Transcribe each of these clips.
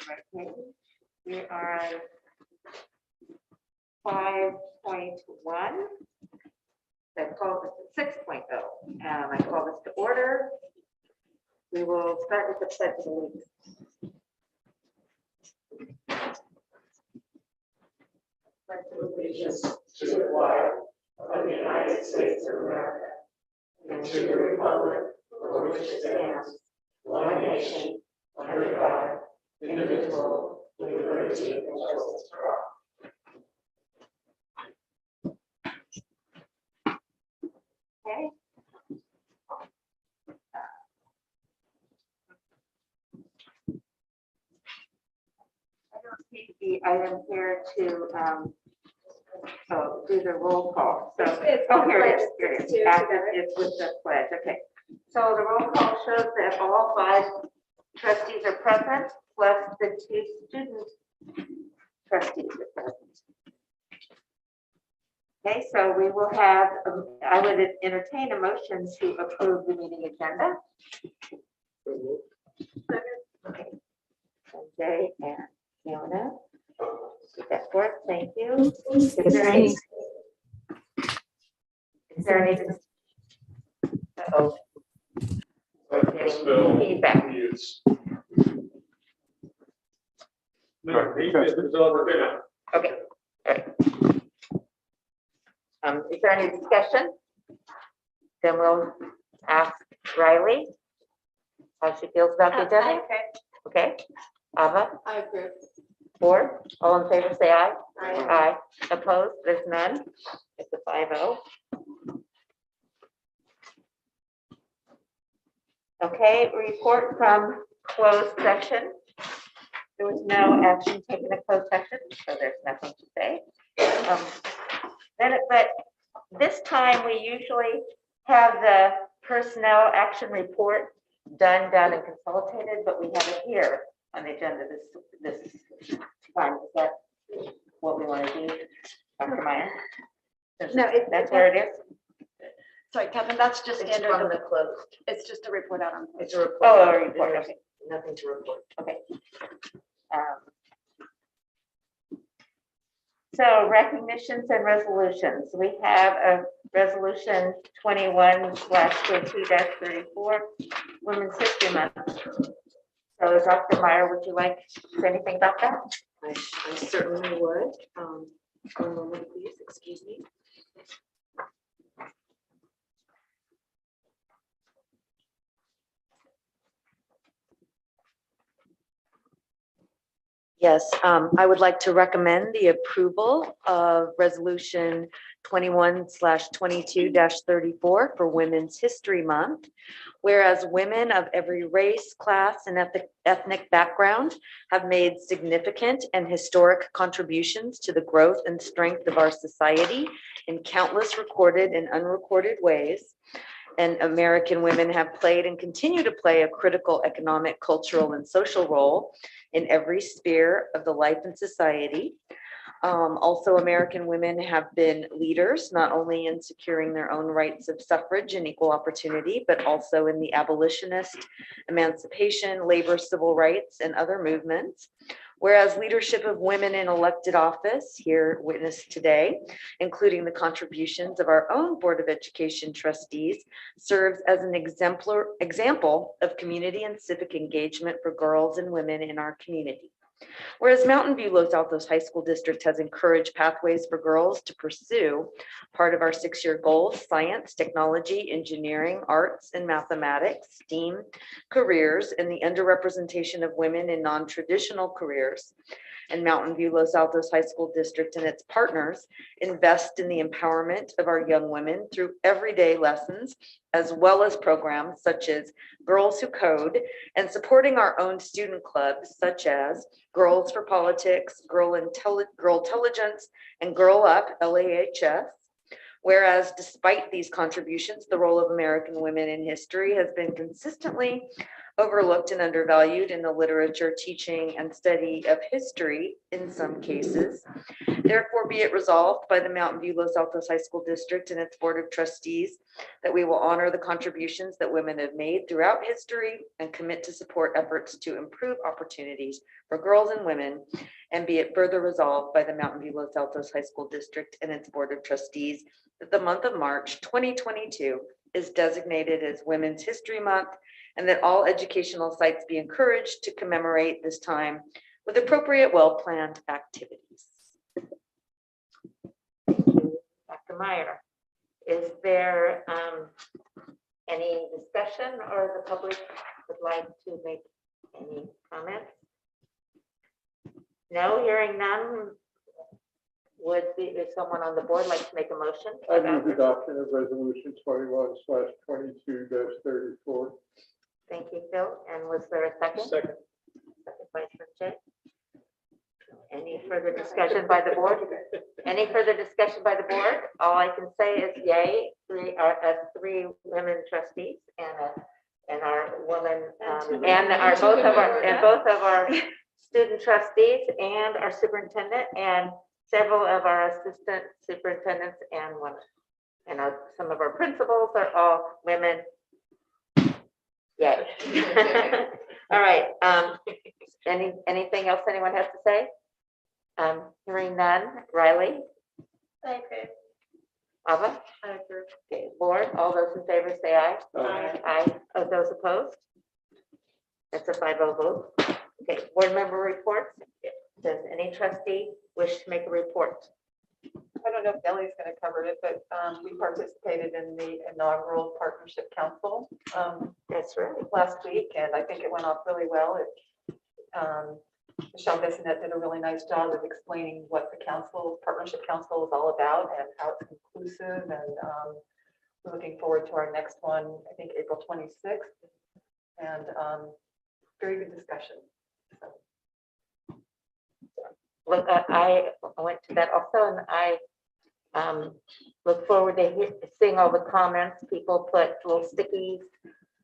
Okay. We are on 5.1. That calls it 6.0. I call this to order. We will start with the pledge of allegiance. Pledge of allegiance to the flag of the United States of America and to the republic for which it stands, one nation, under God, indivisible, with liberty and justice for all. Okay. I don't see the item here to do the roll call. So here it is. Here it is. After it's with the pledge. Okay. So the roll call shows that all 5 trustees are present, plus the 2 student trustees are present. Okay, so we will have, I would entertain a motion to approve the meeting agenda. Okay. Jay and Fiona. Put that forth. Thank you. Is there any? Uh-oh. Feedback. Okay. Is there any discussion? Then we'll ask Riley how she feels about the agenda. Okay. Ava? I approve. 4. All in favor, say aye. Aye. Aye. Opposed? There's none. It's a 5-0. Okay. Report from closed session. There was no action taken in closed session, so there's nothing to say. But this time we usually have the personnel action report done and consolidated, but we have it here on the agenda this time. Is that what we want to do, Dr. Meyer? No, that's where it is. Sorry, Kevin, that's just It's standard. from the closed. It's just a report out on. It's a report. Oh, a report. There's Okay. Nothing to report. Okay. So recognitions and resolutions. We have a resolution 21/22-34, Women's History Month. So Dr. Meyer, would you like to say anything about that? I certainly would. One moment, please. Excuse me. Yes, I would like to recommend the approval of resolution 21/22-34 for Women's History Month. Whereas women of every race, class, and ethnic background have made significant and historic contributions to the growth and strength of our society in countless recorded and unrecorded ways. And American women have played and continue to play a critical economic, cultural, and social role in every sphere of the life and society. Also, American women have been leaders, not only in securing their own rights of suffrage and equal opportunity, but also in the abolitionist, emancipation, labor, civil rights, and other movements. Whereas leadership of women in elected office, here witnessed today, including the contributions of our own Board of Education trustees, serves as an example of community and civic engagement for girls and women in our community. Whereas Mountain View Los Altos High School District has encouraged pathways for girls to pursue part of our 6-year goals, science, technology, engineering, arts, and mathematics, STEAM careers, and the underrepresentation of women in non-traditional careers. And Mountain View Los Altos High School District and its partners invest in the empowerment of our young women through everyday lessons, as well as programs such as Girls Who Code, and supporting our own student clubs such as Girls for Politics, Girl Intelligence, and Girl Up, LAHS. Whereas despite these contributions, the role of American women in history has been consistently overlooked and undervalued in the literature, teaching, and study of history in some cases. Therefore, be it resolved by the Mountain View Los Altos High School District and its Board of Trustees that we will honor the contributions that women have made throughout history and commit to support efforts to improve opportunities for girls and women. And be it further resolved by the Mountain View Los Altos High School District and its Board of Trustees that the month of March 2022 is designated as Women's History Month, and that all educational sites be encouraged to commemorate this time with appropriate, well-planned activities. Dr. Meyer, is there any discussion or the public would like to make any comments? No, hearing none. If someone on the board like to make a motion? I move adoption of resolution 21/22-34. Thank you, Phil. And was there a second? Second. Second by Trustee. Any further discussion by the board? Any further discussion by the board? All I can say is yay, three women trustees and our woman and both of our student trustees and our superintendent and several of our assistant superintendents and women. And some of our principals are all women. Yay. All right. Anything else anyone has to say? Hearing none. Riley? I agree. Ava? I agree. Okay, board, all those in favor say aye. Aye. Aye. Of those opposed? That's a 5-0 vote. Okay, board member reports. Does any trustee wish to make a report? I don't know if Ellie's going to cover it, but we participated in the inaugural partnership council That's right. last week, and I think it went off really well. Michelle Basin did a really nice job of explaining what the partnership council is all about and how it's inclusive, and we're looking forward to our next one, I think April 26th, and very good discussion. So. Look, I went to that also, and I look forward to seeing all the comments. People put little stickies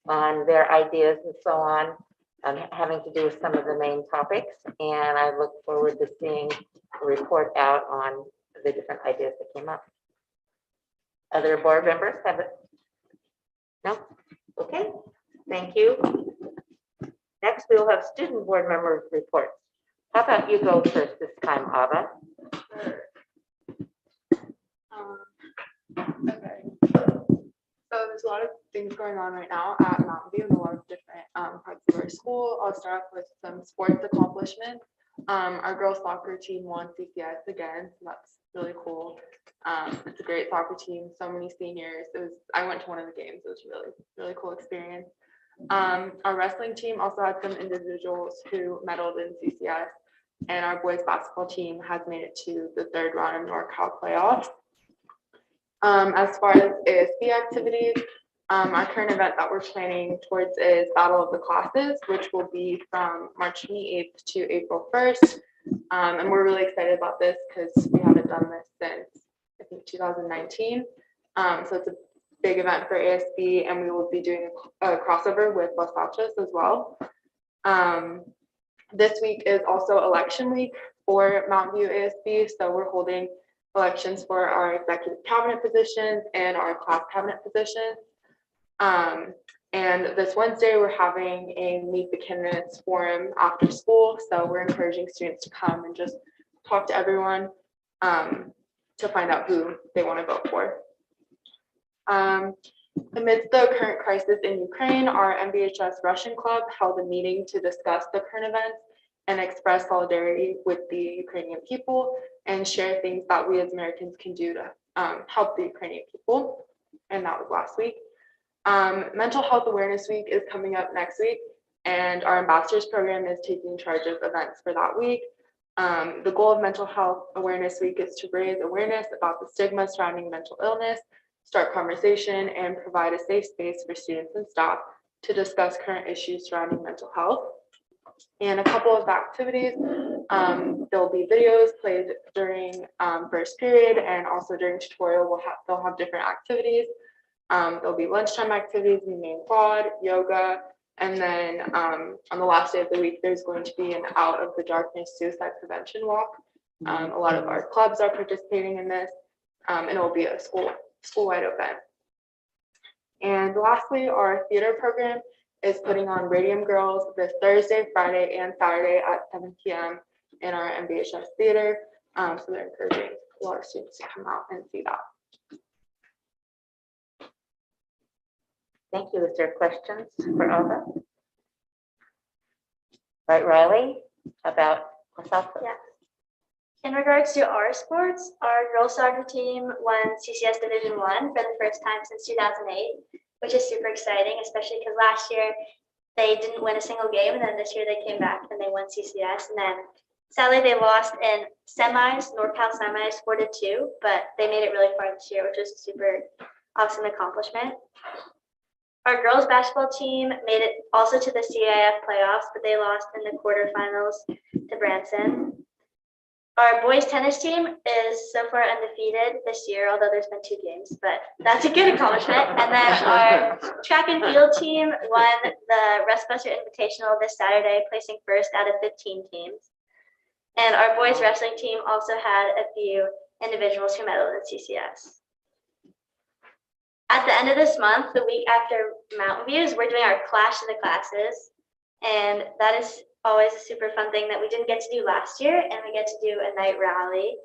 on their ideas and so on, having to do with some of the main topics. And I look forward to seeing a report out on the different ideas that came up. Other board members have it? No? Okay, thank you. Next, we will have student board member reports. How about you go first this time, Ava? Okay. So there's a lot of things going on right now at Mountain View in a lot of different parts of our school. I'll start off with some sports accomplishments. Our girls soccer team won CCS again, so that's really cool. It's a great soccer team, so many seniors. I went to one of the games. It was really cool experience. Our wrestling team also had some individuals who medaled in CCS, and our boys basketball team has made it to the 3rd round of NorCal playoffs. As far as ASB activities, our current event that we're planning towards is Battle of the Classes, which will be from March 28th to April 1st. And we're really excited about this because we haven't done this since, I think, 2019. So it's a big event for ASB, and we will be doing a crossover with Los Altos as well. This week is also election week for Mountain View ASB, so we're holding elections for our executive cabinet positions and our class cabinet positions. And this Wednesday, we're having a Meet the Candidates forum after school, so we're encouraging students to come and just talk to everyone to find out who they want to vote for. Amidst the current crisis in Ukraine, our MVHS Russian Club held a meeting to discuss the current events and express solidarity with the Ukrainian people and share things that we as Americans can do to help the Ukrainian people. And that was last week. Mental Health Awareness Week is coming up next week, and our ambassadors program is taking charge of events for that week. The goal of Mental Health Awareness Week is to raise awareness about the stigma surrounding mental illness, start conversation, and provide a safe space for students and staff to discuss current issues surrounding mental health. And a couple of activities, there'll be videos played during first period, and also during tutorial they'll have different activities. There'll be lunchtime activities in the main quad, yoga, And then on the last day of the week, there's going to be an Out of the Darkness suicide prevention walk. A lot of our clubs are participating in this, and it will be a school-wide event. And lastly, our theater program is putting on Radium Girls this Thursday, Friday, and Saturday at 7 p.m. in our MVHS theater. So they're encouraging a lot of students to come out and see that. Thank you. Is there questions for Alva? Right, Riley, about Altos? Yeah. In regards to our sports, our girls soccer team won CCS Division I for the first time since 2008, which is super exciting, especially because last year they didn't win a single game, and then this year they came back and they won CCS. And then sadly they lost in semis, NorCal semis 4-2, but they made it really far this year, which was a super awesome accomplishment. Our girls basketball team made it also to the CIF playoffs, but they lost in the quarterfinals to Branson. Our boys tennis team is so far undefeated this year, although there's been 2 games, but that's a good accomplishment. And then our track and field team won the Rustbuster Invitational this Saturday, placing first out of 15 teams. And our boys wrestling team also had a few individuals who medaled in CCS. At the end of this month, the week after Mountain Views, we're doing our Clash of the Classes. And that is always a super fun thing that we didn't get to do last year, and we get to do a night rally.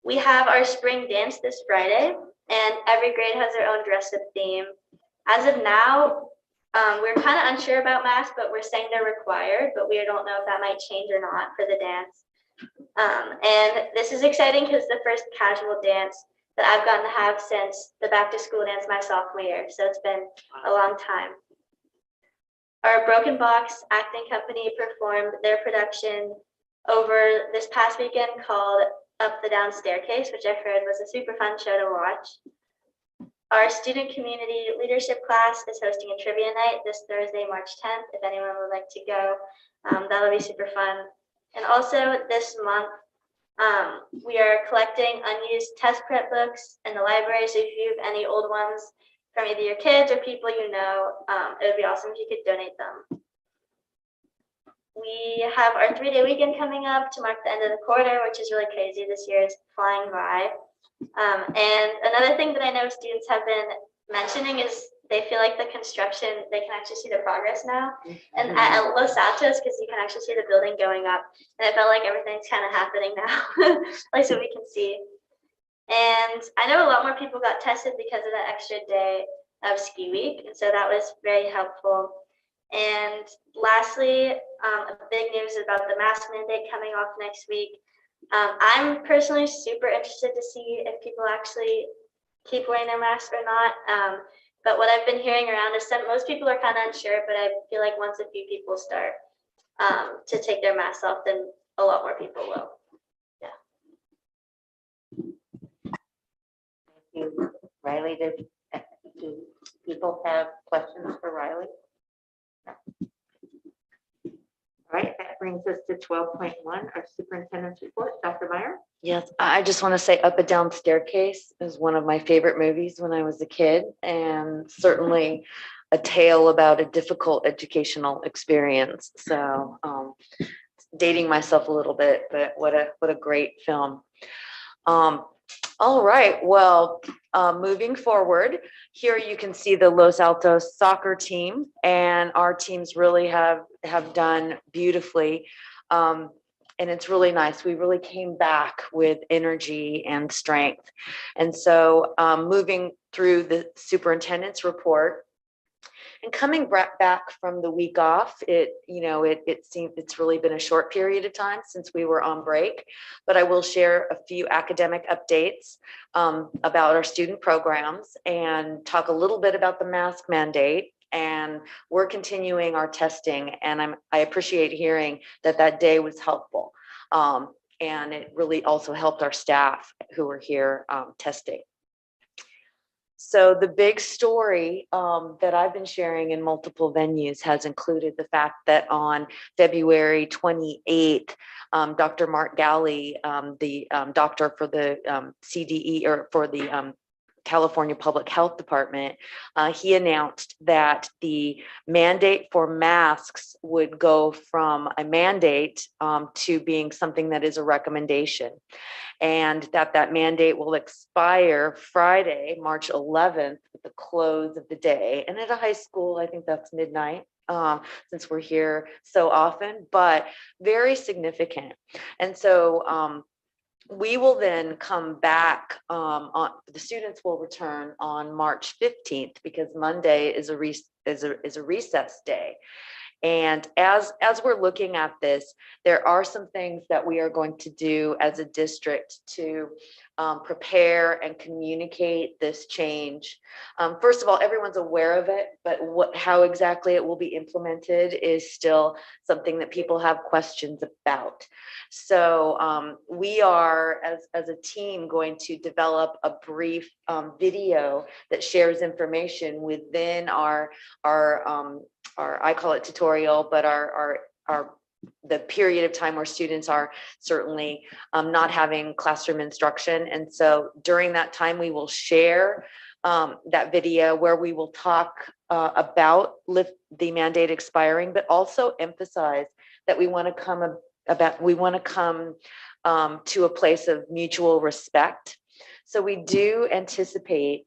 We have our spring dance this Friday, and every grade has their own dress-up theme. As of now, we're kind of unsure about masks, but we're saying they're required, but we don't know if that might change or not for the dance. And this is exciting because the first casual dance that I've gotten to have since the back-to-school dance my sophomore year, so it's been a long time. Our Broken Box acting company performed their production over this past weekend called Up the Down Staircase, which I heard was a super fun show to watch. Our student community leadership class is hosting a trivia night this Thursday, March 10th. If anyone would like to go, that'll be super fun. And also this month, we are collecting unused test prep books in the library. So if you have any old ones from either your kids or people you know, it would be awesome if you could donate them. We have our 3-day weekend coming up to mark the end of the quarter, which is really crazy. This year is flying by. And another thing that I know students have been mentioning is they feel like the construction, they can actually see the progress now. And at Los Altos, because you can actually see the building going up, and it felt like everything's kind of happening now, like so we can see. And I know a lot more people got tested because of that extra day of ski week, and so that was very helpful. And lastly, big news about the mask mandate coming off next week. I'm personally super interested to see if people actually keep wearing their mask or not. But what I've been hearing around is that most people are kind of unsure, but I feel like once a few people start to take their masks off, then a lot more people will. Thank you, Riley. Do people have questions for Riley? No. All right, that brings us to 12.1, our superintendent's report. Dr. Meyer? Yes, I just want to say Up and Down Staircase is one of my favorite movies when I was a kid, and certainly a tale about a difficult educational experience. So dating myself a little bit, but what a great film. All right, well, moving forward, here you can see the Los Altos soccer team, and our teams really have done beautifully. And it's really nice. We really came back with energy and strength. And so moving through the superintendent's report, and coming back from the week off, it seems it's really been a short period of time since we were on break, but I will share a few academic updates about our student programs and talk a little bit about the mask mandate. And we're continuing our testing, and I appreciate hearing that day was helpful. And it really also helped our staff who were here testing. So the big story that I've been sharing in multiple venues has included the fact that on February 28th, Dr. Mark Galley, the doctor for the CDE or for the California Public Health Department, he announced that the mandate for masks would go from a mandate to being something that is a recommendation, and that mandate will expire Friday, March 11th, at the close of the day. And at a high school, I think that's midnight. Since we're here so often, but very significant. And so we will then come back the students will return on March 15th, because Monday is a recess day. And as we're looking at this, there are some things that we are going to do as a district to prepare and communicate this change. First of all, everyone's aware of it, but how exactly it will be implemented is still something that people have questions about. So we are, as a team, going to develop a brief video that shares information within our I call it tutorial, but the period of time where students are certainly not having classroom instruction. And so during that time, we will share that video where we will talk about the mandate expiring, but also emphasize that we want to come to a place of mutual respect. So we do anticipate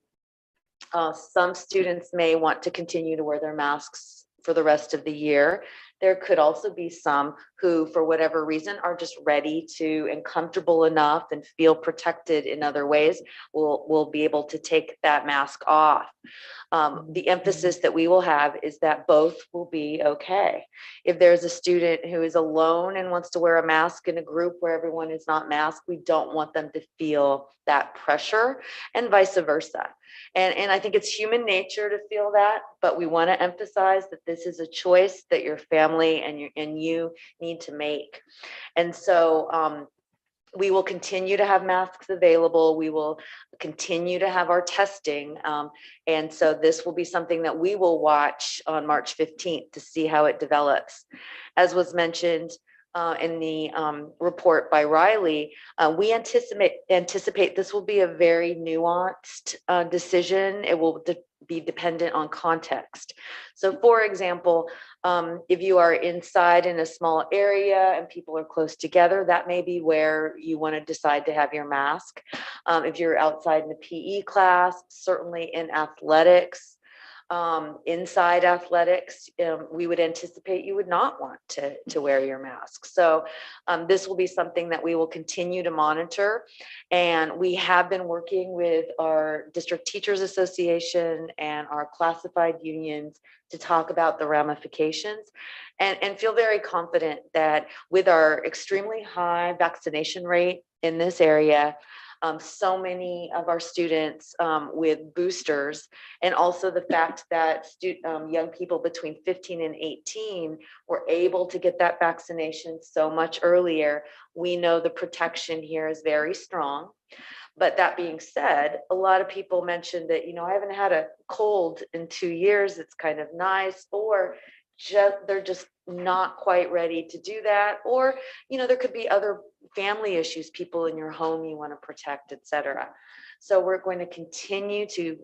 some students may want to continue to wear their masks for the rest of the year. There could also be some who, for whatever reason, are just ready to and comfortable enough and feel protected in other ways, will be able to take that mask off. The emphasis that we will have is that both will be okay. If there's a student who is alone and wants to wear a mask in a group where everyone is not masked, we don't want them to feel that pressure, and vice versa. And I think it's human nature to feel that, but we want to emphasize that this is a choice that your family and you need to make. And so we will continue to have masks available. We will continue to have our testing. And so this will be something that we will watch on March 15th to see how it develops. As was mentioned in the report by Riley, we anticipate this will be a very nuanced decision. It will be dependent on context. So for example, if you are inside in a small area and people are close together, that may be where you want to decide to have your mask. If you're outside in a PE class, certainly in athletics, inside athletics, we would anticipate you would not want to wear your mask. So this will be something that we will continue to monitor. And we have been working with our District Teachers Association and our classified unions to talk about the ramifications, and feel very confident that with our extremely high vaccination rate in this area, so many of our students with boosters, and also the fact that young people between 15 and 18 were able to get that vaccination so much earlier, we know the protection here is very strong. But that being said, a lot of people mentioned that, I haven't had a cold in 2 years. It's kind of nice, or they're just not quite ready to do that. Or, there could be other family issues, people in your home you want to protect, etc. So we're going to continue to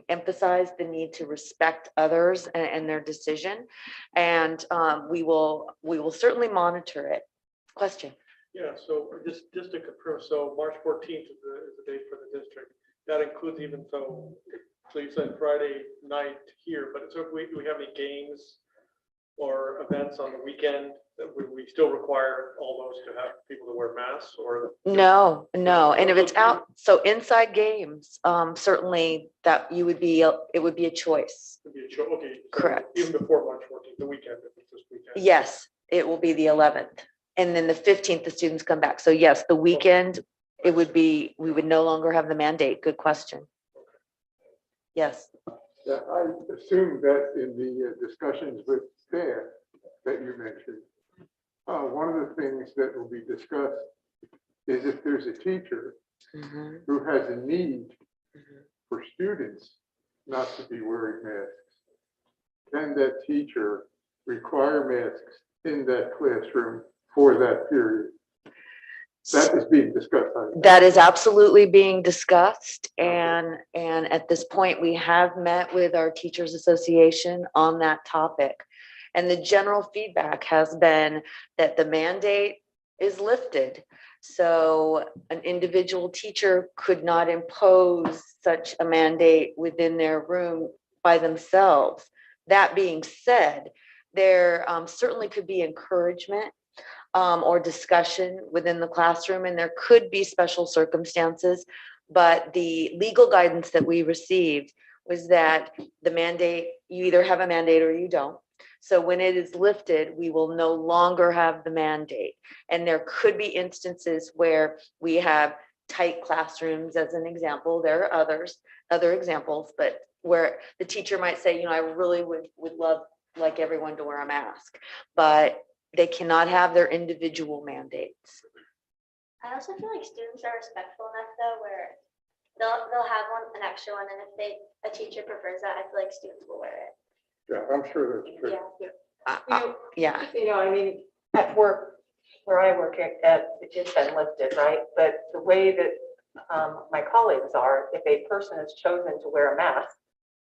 emphasize the need to respect others and their decision. And we will certainly monitor it. Question? Yeah, so just to confirm, so March 14th is the date for the district. That includes even so you said Friday night here, but so if we have any games or events on the weekend, that we still require all those to have people to wear masks, or? No. And if it's out, so inside games, certainly that it would be a choice. It'd be a choice, okay. So Correct. even before March 14th, the weekend, if it's this weekend. Yes, it will be the 11th. And then the 15th, the students come back. So yes, the weekend, we would no longer have the mandate. Good question. Yes. Yeah, I assume that in the discussions with staff that you mentioned, one of the things that will be discussed is if there's a teacher who has a need for students not to be wearing masks, can that teacher require masks in that classroom for that period? That is being discussed. I think. That is absolutely being discussed, and at this point, we have met with our Teachers Association on that topic. And the general feedback has been that the mandate is lifted. So an individual teacher could not impose such a mandate within their room by themselves. That being said, there certainly could be encouragement or discussion within the classroom, and there could be special circumstances. But the legal guidance that we received was that the mandate, you either have a mandate or you don't. So when it is lifted, we will no longer have the mandate. And there could be instances where we have tight classrooms, as an example. There are other examples, but where the teacher might say, I really would love like everyone to wear a mask, but they cannot have their individual mandates. I also feel like students are respectful enough though, where they'll have an extra one, and if a teacher prefers that, I feel like students will wear it. Yeah, I'm sure that's true. Yeah, I mean, at work, where I work at, it's been lifted, right? But the way that my colleagues are, if a person has chosen to wear a mask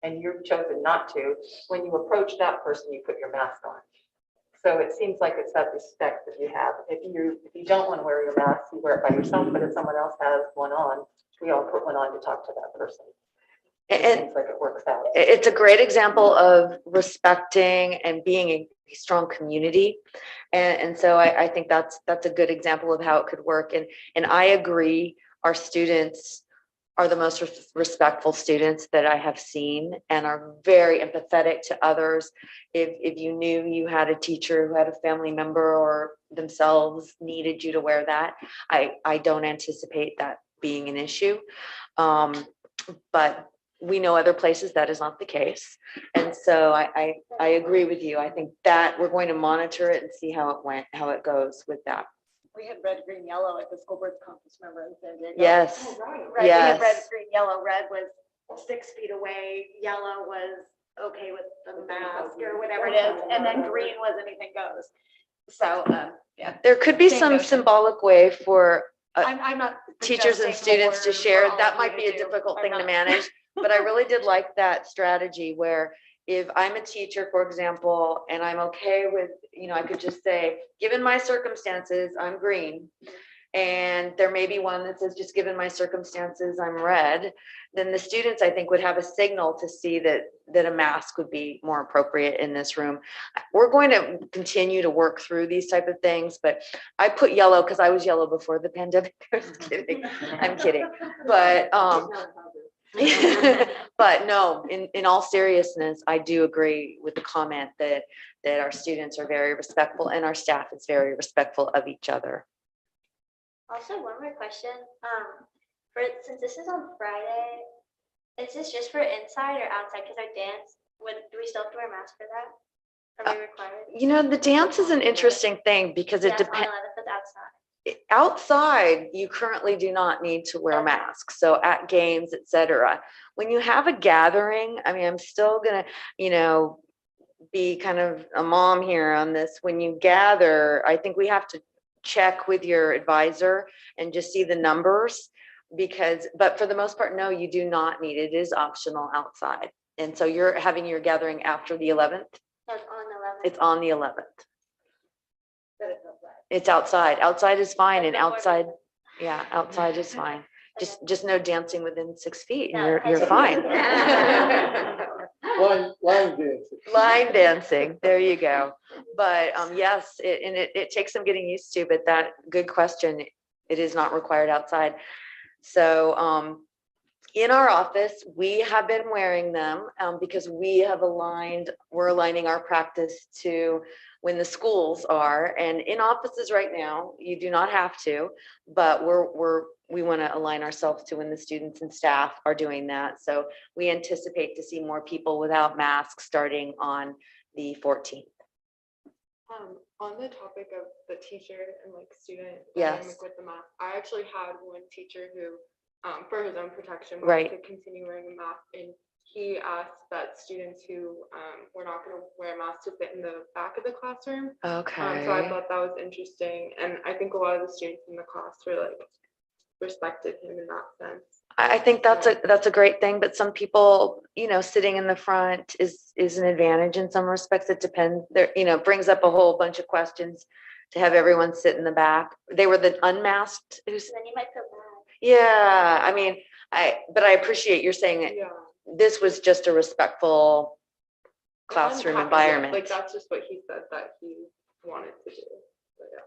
and you've chosen not to, when you approach that person, you put your mask on. So it seems like it's that respect that you have. If you don't want to wear your mask, you wear it by yourself, but if someone else has one on, we all put one on to talk to that person. It seems like it works out. it's a great example of respecting and being a strong community. And so I think that's a good example of how it could work. And I agree, our students are the most respectful students that I have seen, and are very empathetic to others. If you knew you had a teacher who had a family member or themselves needed you to wear that, I don't anticipate that being an issue. But we know other places that is not the case. And so I agree with you. I think that we're going to monitor it and see how it goes with that. We had red, green, yellow at the school board conference, remember, in San Diego? Yes. Right, we had red, Yes. green, yellow. Red was 6 feet away, yellow was okay with the mask or whatever it is, and then green was anything goes. So, yeah. There could be Same some notion. symbolic way for I'm not teachers and suggesting students to more share. for all That of might you be a to do. difficult I'm thing to not- manage, but I really did like that strategy where if I'm a teacher, for example, and I'm okay with, I could just say, given my circumstances, I'm green. And there may be one that says, just given my circumstances, I'm red. Then the students, I think, would have a signal to see that a mask would be more appropriate in this room. We're going to continue to work through these type of things, but I put yellow because I was yellow before the pandemic. I'm kidding. I'm kidding. But but no, in all seriousness, I do agree with the comment that our students are very respectful and our staff is very respectful of each other. Also, one more question. Since this is on Friday, is this just for inside or outside? Because our dance, do we still have to wear masks for that? Are we required? The dance is an interesting thing because it Yes, on depends. 11th, that's outside. Outside, you currently do not need to wear masks. So at games, etc. When you have a gathering, I mean, I'm still gonna, be kind of a mom here on this. When you gather, I think we have to check with your advisor and just see the numbers but for the most part, no, you do not need it. It is optional outside. And so you're having your gathering after the 11th. That's on 11th. It's on the 11th. But it's outside. It's outside. Outside is fine. And That's what outside, yeah, outside is fine. Just no dancing within 6 feet and No, you're fine. Line dancing. Line dancing, there you go. But yes, it takes some getting used to, but that good question. It is not required outside. So in our office, we have been wearing them because we're aligning our practice to when the schools are. And in offices right now, you do not have to, but we want to align ourselves to when the students and staff are doing that. So we anticipate to see more people without masks starting on the 14th. On the topic of the teacher and student Yes. dynamic with the mask, I actually had one teacher who, for his own protection, Right. wanted to continue wearing a mask in he asked that students who were not going to wear masks to sit in the back of the classroom. So I Okay. thought that was interesting, and I think a lot of the students in the class were like respected him in that sense. I think that's a great thing, but some people, sitting in the front is an advantage in some respects. It depends. There, brings up a whole bunch of questions to have everyone sit in the back. They were the unmasked who's, So then you might feel bad. yeah, I mean, but I appreciate you're saying it. Yeah. This was just a respectful classroom I'm happy, environment. Like that's just what he said that he wanted to do. But yeah.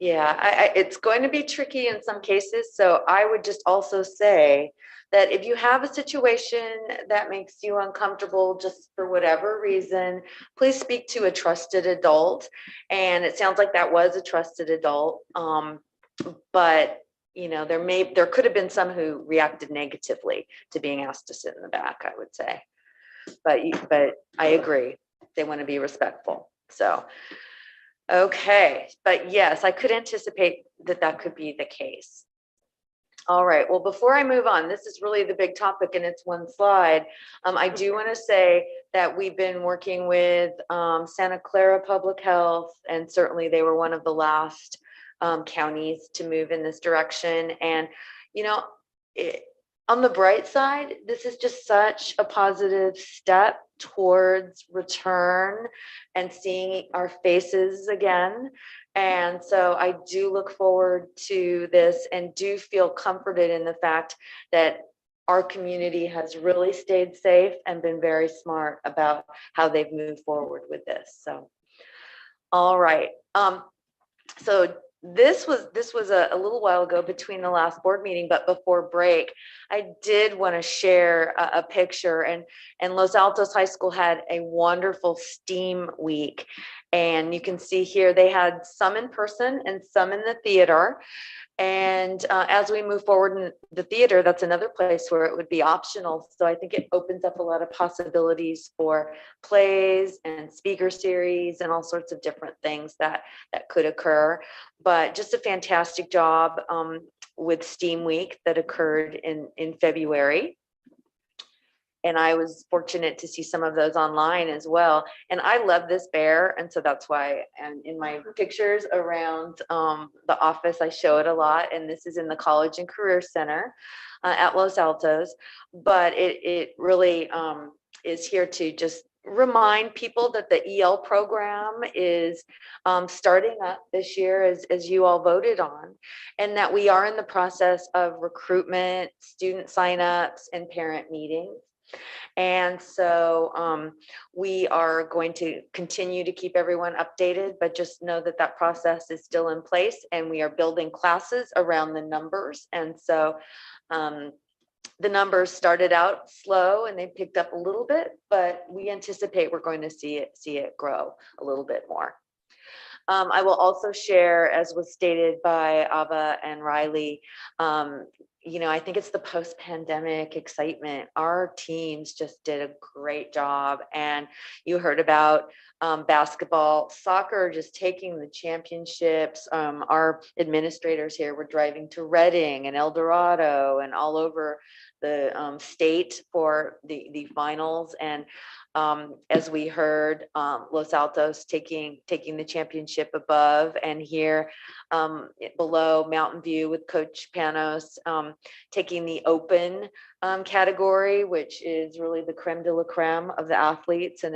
Yeah, it's going to be tricky in some cases. So I would just also say that if you have a situation that makes you uncomfortable just for whatever reason, please speak to a trusted adult. And it sounds like that was a trusted adult. But there could have been some who reacted negatively to being asked to sit in the back, I would say. But I agree, they want to be respectful. So. Okay, but yes, I could anticipate that could be the case. All right, well, before I move on, this is really the big topic and it's one slide. I do want to say that we've been working with Santa Clara Public Health, and certainly they were one of the last counties to move in this direction. And, on the bright side, this is just such a positive step towards return and seeing our faces again. And so I do look forward to this and do feel comforted in the fact that our community has really stayed safe and been very smart about how they've moved forward with this. So, all right. So this was a little while ago between the last board meeting, but before break, I did want to share a picture, and Los Altos High School had a wonderful STEAM week. And you can see here, they had some in person and some in the theater. And as we move forward in the theater, that's another place where it would be optional. So I think it opens up a lot of possibilities for plays and speaker series and all sorts of different things that could occur. But just a fantastic job with STEAM Week that occurred in February. And I was fortunate to see some of those online as well. And I love this bear. And so that's why, and in my pictures around the office, I show it a lot. And this is in the College and Career Center at Los Altos. But it really is here to just remind people that the EL program is starting up this year as you all voted on, and that we are in the process of recruitment, student signups, and parent meetings. And so we are going to continue to keep everyone updated, but just know that process is still in place, and we are building classes around the numbers. And so the numbers started out slow and they picked up a little bit, but we anticipate we're going to see it grow a little bit more. I will also share, as was stated by Ava and Riley, I think it's the post-pandemic excitement. Our teams just did a great job. And you heard about basketball, soccer, just taking the championships. Our administrators here were driving to Reading and El Dorado and all over the state for the finals. And as we heard, Los Altos taking the championship above, and here below, Mountain View with Coach Panos taking the open category, which is really the creme de la creme of the athletes, and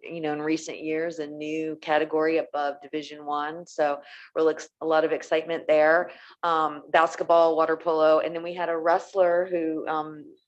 in recent years, a new category above Division I. So really a lot of excitement there. Basketball, water polo, and then we had a wrestler who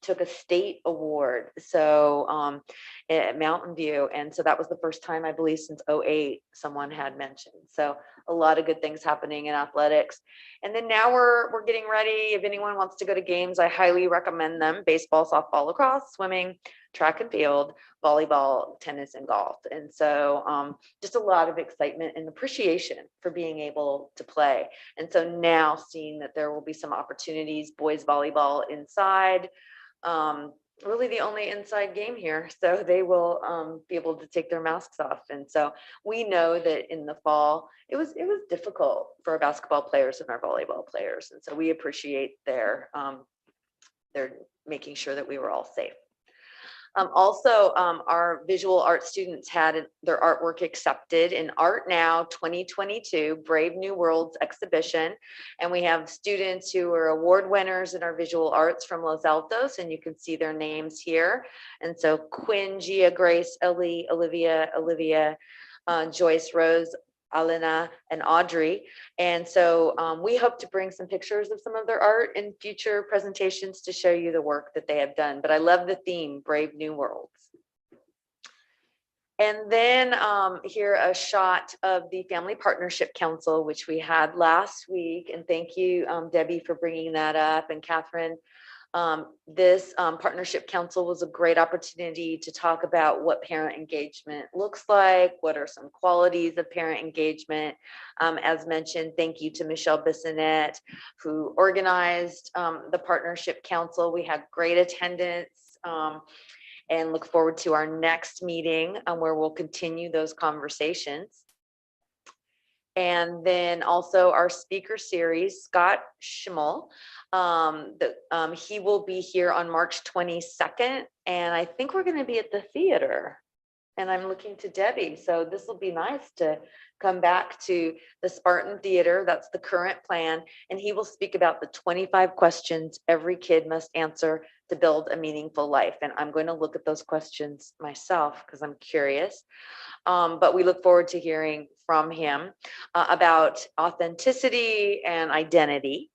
took a state award. So at Mountain View. And so that was the first time, I believe, since 2008 someone had mentioned. So a lot of good things happening in athletics. And then now we're getting ready. If anyone wants to go to games, I highly recommend them: baseball, softball, lacrosse, swimming, track and field, volleyball, tennis, and golf. And so just a lot of excitement and appreciation for being able to play. And so now seeing that there will be some opportunities, boys volleyball inside, really the only inside game here. So they will be able to take their masks off. And so we know that in the fall, it was difficult for our basketball players and our volleyball players. And so we appreciate their making sure that we were all safe. Also, our visual art students had their artwork accepted in Art Now 2022 Brave New Worlds exhibition. And we have students who are award winners in our visual arts from Los Altos, and you can see their names here. And so Quinn, Gia, Grace, Ellie, Olivia, Joyce, Rose, Alina, and Audrey. And so we hope to bring some pictures of some of their art in future presentations to show you the work that they have done. But I love the theme, Brave New Worlds. And then here a shot of the Family Partnership Council, which we had last week. And thank you, Debbie, for bringing that up, and Catherine. This Partnership Council was a great opportunity to talk about what parent engagement looks like, what are some qualities of parent engagement. As mentioned, thank you to Michelle Bissonette, who organized the Partnership Council. We had great attendance and look forward to our next meeting where we'll continue those conversations. And then also our speaker series, Scott Schmoll, he will be here on March 22nd. And I think we're going to be at the theater. And I'm looking to Debbie. So this will be nice to come back to the Spartan Theater. That's the current plan. And he will speak about the 25 questions every kid must answer to build a meaningful life. And I'm going to look at those questions myself because I'm curious. But we look forward to hearing from him about authenticity and identity.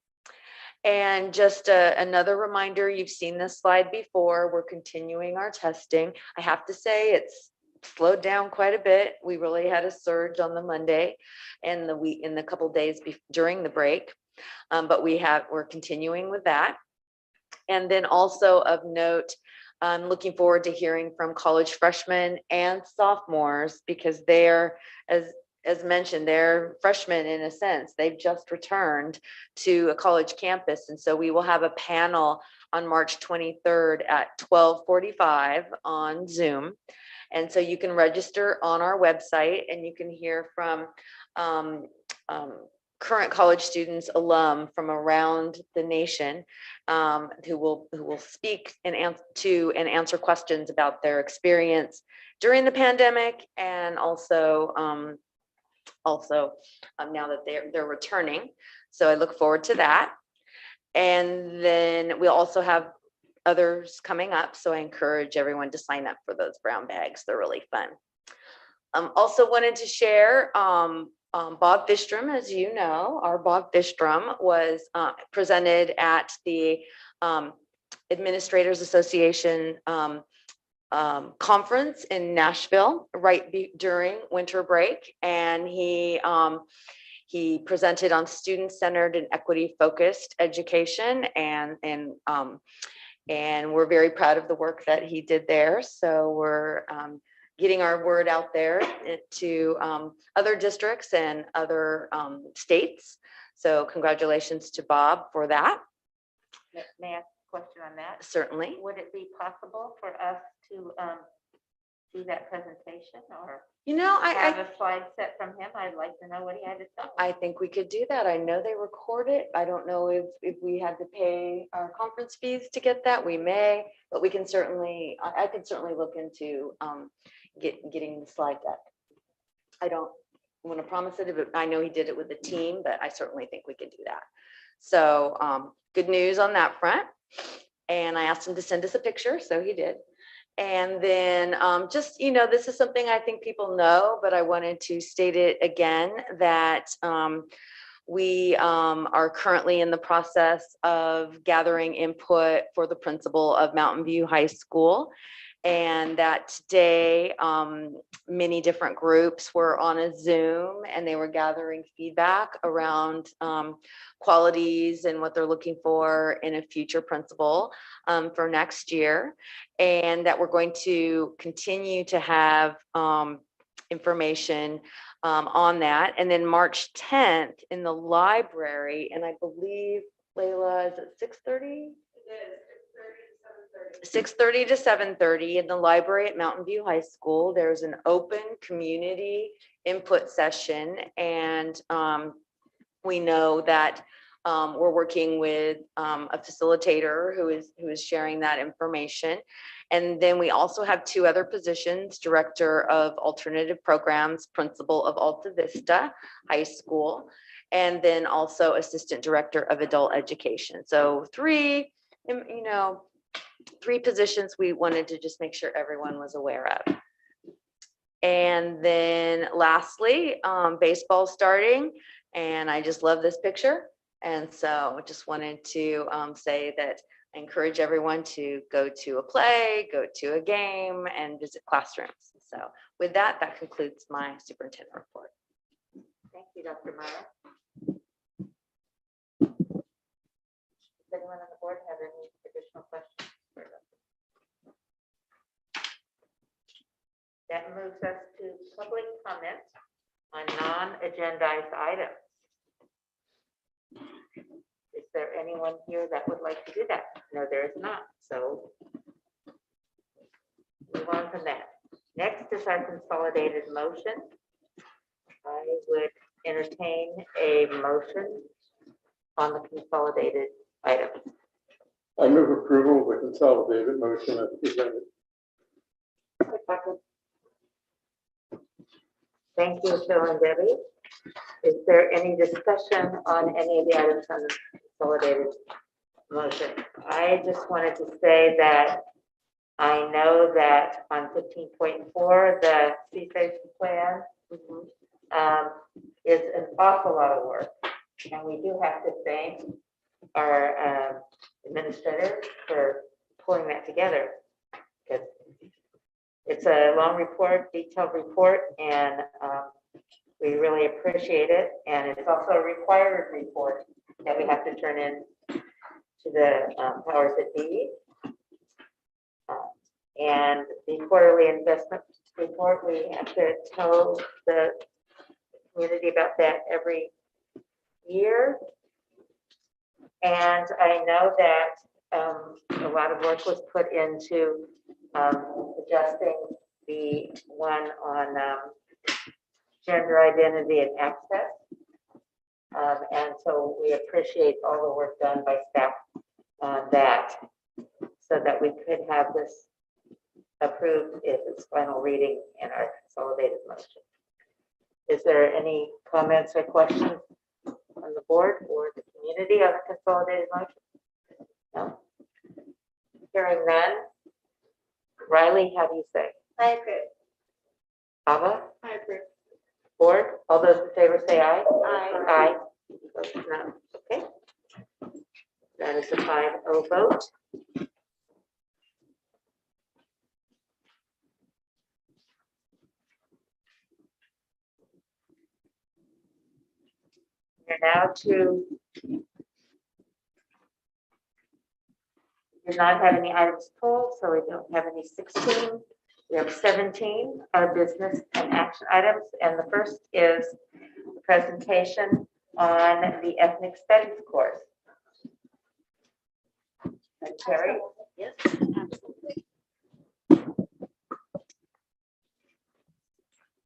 And just another reminder, you've seen this slide before, we're continuing our testing. I have to say it's slowed down quite a bit. We really had a surge on the Monday and the week in the couple days during the break. But we're continuing with that. And then also of note, I'm looking forward to hearing from college freshmen and sophomores because they're, as mentioned, they're freshmen in a sense. They've just returned to a college campus. And so we will have a panel on March 23rd at 12:45 on Zoom. And so you can register on our website and you can hear from current college students, alum from around the nation who will speak and answer questions about their experience during the pandemic and also now that they're returning. So I look forward to that. And then we'll also have others coming up. So I encourage everyone to sign up for those brown bags. They're really fun. Also wanted to share Bob Bistrom, as you know, our Bob Bistrom was presented at the Administrators Association conference in Nashville during winter break. And he presented on student-centered and equity-focused education, and we're very proud of the work that he did there. So we're getting our word out there to other districts and other states. So congratulations to Bob for that. May I ask a question on that? Certainly. Would it be possible for us to do that presentation or I have a slide set from him? I'd like to know what he had to tell. I think we could do that. I know they record it. I don't know if we had to pay our conference fees to get that. We may, but we can certainly, I can certainly look into getting the slide deck. I don't want to promise it, but I know he did it with the team, but I certainly think we could do that. So good news on that front. And I asked him to send us a picture, so he did. And then just, this is something I think people know, but I wanted to state it again that we are currently in the process of gathering input for the principal of Mountain View High School. And that today, many different groups were on a Zoom and they were gathering feedback around qualities and what they're looking for in a future principal for next year. And that we're going to continue to have information on that. And then March 10th in the library, and I believe, Layla, is it 6:30? 6:30 to 7:30 in the library at Mountain View High School. There's an open community input session, and we know that We're working with a facilitator who is sharing that information. And then we also have 2 other positions, Director of Alternative Programs, Principal of Alta Vista High School, and then also Assistant Director of Adult Education. So 3 positions we wanted to just make sure everyone was aware of. And then lastly, baseball starting, and I just love this picture. And so I just wanted to say that I encourage everyone to go to a play, go to a game, and visit classrooms. So with that, that concludes my superintendent report. Thank you, Dr. Mara. Does anyone on the board have any additional questions? That moves us to public comment on non-agendized items. Is there anyone here that would like to do that? No, there is not. So move on from that. Next is our consolidated motion. I would entertain a motion on the consolidated items. I move approval of the consolidated motion as presented. Thank you, Phil and Debbie. Is there any discussion on any of the items on the consolidated motion? I just wanted to say that I know that on 15.4, the CFACE plan is an awful lot of work. And we do have to thank our administrators for pulling that together. Because it's a long report, detailed report, and we really appreciate it. And it's also a required report that we have to turn in to the powers that be. And the quarterly investment report, we have to tell the community about that every year. And I know that a lot of work was put into adjusting the one on gender identity and access. And so we appreciate all the work done by staff on that so that we could have this approved if it's final reading in our consolidated motion. Is there any comments or questions on the board or the community on the consolidated motion? No? Hearing none. Riley, how do you say? I agree. Ava? I agree. Board? All those in favor say aye. Aye. Aye. Opposed, no. Okay. That is a 5-0 vote. We're now to we do not have any items pulled, so we don't have any 16. We have 17 are business and action items, and the first is the presentation on the ethnic studies course. And Terry? Yes, absolutely.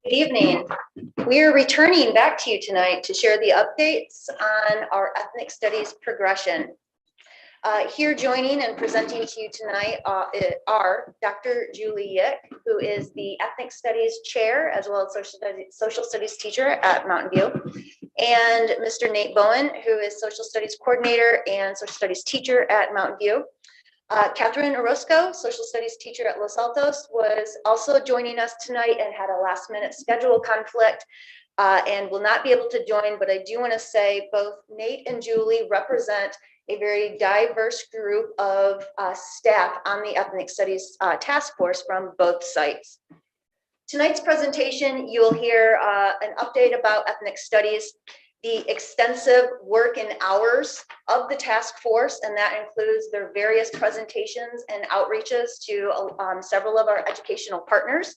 Good evening. We are returning back to you tonight to share the updates on our ethnic studies progression. Here joining and presenting to you tonight are Dr. Julie Yick, who is the Ethnic Studies Chair as well as Social Studies Teacher at Mountain View, and Mr. Nate Bowen, who is Social Studies Coordinator and Social Studies Teacher at Mountain View. Catherine Orozco, Social Studies Teacher at Los Altos, was also joining us tonight and had a last-minute schedule conflict and will not be able to join, but I do want to say both Nate and Julie represent a very diverse group of staff on the Ethnic Studies Task Force from both sites. Tonight's presentation, you'll hear an update about ethnic studies, the extensive work and hours of the task force, and that includes their various presentations and outreaches to several of our educational partners.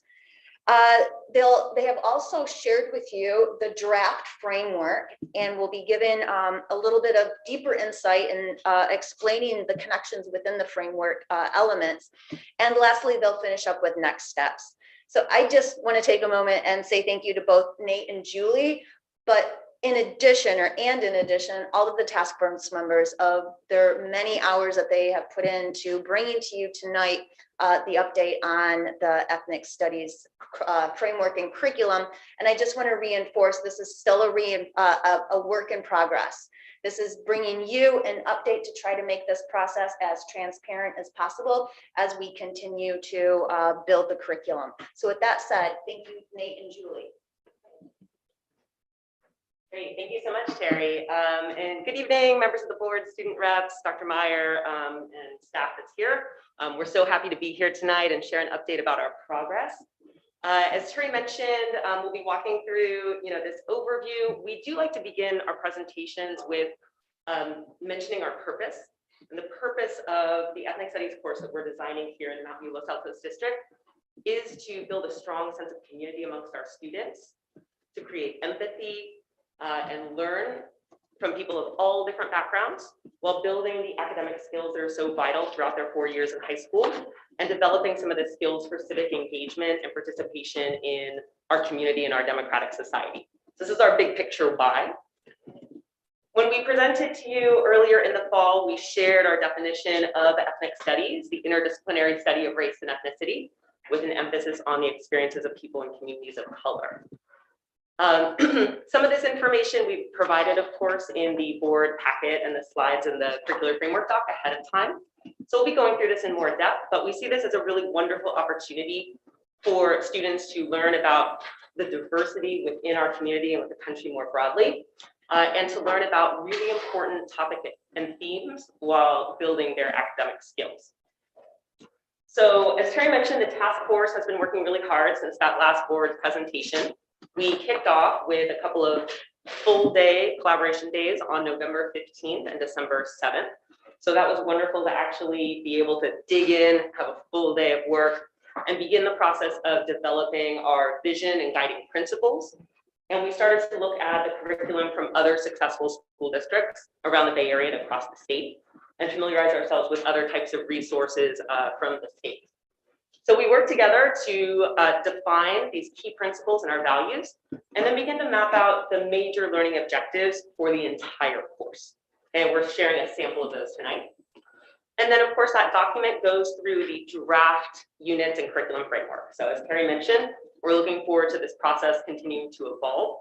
They have also shared with you the draft framework and will be given a little bit of deeper insight in explaining the connections within the framework elements. And lastly, they'll finish up with next steps. So I just want to take a moment and say thank you to both Nate and Julie, but in addition, all of the task force members of their many hours that they have put into bringing to you tonight the update on the ethnic studies framework and curriculum. And I just want to reinforce, this is still a work in progress. This is bringing you an update to try to make this process as transparent as possible as we continue to build the curriculum. So with that said, thank you, Nate and Julie. Great, thank you so much, Terry. And good evening, members of the board, student reps, Dr. Meyer, and staff that's here. We're so happy to be here tonight and share an update about our progress. As Terry mentioned, we'll be walking through, this overview. We do like to begin our presentations with mentioning our purpose. And the purpose of the ethnic studies course that we're designing here in the Mountain View Los Altos district is to build a strong sense of community amongst our students, to create empathy, and learn from people of all different backgrounds while building the academic skills that are so vital throughout their 4 years in high school and developing some of the skills for civic engagement and participation in our community and our democratic society. This is our big picture why. When we presented to you earlier in the fall, we shared our definition of ethnic studies, the interdisciplinary study of race and ethnicity, with an emphasis on the experiences of people and communities of color. Some of this information we've provided, of course, in the board packet and the slides in the curricular framework doc ahead of time. So we'll be going through this in more depth, but we see this as a really wonderful opportunity for students to learn about the diversity within our community and with the country more broadly, and to learn about really important topics and themes while building their academic skills. So as Terry mentioned, the task force has been working really hard since that last board presentation. We kicked off with a couple of full day collaboration days on November 15th and December 7th. So that was wonderful to actually be able to dig in, have a full day of work, and begin the process of developing our vision and guiding principles. And we started to look at the curriculum from other successful school districts around the Bay Area and across the state, and familiarize ourselves with other types of resources from the state. So we worked together to define these key principles and our values, and then begin to map out the major learning objectives for the entire course. And we're sharing a sample of those tonight. And then, of course, that document goes through the draft units and curriculum framework. So as Terry mentioned, we're looking forward to this process continuing to evolve.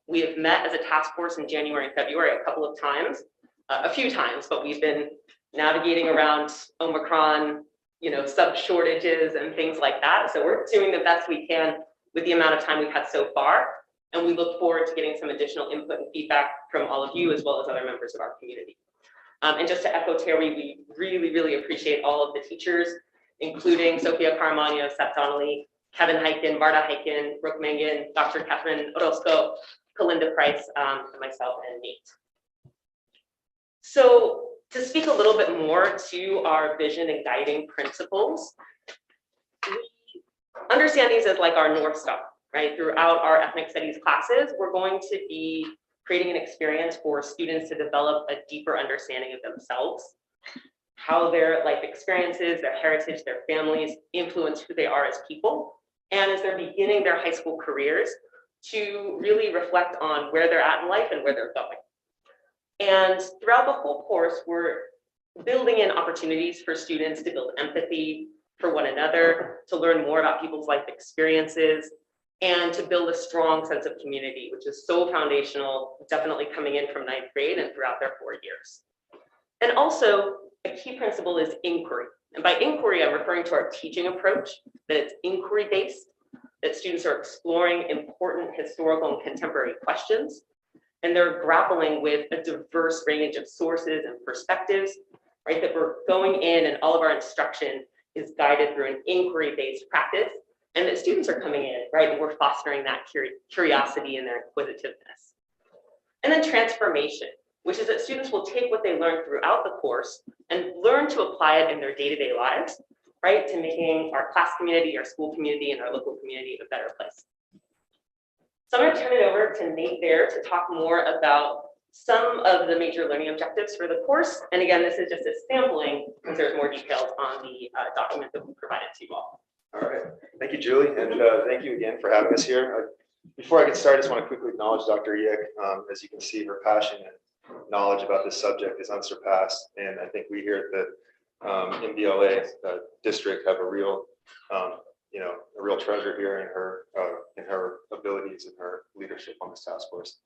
We have met as a task force in January and February a couple of times, a few times, but we've been navigating around Omicron, sub shortages and things like that. So we're doing the best we can with the amount of time we've had so far. And we look forward to getting some additional input and feedback from all of you, as well as other members of our community. And just to echo Terry, we really, really appreciate all of the teachers, including Sophia Caramagno, Seth Donnelly, Kevin Heiken, Marta Heiken, Brooke Mangan, Dr. Catherine Orozco, Kalinda Price, and myself and Nate. So to speak a little bit more to our vision and guiding principles, we understand these as like our North Star, right? Throughout our ethnic studies classes, we're going to be creating an experience for students to develop a deeper understanding of themselves, how their life experiences, their heritage, their families influence who they are as people, and as they're beginning their high school careers, to really reflect on where they're at in life and where they're going. And throughout the whole course, we're building in opportunities for students to build empathy for one another, to learn more about people's life experiences, and to build a strong sense of community, which is so foundational, definitely coming in from 9th grade and throughout their 4 years. And also, a key principle is inquiry. And by inquiry, I'm referring to our teaching approach, that it's inquiry-based, that students are exploring important historical and contemporary questions, and they're grappling with a diverse range of sources and perspectives, right? That we're going in and all of our instruction is guided through an inquiry-based practice, and that students are coming in, right? And we're fostering that curiosity and their inquisitiveness. And then transformation, which is that students will take what they learn throughout the course and learn to apply it in their day-to-day lives, right? To making our class community, our school community, and our local community a better place. So I'm going to turn it over to Nate there to talk more about some of the major learning objectives for the course. And again, this is just a sampling because there's more details on the document that we provided to you all. All right, thank you, Julie, and thank you again for having us here. Before I get started, I just want to quickly acknowledge Dr. Yick. As you can see, her passion and knowledge about this subject is unsurpassed. And I think we here at the MVLA district have a real, a real treasure here in her abilities and her leadership on this task force.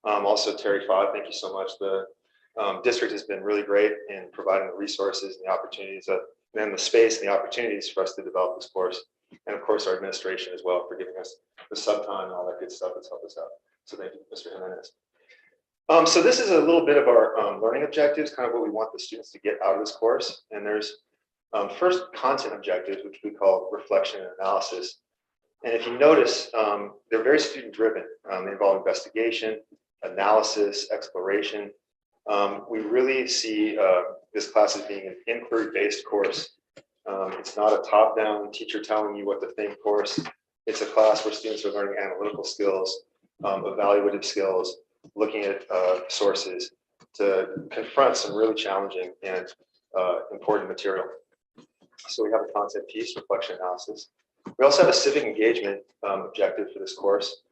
Also, Terry Fod, thank you so much. The district has been really great in providing the resources and the opportunities and the space and the opportunities for us to develop this course. And of course, our administration as well for giving us the sub time and all that good stuff that's helped us out. So thank you, Mr. Jimenez. So this is a little bit of our learning objectives, kind of what we want the students to get out of this course. And there's first content objectives, which we call reflection and analysis. And if you notice, they're very student driven. They involve investigation, analysis, exploration. We really see this class as being an inquiry-based course. It's not a top-down teacher telling you what to think course. It's a class where students are learning analytical skills, evaluative skills, looking at sources to confront some really challenging and important material. So we have a content piece, reflection analysis. We also have a civic engagement objective for this course.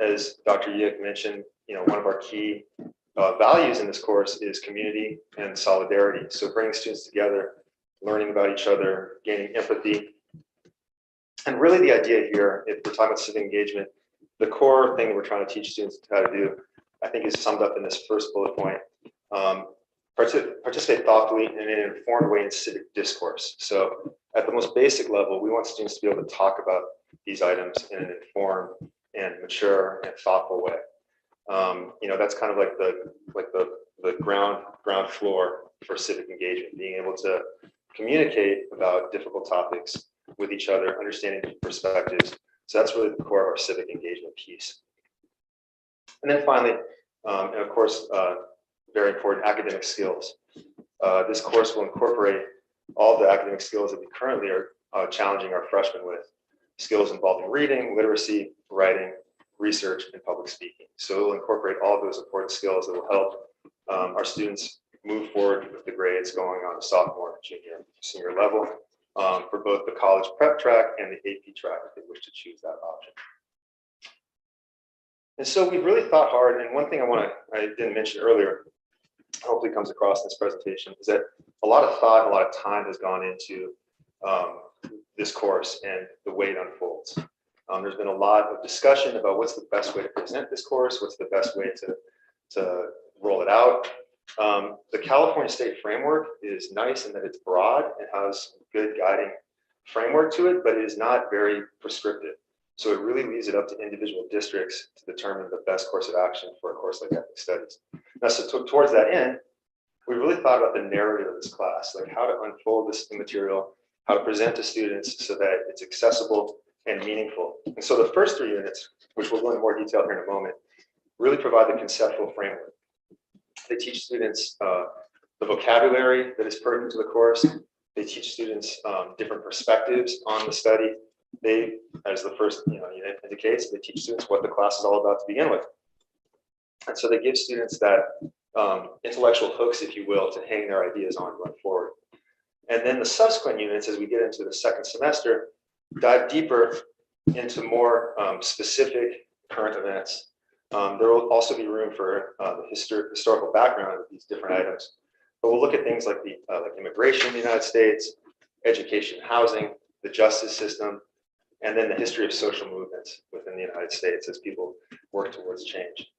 As Dr. Yick mentioned, one of our key values in this course is community and solidarity. So bringing students together, learning about each other, gaining empathy. And really the idea here, if we're talking about civic engagement, the core thing that we're trying to teach students how to do, I think is summed up in this first bullet point. Participate thoughtfully and in an informed way in civic discourse. So at the most basic level, we want students to be able to talk about these items in an informed and mature and thoughtful way. That's kind of like the ground floor for civic engagement, being able to communicate about difficult topics with each other, understanding perspectives. So that's really the core of our civic engagement piece. And then finally, and of course, very important, academic skills. This course will incorporate all the academic skills that we currently are challenging our freshmen with. Skills involving reading, literacy, writing, research, and public speaking. So it will incorporate all of those important skills that will help our students move forward with the grades going on the sophomore, junior, senior level for both the college prep track and the AP track if they wish to choose that option. And so we've really thought hard, and one thing I didn't mention earlier, hopefully comes across in this presentation, is that a lot of thought, a lot of time has gone into this course and the way it unfolds. There's been a lot of discussion about what's the best way to present this course, what's the best way to roll it out. The California State Framework is nice in that it's broad and has good guiding framework to it, but it is not very prescriptive. So it really leaves it up to individual districts to determine the best course of action for a course like ethnic studies. Now, so towards that end, we really thought about the narrative of this class, like how to unfold this material, how to present to students so that it's accessible and meaningful. And so the first 3 units, which we'll go into more detail here in a moment, really provide the conceptual framework. They teach students the vocabulary that is pertinent to the course. They teach students different perspectives on the study. They, as the first unit indicates, they teach students what the class is all about to begin with. And so they give students that intellectual hooks, if you will, to hang their ideas on going forward. And then the subsequent units, as we get into the second semester, dive deeper into more specific current events. There will also be room for the historical background of these different items. But we'll look at things like like immigration in the United States, education, housing, the justice system, and then the history of social movements within the United States as people work towards change.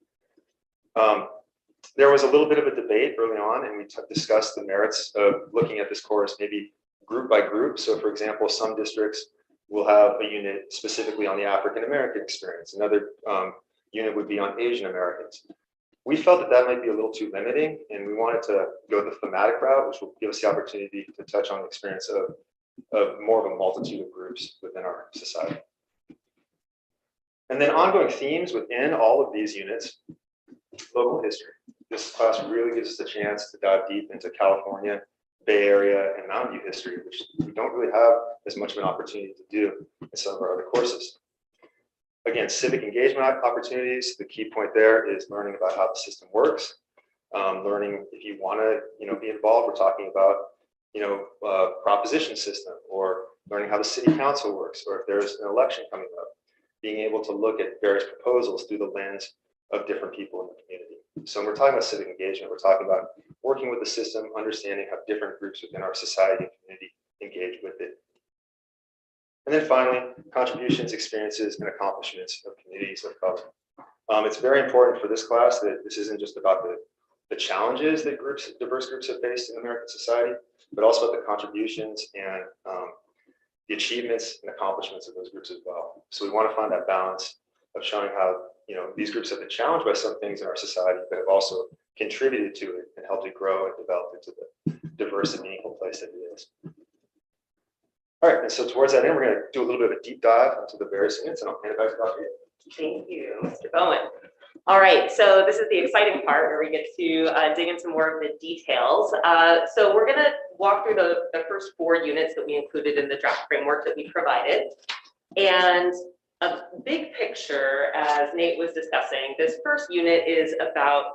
There was a little bit of a debate early on, and we discussed the merits of looking at this course maybe group by group. So for example, some districts will have a unit specifically on the African American experience. Another unit would be on Asian Americans. We felt that might be a little too limiting, and we wanted to go the thematic route, which will give us the opportunity to touch on the experience of more of a multitude of groups within our society. And then ongoing themes within all of these units, local history. This class really gives us a chance to dive deep into California, Bay Area, and Mountain View history, which we don't really have as much of an opportunity to do in some of our other courses. Again, civic engagement opportunities. The key point there is learning about how the system works. Learning if you want to, be involved. We're talking about, proposition system, or learning how the city council works, or if there's an election coming up. being able to look at various proposals through the lens of different people in the community. So when we're talking about civic engagement, we're talking about working with the system, understanding how different groups within our society and community engage with it. And then finally, contributions, experiences, and accomplishments of communities of color. It's very important for this class that this isn't just about the challenges that diverse groups have faced in American society, but also about the contributions and the achievements and accomplishments of those groups as well. So we want to find that balance of showing how these groups have been challenged by some things in our society, but have also contributed to it and helped it grow and develop into the diverse and meaningful place that it is. All right, and so towards that end, we're going to do a little bit of a deep dive into the various units, and I'll hand it back to Dr. Thank you, Mr. Bowen. All right, so this is the exciting part where we get to dig into more of the details. So we're going to walk through the first 4 units that we included in the draft framework that we provided. And a big picture, as Nate was discussing, this first unit is about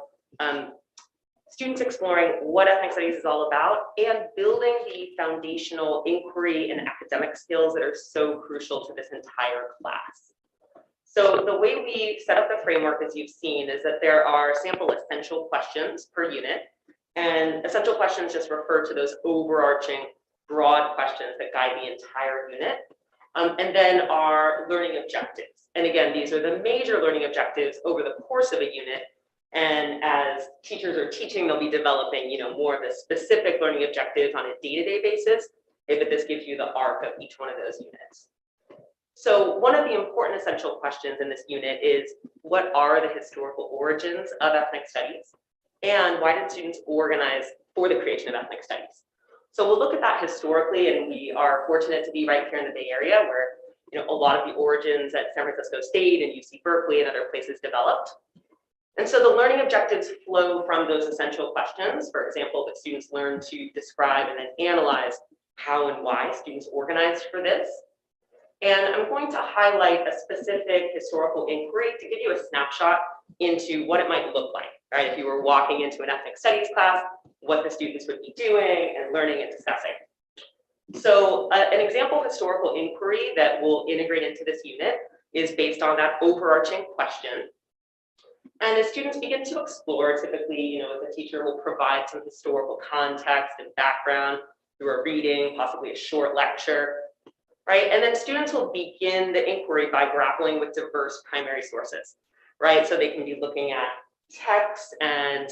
students exploring what ethnic studies is all about and building the foundational inquiry and academic skills that are so crucial to this entire class. So the way we set up the framework, as you've seen, is that there are sample essential questions per unit, and essential questions just refer to those overarching broad questions that guide the entire unit. And then our learning objectives. And again, these are the major learning objectives over the course of a unit. And as teachers are teaching, they'll be developing, more of the specific learning objectives on a day-to-day basis. But this gives you the arc of each one of those units. So one of the important essential questions in this unit is, what are the historical origins of ethnic studies? And why did students organize for the creation of ethnic studies? So we'll look at that historically, and we are fortunate to be right here in the Bay Area where a lot of the origins at San Francisco State and UC Berkeley and other places developed. And so the learning objectives flow from those essential questions. For example, that students learn to describe and then analyze how and why students organized for this. And I'm going to highlight a specific historical inquiry to give you a snapshot into what it might look like, right? If you were walking into an ethnic studies class, what the students would be doing and learning and discussing. So an example historical inquiry that will integrate into this unit is based on that overarching question. And as students begin to explore, typically, the teacher will provide some historical context and background through a reading, possibly a short lecture, right? And then students will begin the inquiry by grappling with diverse primary sources, right? So they can be looking at text and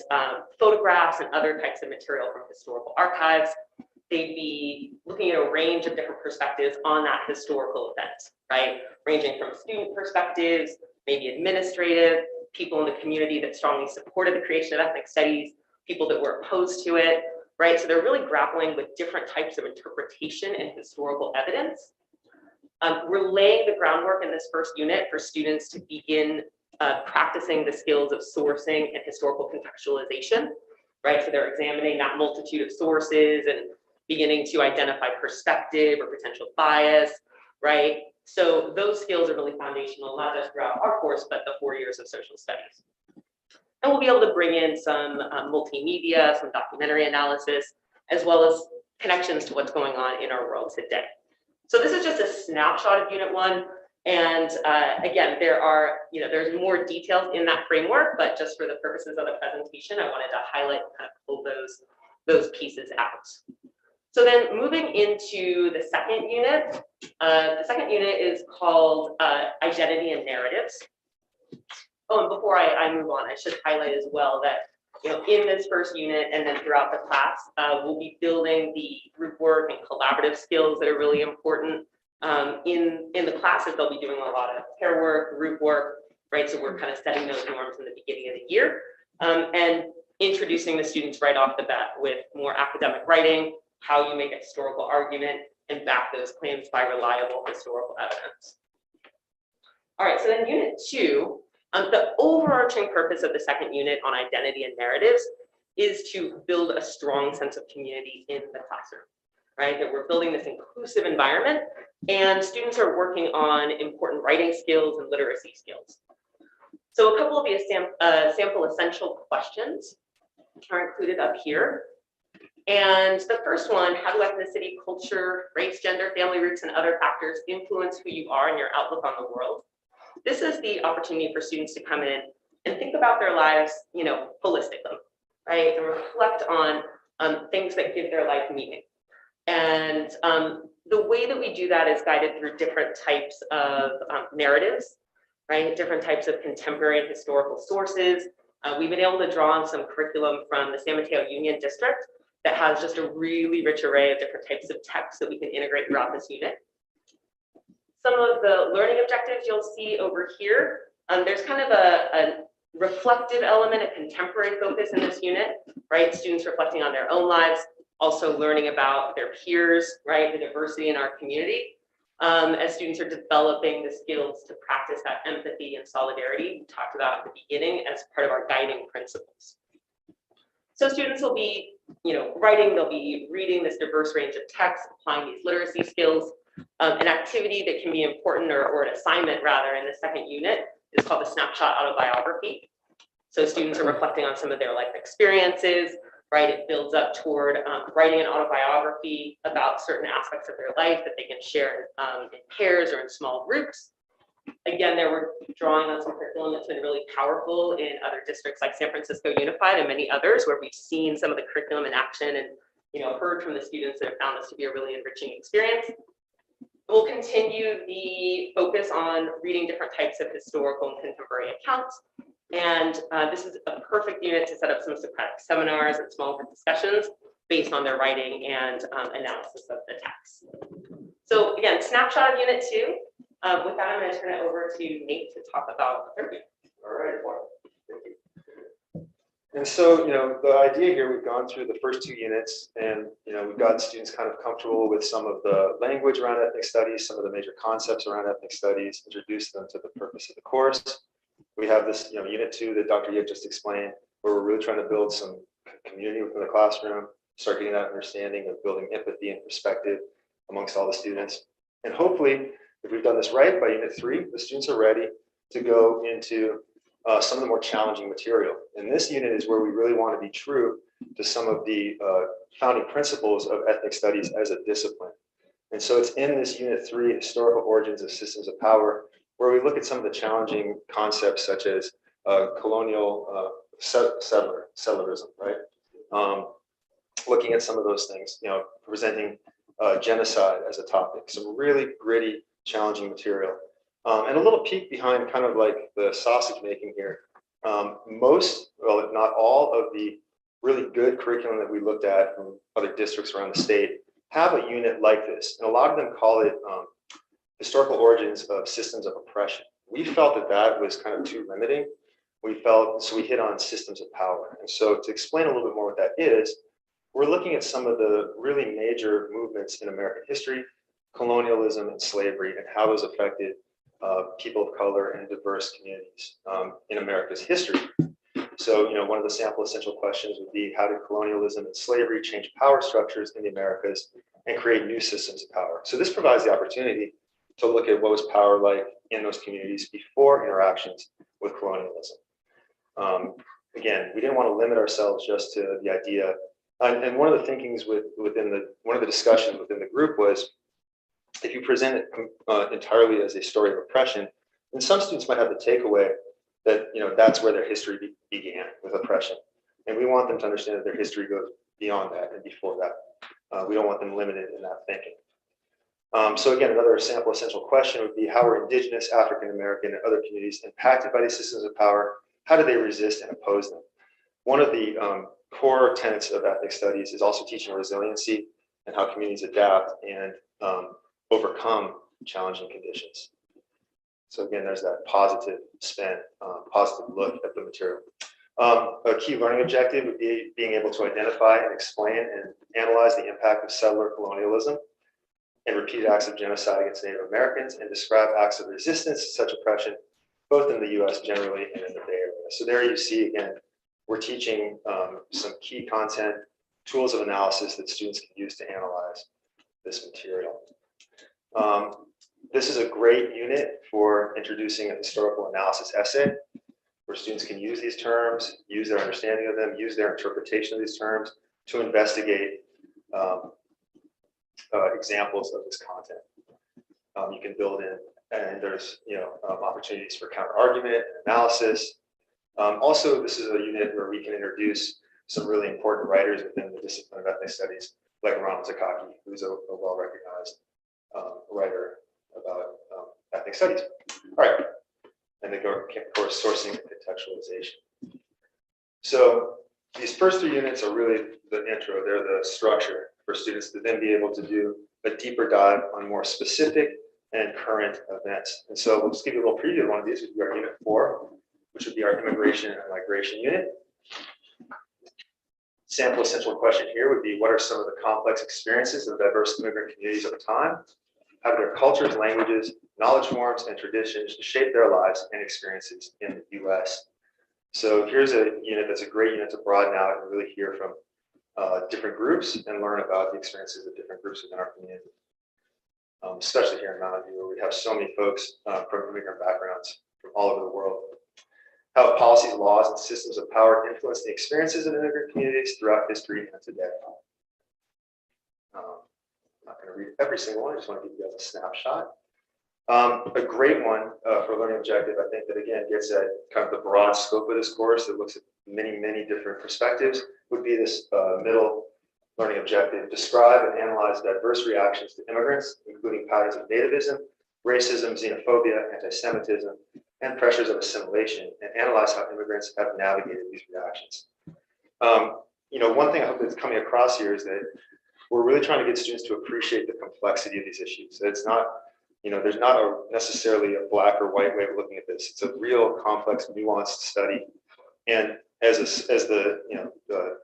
photographs and other types of material from historical archives. They'd be looking at a range of different perspectives on that historical event, right? Ranging from student perspectives, maybe administrative, people in the community that strongly supported the creation of ethnic studies, people that were opposed to it, right? So they're really grappling with different types of interpretation and historical evidence. We're laying the groundwork in this first unit for students to begin practicing the skills of sourcing and historical contextualization, right? So they're examining that multitude of sources and beginning to identify perspective or potential bias, right? So those skills are really foundational, not just throughout our course, but the 4 years of social studies. And we'll be able to bring in some multimedia, some documentary analysis, as well as connections to what's going on in our world today. So this is just a snapshot of Unit 1. And again, there's more details in that framework, but just for the purposes of the presentation, I wanted to highlight and kind of pull those pieces out. So then moving into the second unit, is called Identity and Narratives. Oh, and before I move on, I should highlight as well that in this first unit and then throughout the class, we'll be building the group work and collaborative skills that are really important. In the classes, they'll be doing a lot of pair work, group work, right? So we're kind of setting those norms in the beginning of the year and introducing the students right off the bat with more academic writing, how you make a historical argument, and back those claims by reliable historical evidence. All right, so then Unit 2, the overarching purpose of the second unit on identity and narratives is to build a strong sense of community in the classroom, right? That we're building this inclusive environment, and students are working on important writing skills and literacy skills. So a couple of the sample essential questions are included up here. And the first one, how do ethnicity, culture, race, gender, family roots, and other factors influence who you are and your outlook on the world? This is the opportunity for students to come in and think about their lives, holistically, right? And reflect on things that give their life meaning. And the way that we do that is guided through different types of narratives, right? Different types of contemporary and historical sources. We've been able to draw on some curriculum from the San Mateo Union District that has just a really rich array of different types of texts that we can integrate throughout this unit. Some of the learning objectives you'll see over here, there's kind of a reflective element, a contemporary focus in this unit, right? Students reflecting on their own lives, also learning about their peers, right? The diversity in our community, as students are developing the skills to practice that empathy and solidarity we talked about at the beginning as part of our guiding principles. So students will be, writing, they'll be reading this diverse range of texts, applying these literacy skills. An activity that can be important, or an assignment rather, in the second unit is called the snapshot autobiography. So students are reflecting on some of their life experiences, right? It builds up toward writing an autobiography about certain aspects of their life that they can share in pairs or in small groups. Again, there we're drawing on some curriculum that's been really powerful in other districts like San Francisco Unified and many others, where we've seen some of the curriculum in action and heard from the students that have found this to be a really enriching experience. We'll continue the focus on reading different types of historical and contemporary accounts. And this is a perfect unit to set up some Socratic seminars and small group discussions based on their writing and analysis of the text. So again, snapshot of unit 2. With that, I'm going to turn it over to Nate to talk about the third unit. All right, Mark. Thank you. And so, the idea here, we've gone through the first 2 units, and, we've gotten students kind of comfortable with some of the language around ethnic studies, some of the major concepts around ethnic studies, introduced them to the purpose of the course. We have this, unit 2 that Dr. Yip just explained, where we're really trying to build some community within the classroom, start getting that understanding of building empathy and perspective amongst all the students. And hopefully, if we've done this right, by unit 3, the students are ready to go into some of the more challenging material. And this unit is where we really want to be true to some of the founding principles of ethnic studies as a discipline. And so it's in this unit 3, historical origins of systems of power, where we look at some of the challenging concepts such as colonial settlerism, right? Looking at some of those things, presenting genocide as a topic, some really gritty, challenging material. And a little peek behind kind of like the sausage making here. Most, well, if not all of the really good curriculum that we looked at from other districts around the state have a unit like this. And a lot of them call it historical origins of systems of oppression. We felt that that was kind of too limiting. So we hit on systems of power. And so to explain a little bit more what that is, we're looking at some of the really major movements in American history, colonialism and slavery, and how those affected people of color and diverse communities in America's history. So, one of the sample essential questions would be, how did colonialism and slavery change power structures in the Americas and create new systems of power? So this provides the opportunity to look at what was power like in those communities before interactions with colonialism. Again, we didn't want to limit ourselves just to the idea. And one of the thinkings one of the discussions within the group was, if you present it entirely as a story of oppression, then some students might have the takeaway that that's where their history began, with oppression. And we want them to understand that their history goes beyond that and before that. We don't want them limited in that thinking. So again, another sample essential question would be, how are Indigenous, African American, and other communities impacted by these systems of power? How do they resist and oppose them? One of the core tenets of ethnic studies is also teaching resiliency and how communities adapt and overcome challenging conditions. So again, there's that positive spin, positive look at the material. A key learning objective would be being able to identify and explain and analyze the impact of settler colonialism and repeated acts of genocide against Native Americans, and describe acts of resistance to such oppression, both in the US generally and in the Bay Area. So there you see, again, we're teaching some key content, tools of analysis that students can use to analyze this material. This is a great unit for introducing a historical analysis essay, where students can use these terms, use their understanding of them, use their interpretation of these terms to investigate examples of this content. You can build in and there's, opportunities for counter argument, analysis. Also, this is a unit where we can introduce some really important writers within the discipline of ethnic studies, like Ronald Zakaki, who's a well-recognized writer about ethnic studies. All right, and the course sourcing and contextualization. So these first 3 units are really the intro. They're the structure for students to then be able to do a deeper dive on more specific and current events. And so we'll just give you a little preview of one of these, which would be our unit 4, which would be our immigration and migration unit. Sample essential question here would be, what are some of the complex experiences of diverse immigrant communities over time? How do their cultures, languages, knowledge forms, and traditions shape their lives and experiences in the US? So here's a unit that's a great unit to broaden out and really hear from different groups and learn about the experiences of different groups within our community, especially here in Mountain View, where we have so many folks from immigrant backgrounds from all over the world. How policies, laws, and systems of power influence the experiences of immigrant communities throughout history and today. I'm not going to read every single one, I just want to give you guys a snapshot. A great one for learning objective, I think, that again gets at kind of the broad scope of this course that looks at many, many different perspectives, would be this middle learning objective. Describe and analyze diverse reactions to immigrants, including patterns of nativism, racism, xenophobia, anti-Semitism, and pressures of assimilation, and analyze how immigrants have navigated these reactions. One thing I hope that's coming across here is that we're really trying to get students to appreciate the complexity of these issues. So it's not, there's not necessarily a black or white way of looking at this. It's a real complex, nuanced study. And as the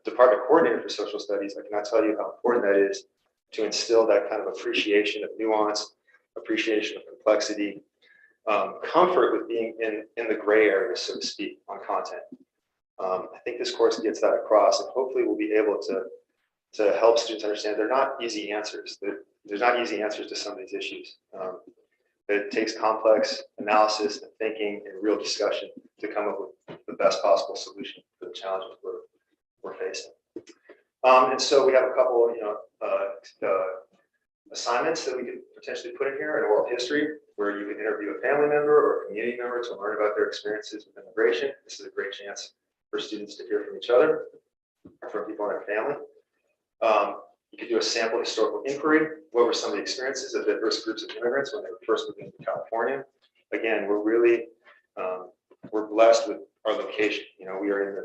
department coordinator for social studies, I cannot tell you how important that is to instill that kind of appreciation of nuance, appreciation of complexity, comfort with being in the gray area, so to speak, on content. I think this course gets that across, and hopefully we'll be able to help students understand they're not easy answers. There's not easy answers to some of these issues. It takes complex analysis and thinking and real discussion to come up with the best possible solution for the challenges we're facing. And so we have a couple, assignments that we could potentially put in here: an oral history, where you can interview a family member or a community member to learn about their experiences with immigration. This is a great chance for students to hear from each other or from people in their family. You could do a sample historical inquiry. What were some of the experiences of diverse groups of immigrants when they were first moving to California? Again, we're really, we're blessed with our location. We are in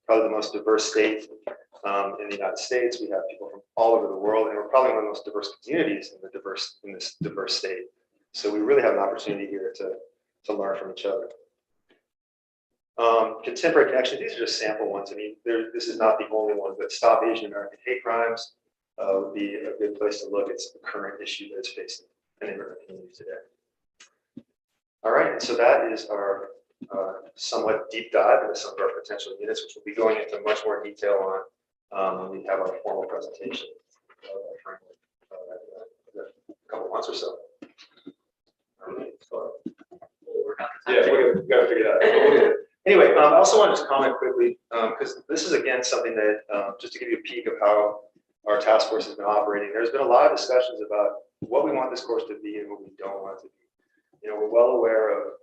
probably the most diverse state in the United States. We have people from all over the world, and we're probably one of the most diverse communities in this diverse state. So we really have an opportunity here to learn from each other. Contemporary connections, these are just sample ones. I mean, this is not the only one, but Stop Asian American Hate Crimes would be a good place to look. It's a current issue that's facing an immigrant community today. All right, and so that is our somewhat deep dive into some of our potential units, which we'll be going into much more detail on when we have our formal presentation in a couple months or so. Yeah, we got to figure that out. Anyway, I also want to just comment quickly, because this is again something that, just to give you a peek of how our task force has been operating, there's been a lot of discussions about what we want this course to be and what we don't want it to be. We're well aware of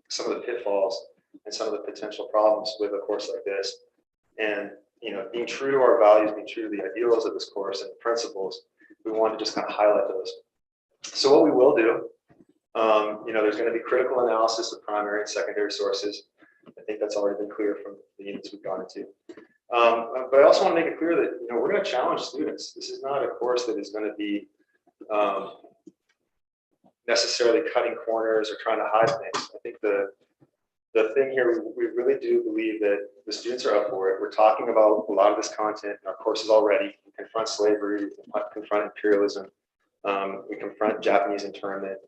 some of the pitfalls and some of the potential problems with a course like this. And being true to our values, being true to the ideals of this course and the principles, we want to just kind of highlight those. So what we will do, there's going to be critical analysis of primary and secondary sources. I think that's already been clear from the units we've gone into. But I also want to make it clear that we're going to challenge students. This is not a course that is going to be necessarily cutting corners or trying to hide things. I think the thing here, we really do believe that the students are up for it. We're talking about a lot of this content in our courses already. We confront slavery, we confront imperialism, we confront Japanese internment.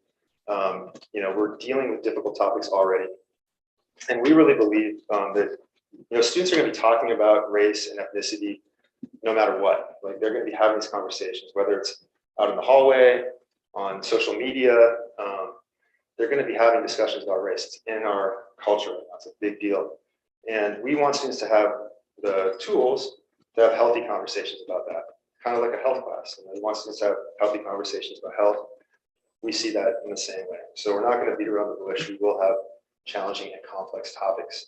We're dealing with difficult topics already. And we really believe that students are going to be talking about race and ethnicity no matter what. Like, they're going to be having these conversations, whether it's out in the hallway, on social media. They're going to be having discussions about race. It's in our culture. That's a big deal. And we want students to have the tools to have healthy conversations about that, kind of like a health class. We want students to have healthy conversations about health. we see that in the same way. So we're not going to beat around the bush. We will have challenging and complex topics.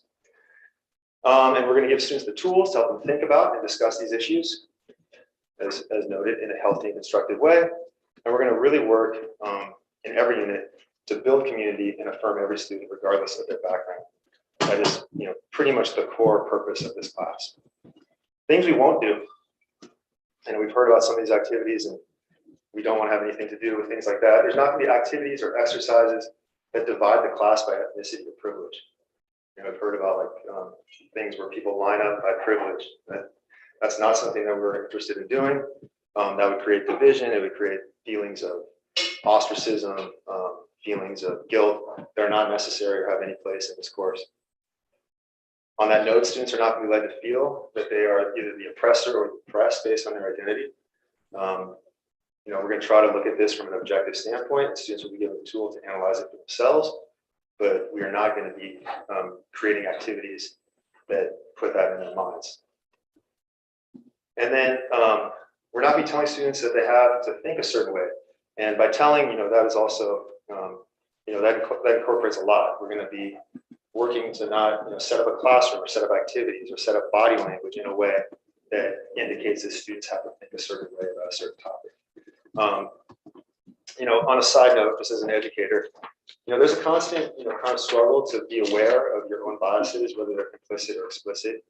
And we're going to give students the tools to help them think about and discuss these issues, as noted, in a healthy and constructive way. And we're going to really work in every unit to build community and affirm every student regardless of their background. That is, pretty much the core purpose of this class. Things we won't do, and we've heard about some of these activities, and we don't want to have anything to do with things like that. There's not going to be activities or exercises that divide the class by ethnicity or privilege. I've heard about things where people line up by privilege. That's not something that we're interested in doing. That would create division. It would create feelings of ostracism, feelings of guilt that are not necessary or have any place in this course. On that note, students are not going to be led to feel that they are either the oppressor or the oppressed based on their identity. We're going to try to look at this from an objective standpoint, and students will be given the tool to analyze it for themselves, but we are not going to be creating activities that put that in their minds. And then we're not be telling students that they have to think a certain way. And by telling, that is also, that incorporates a lot. We're going to be working to not set up a classroom or set up activities or set up body language in a way that indicates that students have to think a certain way about a certain topic. On a side note, just as an educator, there's a constant, kind of struggle to be aware of your own biases, whether they're implicit or explicit,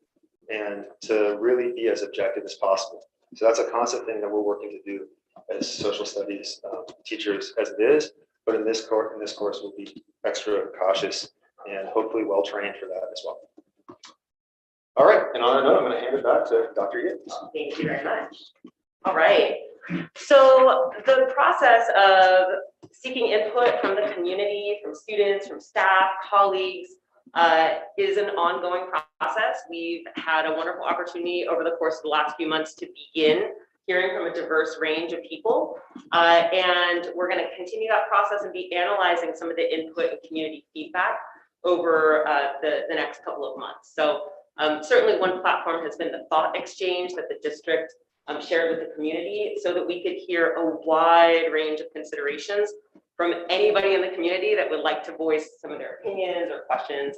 and to really be as objective as possible. So that's a constant thing that we're working to do as social studies teachers as it is, but in this course we'll be extra cautious and hopefully well trained for that as well. All right, and on that note, I'm going to hand it back to Dr. Yates. Thank you very much. All right. So the process of seeking input from the community, from students, from staff, colleagues, is an ongoing process. We've had a wonderful opportunity over the course of the last few months to begin hearing from a diverse range of people. And we're going to continue that process and be analyzing some of the input and community feedback over the next couple of months. So certainly one platform has been the thought exchange that the district shared with the community so that we could hear a wide range of considerations from anybody in the community that would like to voice some of their opinions or questions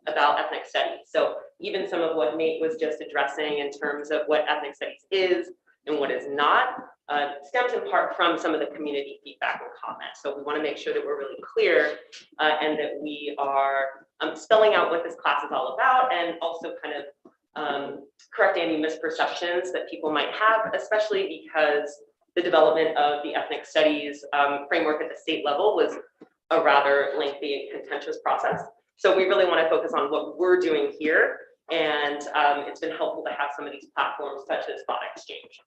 about ethnic studies. So even some of what Nate was just addressing in terms of what ethnic studies is and what is not stems in part from some of the community feedback and comments. So we want to make sure that we're really clear and that we are spelling out what this class is all about, and also kind of correct any misperceptions that people might have, especially because the development of the ethnic studies framework at the state level was a rather lengthy and contentious process. So we really want to focus on what we're doing here, and it's been helpful to have some of these platforms such as Thought Exchange.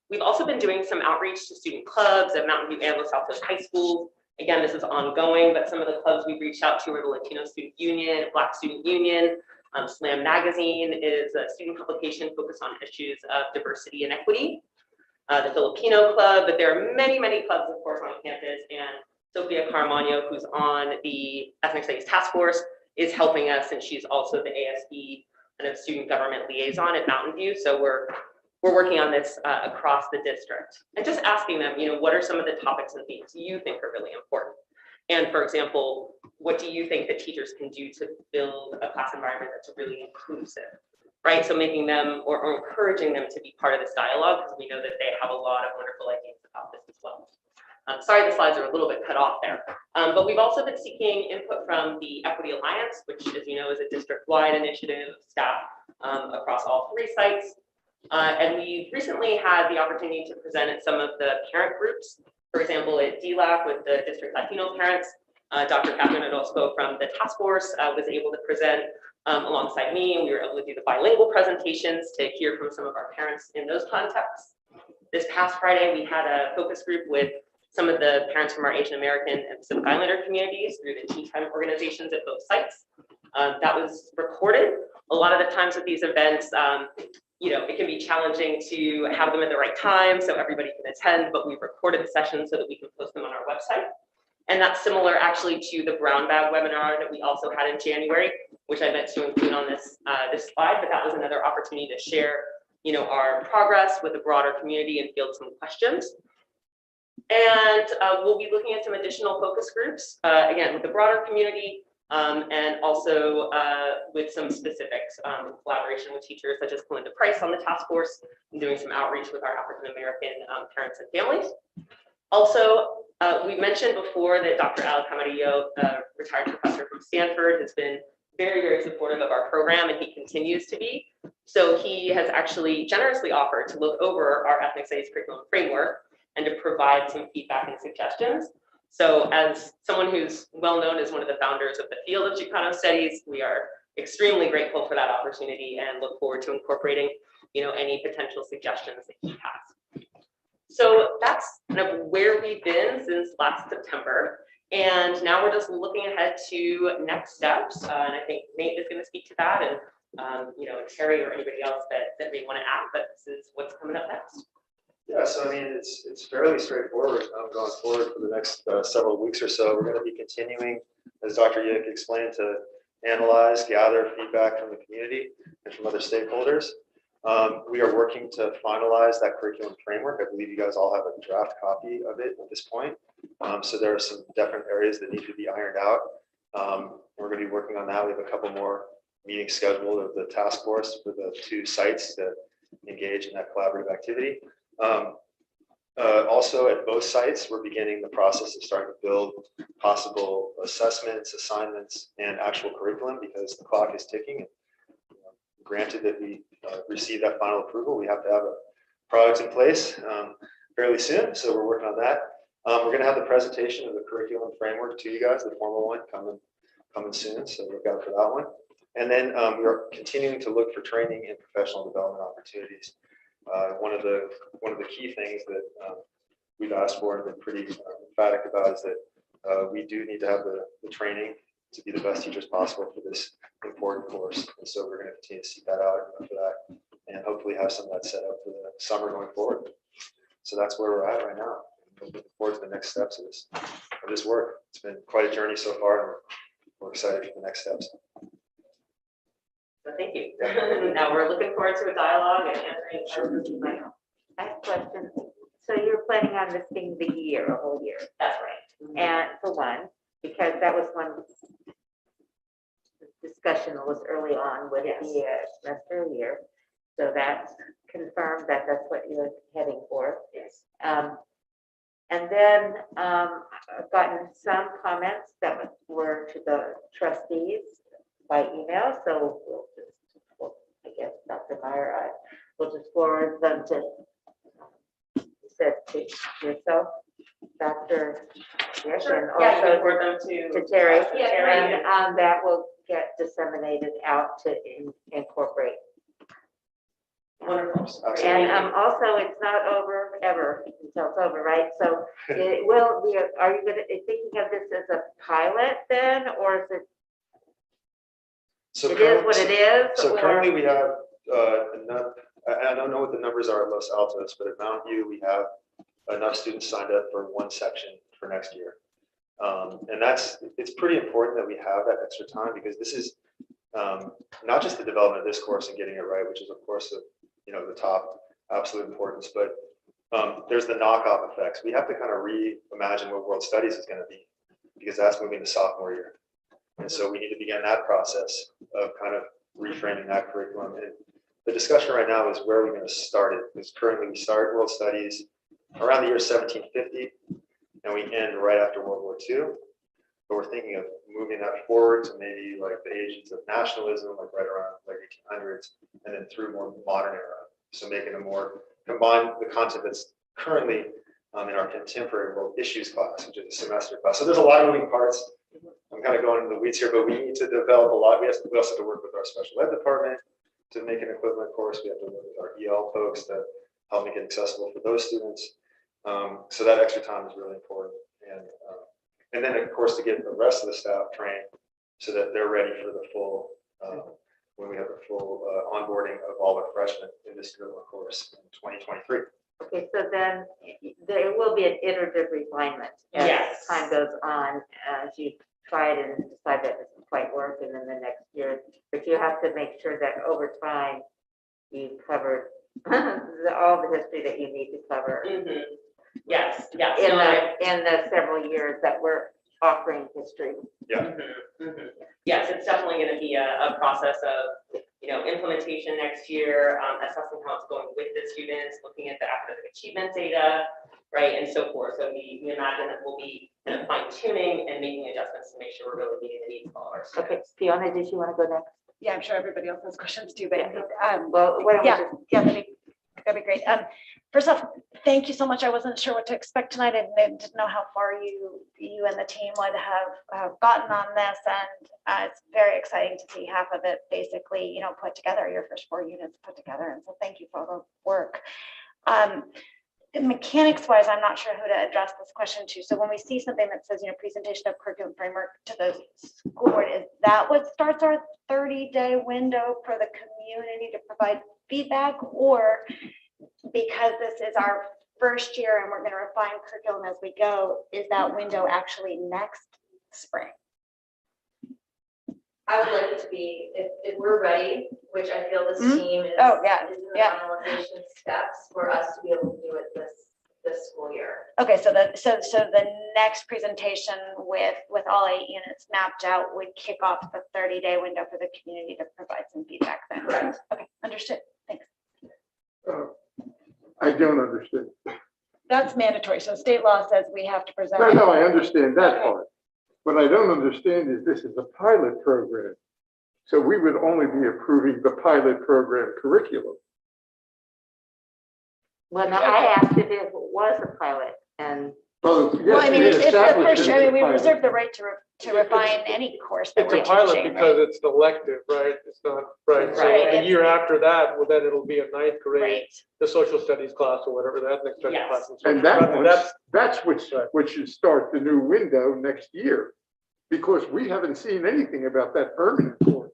We've also been doing some outreach to student clubs at Mountain View and Los Altos High School. Again, this is ongoing, but some of the clubs we've reached out to are the Latino Student Union, Black Student Union. Slam Magazine is a student publication focused on issues of diversity and equity. The Filipino Club, but there are many, many clubs, of course, on campus, and Sophia Caramagno, who's on the Ethnic Studies Task Force, is helping us, and she's also the ASB kind of student government liaison at Mountain View. So we're working on this across the district, and just asking them, what are some of the topics and themes you think are really important? And for example, what do you think that teachers can do to build a class environment that's really inclusive, right? So making them or encouraging them to be part of this dialogue, because we know that they have a lot of wonderful ideas about this as well. Sorry, the slides are a little bit cut off there. But we've also been seeking input from the Equity Alliance, which, as you know, is a district-wide initiative of staff across all 3 sites. And we recently had the opportunity to present at some of the parent groups. For example, at DLAC with the district Latino parents, Dr. Catherine Orozco from the task force was able to present alongside me, and we were able to do the bilingual presentations to hear from some of our parents in those contexts. This past Friday, we had a focus group with some of the parents from our Asian American and Pacific Islander communities through the tea time organizations at both sites. That was recorded. A lot of the times with these events, it can be challenging to have them at the right time so everybody can attend, but we've recorded the sessions so that we can post them on our website. And that's similar actually to the brown bag webinar that we also had in January, which I meant to include on this slide, but that was another opportunity to share our progress with the broader community and field some questions. And we'll be looking at some additional focus groups, again, with the broader community, and also with some specifics, collaboration with teachers such as Belinda Price on the task force, and doing some outreach with our African-American parents and families. Also, we mentioned before that Dr. Al Camarillo, retired professor from Stanford, has been very, very supportive of our program, and he continues to be. So he has actually generously offered to look over our ethnic studies curriculum framework and to provide some feedback and suggestions. So as someone who's well known as one of the founders of the field of Chicano studies, we are extremely grateful for that opportunity and look forward to incorporating, any potential suggestions that he has. So that's kind of where we've been since last September. And now we're just looking ahead to next steps. And I think Nate is going to speak to that, and Terry or anybody else that may want to add, but this is what's coming up next. Yeah, so I mean, it's fairly straightforward going forward for the next several weeks or so. We're going to be continuing, as Dr. Yick explained, to analyze, gather feedback from the community and from other stakeholders. We are working to finalize that curriculum framework. I believe you guys all have a draft copy of it at this point. So there are some definite areas that need to be ironed out. We're going to be working on that. We have a couple more meetings scheduled of the task force for the 2 sites to engage in that collaborative activity. Also at both sites, we're beginning the process of starting to build possible assessments, assignments, and actual curriculum, because the clock is ticking. Granted that we receive that final approval, we have to have a product in place fairly soon. So we're working on that. We're going to have the presentation of the curriculum framework to you guys, the formal one coming soon. So look out for that one. And then we are continuing to look for training and professional development opportunities. One of the key things that we've asked for and been pretty emphatic about is that we do need to have the training to be the best teachers possible for this important course. And so we're going to continue to seek that out and for that, and hopefully have some of that set up for the summer going forward. So that's where we're at right now. Looking forward to the next steps of this work. It's been quite a journey so far, and we're excited for the next steps. So thank you. Now we're looking forward to a dialogue and answering. I have a question. So you're planning on this being the year, a whole year? That's right. And for one, because that was one discussion that was early on with the semester year. So that's confirmed that that's what you're heading for. Yes. And then I've gotten some comments that were to the trustees by email. So I guess Dr. Meyer, we'll just forward them to, you said to yourself, Dr. Yes, and also to Terry. And that will get disseminated out to incorporate. Wonderful. And also, it's not over ever until it's over, right? So it will be. Are you thinking of this as a pilot then, or is it? So it is what it is. So currently we have enough. I don't know what the numbers are at Los Altos, but at Mountain View we have enough students signed up for one section for next year, and it's pretty important that we have that extra time, because this is not just the development of this course and getting it right, which is of course the top absolute importance, but there's the knockoff effects. We have to kind of reimagine what world studies is going to be, because that's moving to sophomore year. And so we need to begin that process of kind of reframing that curriculum. And the discussion right now is where are we going to start it? Because currently we start world studies around the year 1750, and we end right after World War II. But we're thinking of moving that forward to maybe like the ages of nationalism, like right around like 1800s, and then through more modern era. So making a more combine the content that's currently in our contemporary world issues class, which is a semester class. So there's a lot of moving parts. I'm kind of going into the weeds here, but we need to develop a lot. We also have to work with our special ed department to make an equivalent course. We have to work with our EL folks to help make it accessible for those students. So that extra time is really important. And then of course to get the rest of the staff trained so that they're ready for the full, when we have the full onboarding of all the freshmen in this course in 2023. Okay, so then there will be an iterative refinement as time goes on, as you try it and decide that it doesn't quite work, and then the next year, but you have to make sure that over time you've covered all the history that you need to cover. Yes, yes. in no, I- the several years that we're offering history. Yeah. Yes, it's definitely going to be a process of, implementation next year, assessing how it's going with the students, looking at the academic achievement data, right, and so forth. So we imagine that we'll be kind of fine tuning and making adjustments to make sure we're really meeting the needs of all our Okay, students. Fiona, did you want to go next? Yeah, I'm sure everybody else has questions too, but, Well, why don't we yeah, just yeah, that'd be great. First off, thank you so much. I wasn't sure what to expect tonight and didn't know how far you and the team would have gotten on this. And it's very exciting to see half of it basically, put together, your first 4 units put together. And so thank you for all the work. Mechanics wise, I'm not sure who to address this question to. So when we see something that says, presentation of curriculum framework to the school board, is that what starts our 30-day window for the community to provide feedback? Or because this is our first year and we're going to refine curriculum as we go, is that window actually next spring? I would like it to be, if we're ready, which I feel this Mhm. team is. Oh, yeah, is in the yeah. finalization steps for us to be able to do it this school year. Okay, so the next presentation with all 8 units mapped out would kick off the 30-day window for the community to provide some feedback then. Correct. Okay, understood. Thanks. I don't understand. That's mandatory. So state law says we have to present. No, I understand that Okay. part. What I don't understand is this is a pilot program. So we would only be approving the pilot program curriculum. Well, no, I asked if it was a pilot, and Well, Well, I mean, it's the established first, it I as a mean, we pilot. reserve the right to refine any course that It's we're a pilot teaching. because Right? it's the elective, right? It's not, right, so Right. a year after that, well, then it'll be a 9th grade, Right. the social studies class or whatever, the ethnic studies Yes. class. And that's what should start the new window next year. Because we haven't seen anything about that permanent course.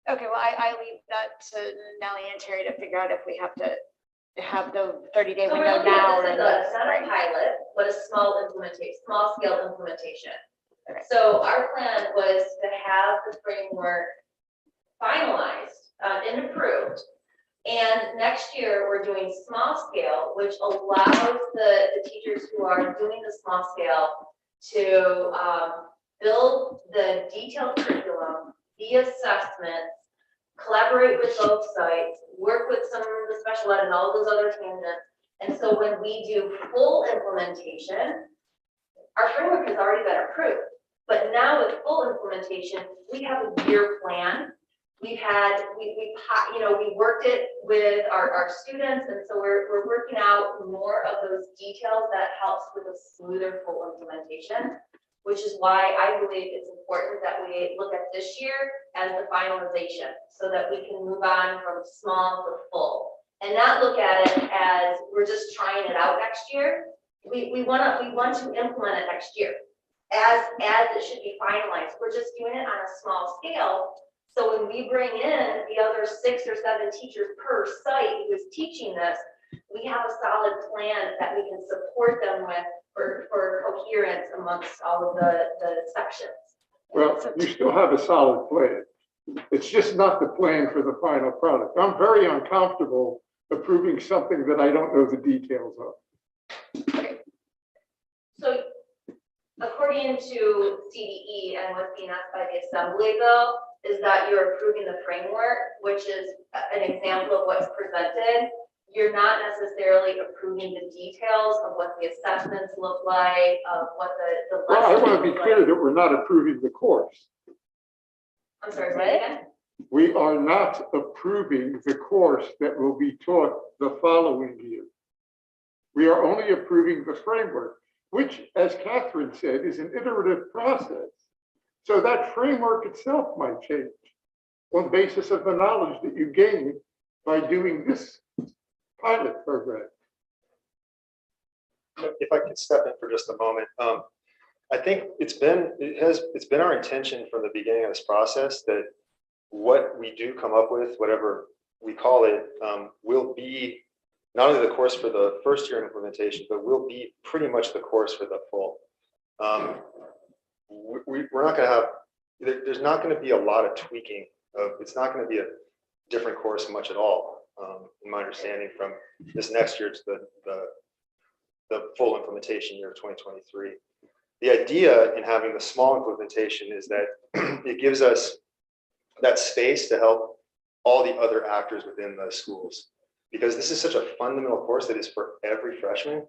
Okay, well, I leave that to Nellie and Terry to figure out if we have to have the 30-day So we're window looking at now or this in as the not a spring. pilot, but a small scale implementation. Okay. So our plan was to have the framework finalized and approved. And next year, we're doing small scale, which allows the teachers who are doing the small scale to build the detailed curriculum, the assessments, collaborate with both sites, work with some of the special ed and all those other tangents. And so when we do full implementation, our framework has already been approved. But now with full implementation, we have a year plan. We worked it with our students, and so we're working out more of those details that helps with a smoother full implementation, which is why I believe it's important that we look at this year as the finalization so that we can move on from small to full and not look at it as we're just trying it out next year. We want to implement it next year as it should be finalized. We're just doing it on a small scale. So when we bring in the other 6 or 7 teachers per site who is teaching this, we have a solid plan that we can support them with for coherence amongst all of the sections. Well, you still have a solid plan. It's just not the plan for the final product. I'm very uncomfortable approving something that I don't know the details of. So according to CDE and what's being asked by the assembly bill, is that you're approving the framework, which is an example of what's presented. You're not necessarily approving the details of what the assessments look like, of what the Well, I lessons want to be look clear like. that we're not approving the course. I'm sorry, say it again? We are not approving the course that will be taught the following year. We are only approving the framework, which, as Catherine said, is an iterative process. So that framework itself might change on the basis of the knowledge that you gain by doing this pilot program. If I could step in for just a moment, I think it's been our intention from the beginning of this process that what we do come up with, whatever we call it, will be not only the course for the first year implementation, but will be pretty much the course for the full. We're not going to have, there's not going to be a lot of tweaking of, it's not going to be a different course much at all, in my understanding from this next year to the the full implementation year of 2023. The idea in having the small implementation is that it gives us that space to help all the other actors within the schools. Because this is such a fundamental course that is for every freshman.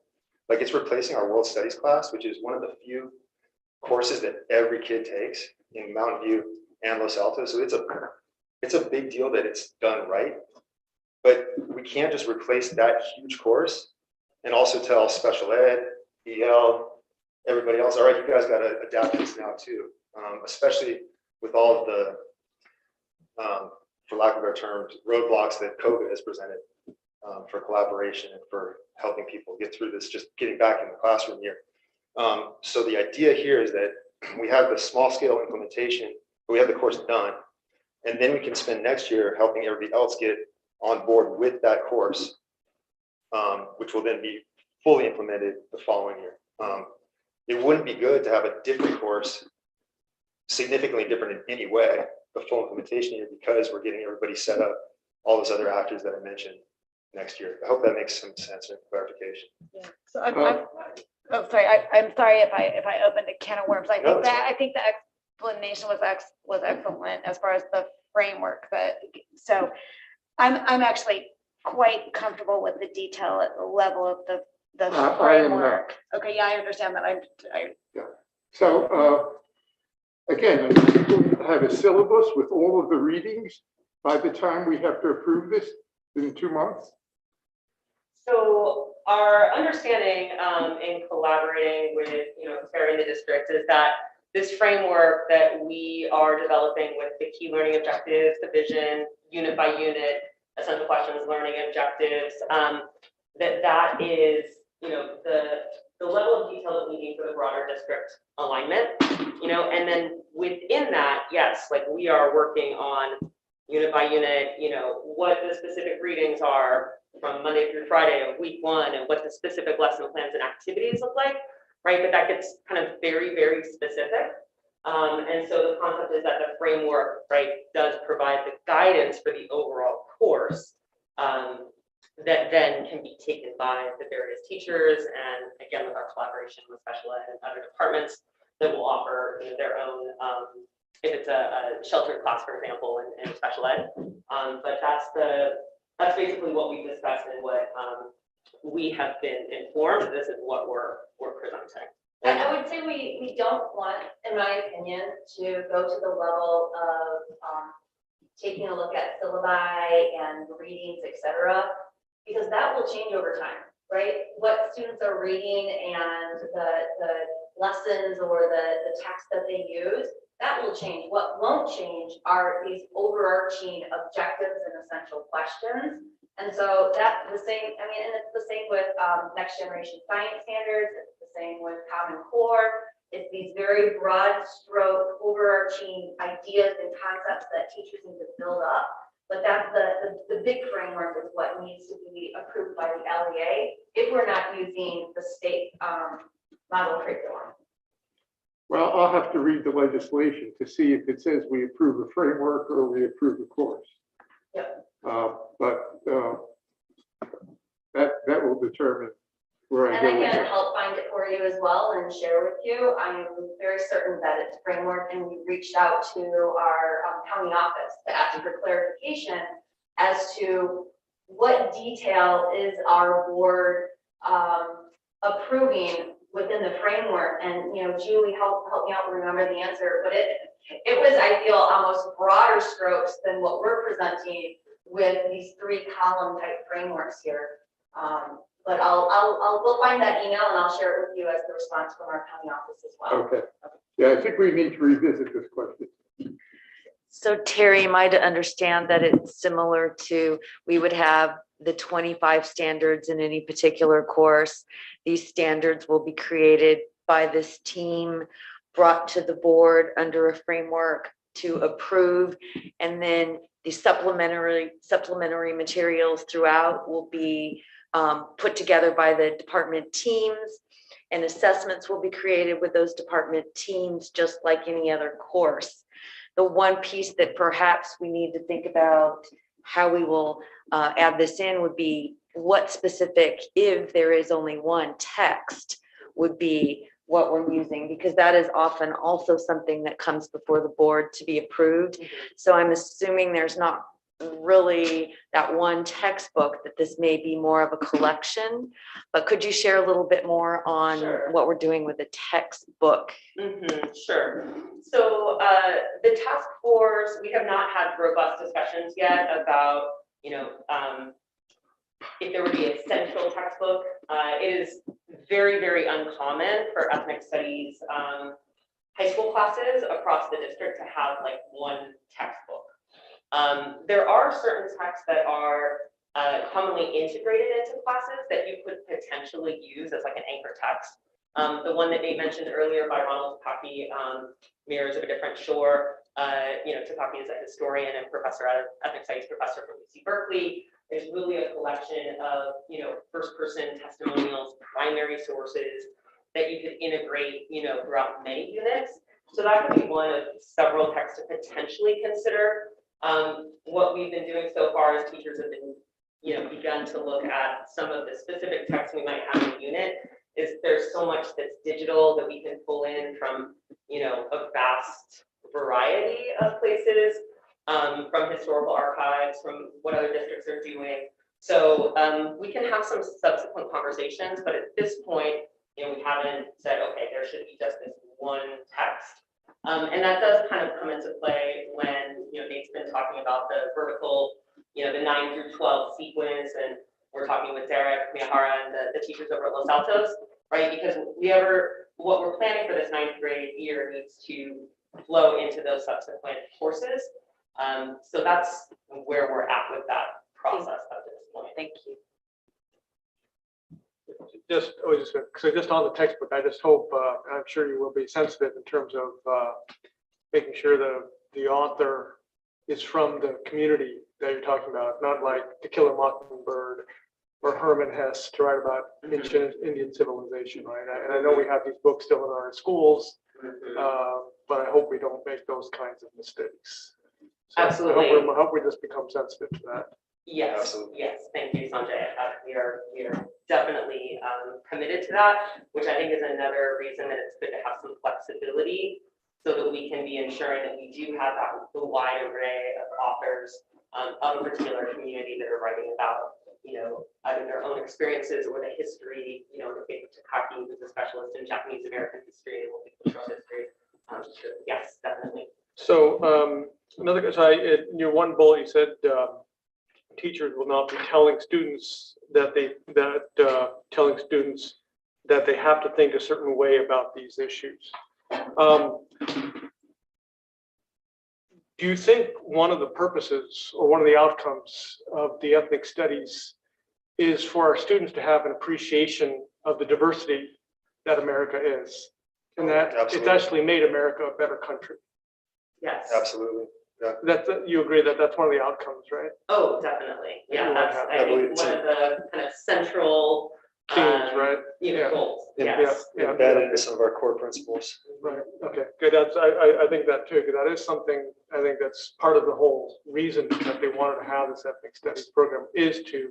Like it's replacing our world studies class, which is one of the few courses that every kid takes in Mountain View and Los Altos. So it's a big deal that it's done right. But we can't just replace that huge course and also tell special ed, EL, everybody else, all right, you guys got to adapt this now too, especially with all of the, for lack of better terms, roadblocks that COVID has presented for collaboration and for helping people get through this, just getting back in the classroom here. So the idea here is that we have the small scale implementation, but we have the course done, and then we can spend next year helping everybody else get on board with that course, which will then be fully implemented the following year. It wouldn't be good to have a different course, significantly different in any way, the full implementation year, because we're getting everybody set up, all those other actors that I mentioned next year. I hope that makes some sense and clarification. Yeah. So I'm sorry. I'm sorry if I opened a can of worms. I think the explanation was excellent as far as the framework. So I'm actually quite comfortable with the detail at the level of the framework. Okay, yeah, I understand that. So again, people have a syllabus with all of the readings by the time we have to approve this in 2 months. So our understanding in collaborating with, Clara in the district is that this framework that we are developing with the key learning objectives, the vision, unit by unit, essential questions, learning objectives, that is, the level of detail that we need for the broader district alignment, and then within that, yes, like we are working on unit by unit, what the specific readings are from Monday through Friday of week 1 and what the specific lesson plans and activities look like, right? But that gets kind of very, very specific. And so the concept is that the framework, right, does provide the guidance for the overall course that then can be taken by the various teachers, and again, with our collaboration with special ed and other departments that will offer their own, if it's a sheltered class, for example, in special ed. But that's basically what we discussed and what we have been informed. This is what we're presenting. I would say we don't want, in my opinion, to go to the level of taking a look at syllabi and readings, etc., because that will change over time, right? What students are reading and the lessons or the text that they use, that will change. What won't change are these overarching objectives and essential questions. And so that's the same, and it's the same with next generation science standards, it's the same with Common Core. It's these very broad stroke, overarching ideas and concepts that teachers need to build up. But that's the big framework is what needs to be approved by the LEA if we're not using the state model curriculum. Well, I'll have to read the legislation to see if it says we approve a framework or we approve a course. Yep. But that will determine where I And go. I with can it. help find it for you as well and share with you. I'm very certain that it's framework, and we reached out to our county office to ask for clarification as to what detail is our board approving within the framework. And Julie help me out remember the answer, but it was, I feel, almost broader strokes than what we're presenting with these 3-column type frameworks here. But we'll find that email and I'll share it with you as the response from our county office as well. Okay. Yeah, I think we need to revisit this question. So Terry, am I to understand that it's similar to, we would have the 25 standards in any particular course. These standards will be created by this team, brought to the board under a framework to approve, and then the supplementary materials throughout will be put together by the department teams, and assessments will be created with those department teams, just like any other course. The one piece that perhaps we need to think about how we will add this in would be what specific, if there is only one text, would be what we're using, because that is often also something that comes before the board to be approved. So I'm assuming there's not really that one textbook, that this may be more of a collection, but could you share a little bit more on Sure. what we're doing with the textbook? Sure. So the task force, we have not had robust discussions yet about, if there would be a central textbook. It is very, very uncommon for ethnic studies high school classes across the district to have like one textbook. There are certain texts that are commonly integrated into classes that you could potentially use as like an anchor text. The one that Nate mentioned earlier by Ronald Takaki, Mirrors of a Different Shore. Takaki is a historian and professor, ethnic studies professor from UC Berkeley. There's really a collection of, first-person testimonials, primary sources that you could integrate, throughout many units. So that could be one of several texts to potentially consider. What we've been doing so far is teachers have been, begun to look at some of the specific texts we might have in a unit. Is there's so much that's digital that we can pull in from, a vast variety of places, from historical archives, from what other districts are doing. So we can have some subsequent conversations, but at this point, we haven't said, okay, there should be just this one text. And that does kind of come into play when, Nate's been talking about the vertical, the 9 through 12 sequence, and we're talking with Derek, Miyahara, and the teachers over at Los Altos, right? Because what we're planning for this 9th grade year needs to flow into those subsequent courses. So that's where we're at with that process at this point. Thank you. Just on the textbook, I just hope, I'm sure you will be sensitive in terms of making sure the author is from the community that you're talking about, not like To Kill a Mockingbird or Herman Hesse to write about ancient Indian civilization, right? And I know we have these books still in our schools, but I hope we don't make those kinds of mistakes. So Absolutely. I hope we just become sensitive to that. Yes, Absolutely. yes, thank you, Sanjay. We are definitely committed to that, which I think is another reason that it's good to have some flexibility so that we can be ensuring that we do have the wide array of authors of a particular community that are writing about, either their own experiences or the history, in the case of Takaki, who's a specialist in Japanese American history and cultural history. Yes, definitely. So in your one bullet, you said teachers will not be telling students that they have to think a certain way about these issues. Do you think one of the purposes or one of the outcomes of the ethnic studies is for our students to have an appreciation of the diversity that America is, and that it's actually made America a better country? Yes. Absolutely. Yeah. You agree that that's one of the outcomes, right? Oh, definitely. Yeah, that's I believe one of the kind of central Themes, right? goals. Yeah. Yes. Embedded into some of our core principles. Right, okay, good, I think that too, because that is something, I think that's part of the whole reason that they wanted to have this ethnic studies program, is to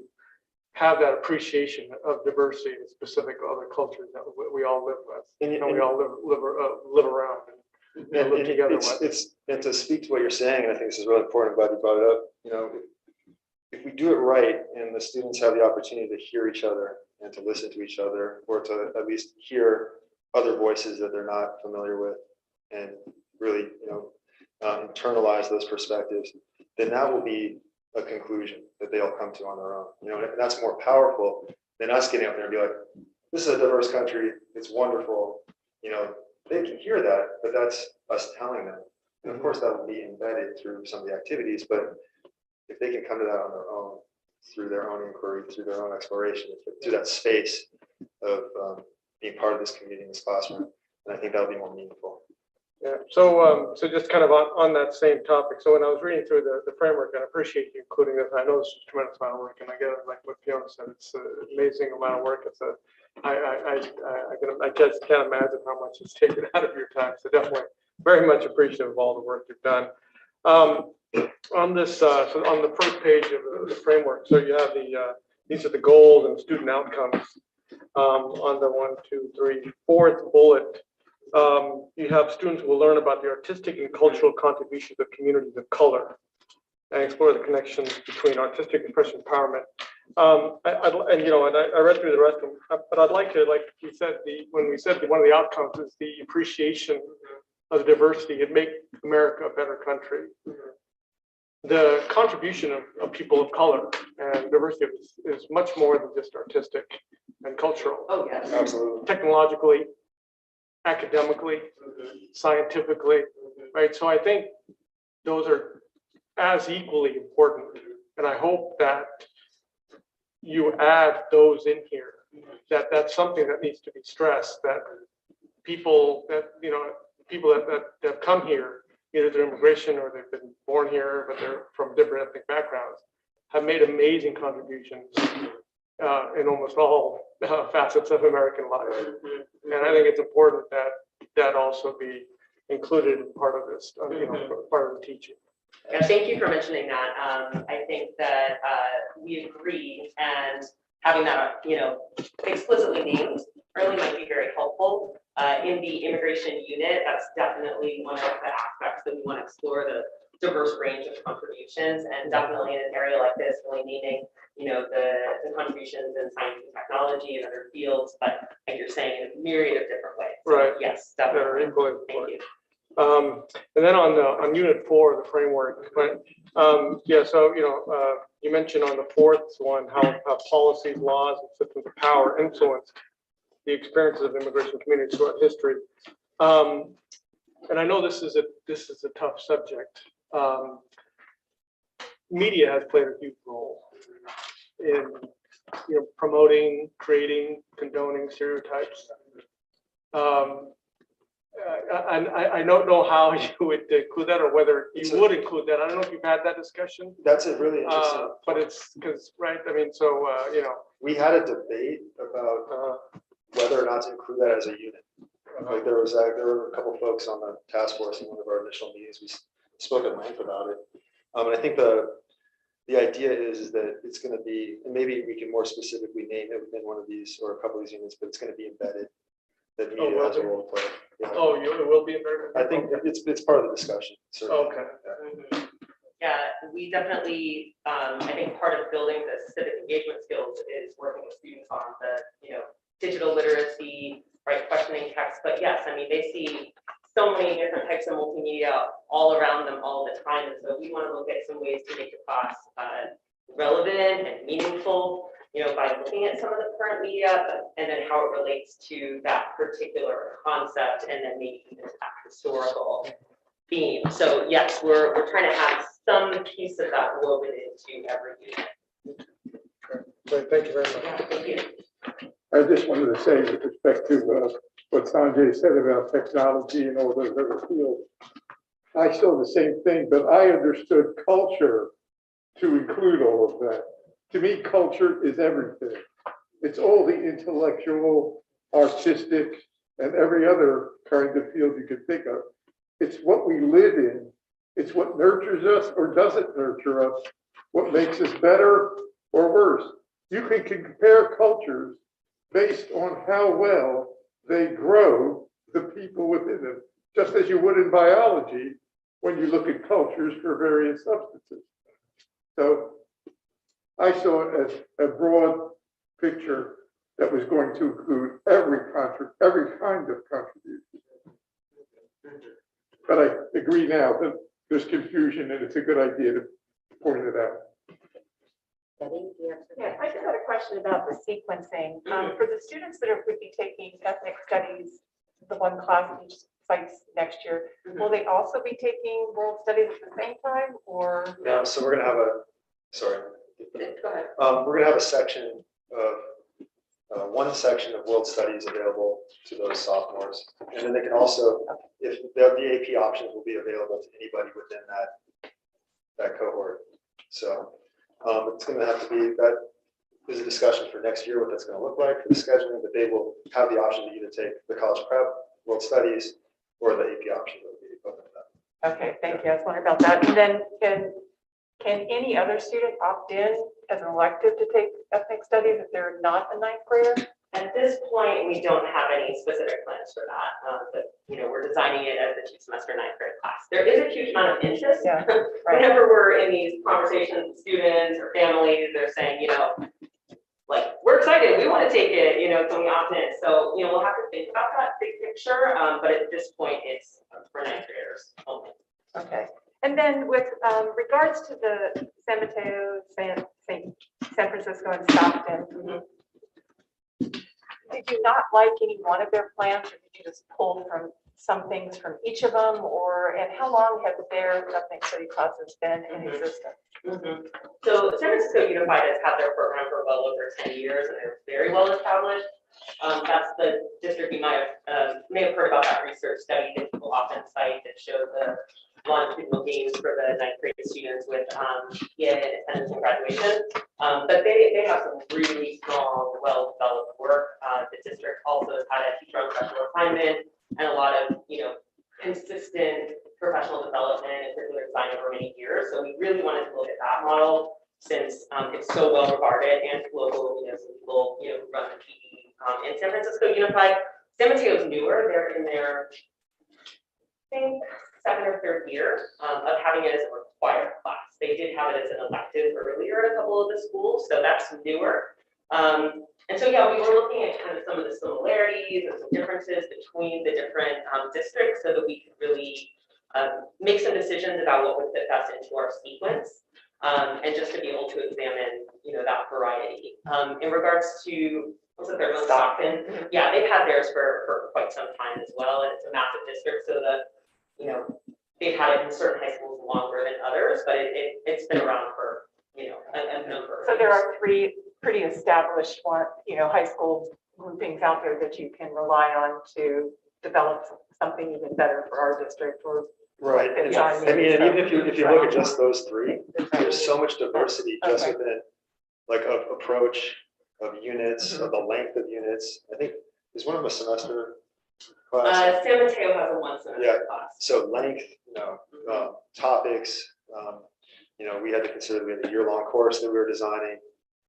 have that appreciation of diversity and specific other cultures that we all live with, and we all live around and live together with. And to speak to what you're saying, and I think this is really important, I'm glad you brought it up, if we do it right and the students have the opportunity to hear each other and to listen to each other, or to at least hear other voices that they're not familiar with, and really, internalize those perspectives, then that will be a conclusion that they'll come to on their own. And that's more powerful than us getting up there and be like, this is a diverse country, it's wonderful. They can hear that, but that's us telling them. And of course, that will be embedded through some of the activities, but if they can come to that on their own, through their own inquiry, through their own exploration, through that space of being part of this community in this classroom, and I think that would be more meaningful. Yeah, so just kind of on that same topic. So when I was reading through the framework, and I appreciate you including this, I know this is a tremendous amount of work, and I get it, like what Fiona said, it's an amazing amount of work. I just can't imagine how much it's taken out of your time. So definitely very much appreciative of all the work you've done. On this, so on the first page of the framework, so you have these are the goals and student outcomes. On the 1, 2, 3, 4th bullet, you have students will learn about the artistic and cultural contributions of communities of color and explore the connections between artistic expression and empowerment. I read through the rest of them, but I'd like to, like you said, when we said that one of the outcomes is the appreciation of the diversity and make America a better country. The contribution of people of color and diversity is much more than just artistic and cultural. Oh, yes. Absolutely. Technologically, academically, scientifically, right? So I think those are as equally important. And I hope that you add those in here, that's something that needs to be stressed, that people that have come here, either through immigration or they've been born here, but they're from different ethnic backgrounds, have made amazing contributions in almost all facets of American life. And I think it's important that that also be included in part of this, part of the teaching. Yeah, thank you for mentioning that. I think that we agree, and having that, explicitly named really might be very helpful. In the immigration unit, that's definitely one of the aspects that we want to explore, the diverse range of contributions, and definitely in an area like this, really naming, the contributions in science and technology and other fields, but like you're saying, in a myriad of different ways. So, Right. yes, That are definitely. equally Thank important. you. And then on unit 4, the framework, but you mentioned on the 4th one how policies, laws, and systems of power influence the experiences of immigration communities throughout history. And I know this is a tough subject. Media has played a huge role in promoting, creating, condoning stereotypes. I don't know how you would include that, or whether you would include that. I don't know if you've had that discussion. That's a really interesting. But it's because, right, I mean, We had a debate about whether or not to include that as a unit. Like there were a couple folks on the task force in one of our initial meetings. We spoke at length about it. And I think the idea is that it's going to be, and maybe we can more specifically name it within one of these or a couple of these units, but it's going to be embedded. That media has a role to play. Yeah. Oh, it will be embedded? I think it's part of the discussion. Certainly. Okay. Yeah, we definitely, I think part of building the civic engagement skills is working with students on the, digital literacy, right, questioning text. But yes, I mean, they see so many different types of multimedia all around them all the time. And so we want to look at some ways to make the class relevant and meaningful, by looking at some of the current media, and then how it relates to that particular concept, and then maybe even that historical theme. So yes, we're trying to have some piece of that woven into every unit. Great, thank you very much. Yeah, thank you. I just wanted to say with respect to what Sanjay said about technology and all those other fields, I saw the same thing, but I understood culture to include all of that. To me, culture is everything. It's all the intellectual, artistic, and every other kind of field you can think of. It's what we live in. It's what nurtures us or doesn't nurture us, what makes us better or worse. You can compare cultures based on how well they grow the people within them, just as you would in biology when you look at cultures for various substances. So I saw it as a broad picture that was going to include every kind of contribution. But I agree now that there's confusion and it's a good idea to point it out. Yeah, I just had a question about the sequencing. For the students that would be taking ethnic studies, the one class in each sites next year, will they also be taking world studies at the same time, or? No, so we're going to have Go ahead. we're going to have a section of one section of world studies available to those sophomores, and then they can also, if the AP options will be available to anybody within that cohort. So it's going to have to be that. There's a discussion for next year what that's going to look like for the scheduling, but they will have the option to either take the college prep, world studies, or the AP option that will be equivalent to that. Okay, thank you. I was wondering about that. And then can any other student opt in as an elective to take ethnic studies if they're not a ninth grader? At this point, we don't have any specific plans for that, but, you know, we're designing it as a 2-semester ninth grade class. There is a huge amount of interest. Yeah, right. Whenever we're in these conversations with students or families, they're saying, you know, like, we're excited, we want to take it, you know, can we opt in? So, you know, we'll have to think about that big picture, but at this point, it's for ninth graders only. Okay. And then with regards to the San Mateo, San Francisco, and Stockton, did you not like any one of their plans, or did you just pull from some things from each of them, or, and how long have their ethnic study classes been in existence? So San Francisco Unified has had their program for well over 10 years, and they're very well established. That's the district you may have heard about that research study that people often cite that showed the longitudinal gains for the ninth grade students with EA attendance and graduation. But they have some really strong, well-developed work. The district also has had a teacher on special assignment and a lot of, you know, consistent professional development and curricular design over many years. So we really wanted to look at that model since it's so well regarded and local, you know, some people, you know, who run the PD in San Francisco Unified. San Mateo's newer, they're in their, I think, 2nd or 3rd year of having it as a required class. They did have it as an elective earlier at a couple of the schools, so that's newer. And so, yeah, we were looking at kind of some of the similarities and some differences between the different districts so that we could really make some decisions about what would fit best into our sequence, and just to be able to examine, you know, that variety. In regards to, what's the third one, Stockton? Yeah, they've had theirs for quite some time as well, and it's a massive district, so the, you know, they've had it in certain high schools longer than others, but it's been around for, you know, a number of So there years. are 3 pretty established one, you know, high school groupings out there that you can rely on to develop something even better for our district, or Right. And I mean, and even if you look at just those 3, there's so much diversity just within, like, of approach, of units, of the length of units. I think, is one of them a semester class? San Mateo has a 1-semester class. So length, you know, topics, you know, we had to consider we had a year-long course that we were designing,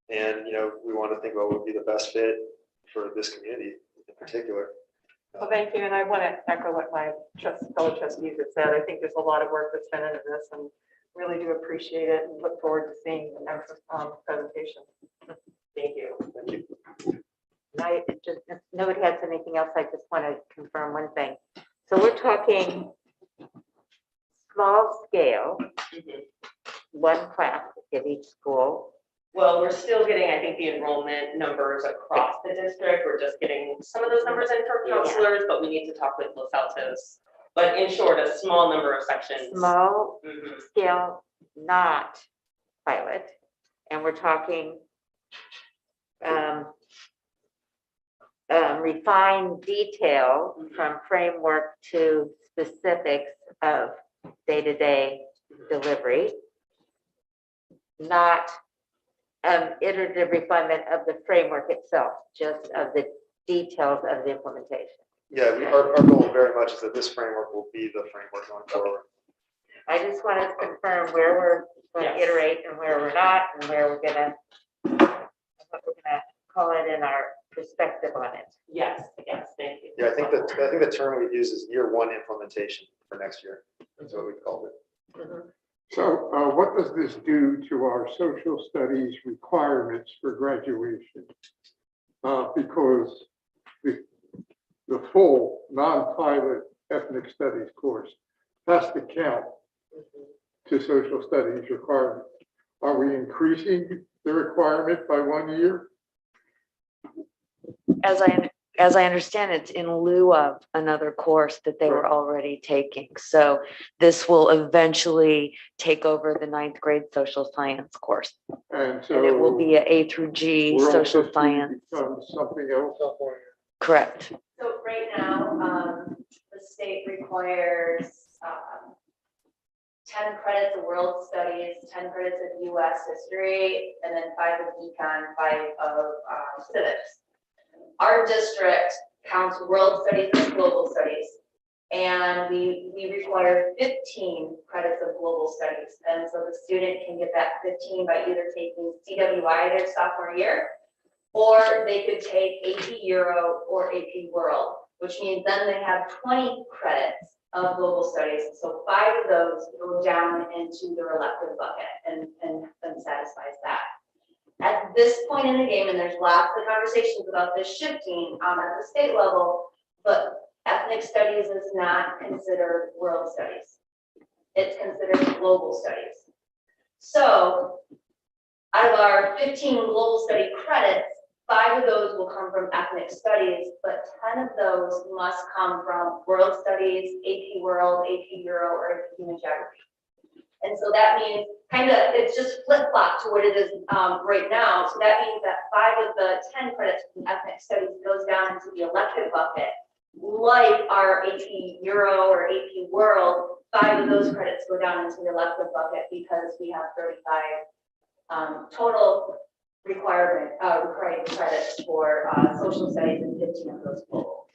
and, you know, we wanted to think about what would be the best fit for this community in particular. Well, thank you, and I want to echo what my fellow trustees have said. I think there's a lot of work that's been into this, and really do appreciate it, and look forward to seeing the next presentation. Thank you. Thank you. If nobody has anything else, I just want to confirm one thing. So we're talking small scale, one class at each school. Well, we're still getting, I think, the enrollment numbers across the district. We're just getting some of those numbers in from counselors, but we need to talk with Los Altos. But in short, a small number of sections. Small scale, not pilot. And we're talking refined detail from framework to specifics of day-to-day delivery, not iterative refinement of the framework itself, just of the details of the implementation. Yeah, our goal very much is that this framework will be the framework going forward. I just want to confirm where we're going to iterate and where we're not, and where we're gonna, what we're gonna call it in our perspective on it. Yes, thank you. Yeah, I think the term we use is year 1 implementation for next year. That's what we called it. So what does this do to our social studies requirements for graduation? Because the full non-pilot ethnic studies course has to count to social studies requirements. Are we increasing the requirement by 1 year? As I understand, it's in lieu of another course that they were already taking. So this will eventually take over the 9th grade social science course. And so And it will be a A through G we're social also to science. become something else. Correct. So right now, the state requires 10 credits of world studies, 10 credits of US history, and then 5 of econ, 5 of civics. Our district counts world studies as global studies. And we require 15 credits of global studies. And so the student can get that 15 by either taking CWI their sophomore year, or they could take AP Euro or AP World, which means then they have 20 credits of global studies. So 5 of those go down into their elective bucket and satisfies that. At this point in the game, and there's lots of conversations about this shifting at the state level, but ethnic studies is not considered world studies. It's considered global studies. So out of our 15 global study credits, 5 of those will come from ethnic studies, but 10 of those must come from world studies, AP World, AP Euro, or AP Human Geography. And so that means it's just flip-flop to what it is right now. So that means that 5 of the 10 credits from ethnic studies goes down into the elective bucket. Like our AP Euro or AP World, 5 of those credits go down into the elective bucket because we have 35 total required credits for social studies and 15 of those global.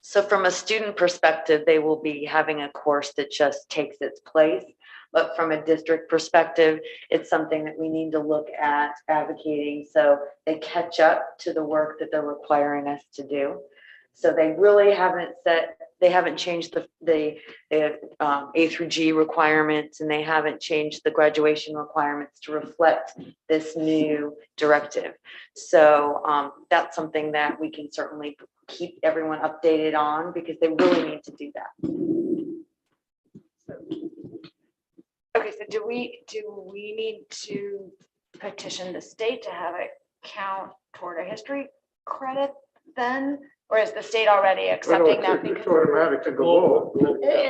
So from a student perspective, they will be having a course that just takes its place. But from a district perspective, it's something that we need to look at advocating so they catch up to the work that they're requiring us to do. So they really haven't changed the A through G requirements, and they haven't changed the graduation requirements to reflect this new directive. So that's something that we can certainly keep everyone updated on, because they really need to do that. Okay, so do we need to petition the state to have it count toward a history credit then? Or is the state already accepting that? It's automatic in the law. Okay,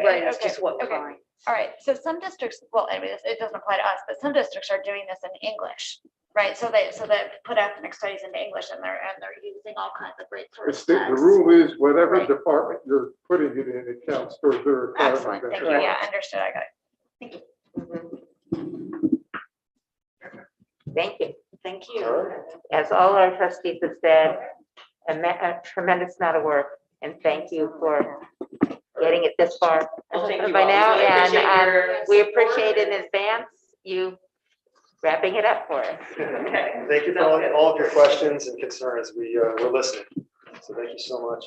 Right, it's okay, just what okay. kind. All right, so some districts, well, I mean, it doesn't apply to us, but some districts are doing this in English, right? So they put ethnic studies into English, and they're using all kinds of great source The texts. rule is whatever Right. department you're putting it in, it counts towards the requirement. Excellent, That's thank you, right. yeah, understood, I got it. Thank you. Thank you. Thank you. As all our trustees have said, a tremendous amount of work, and thank you for getting it this far Well, thank you by all. now. We appreciate And your we support. appreciate in advance you wrapping it up for us. Okay. Thank you for all of your questions and concerns. We're listening. So thank you so much.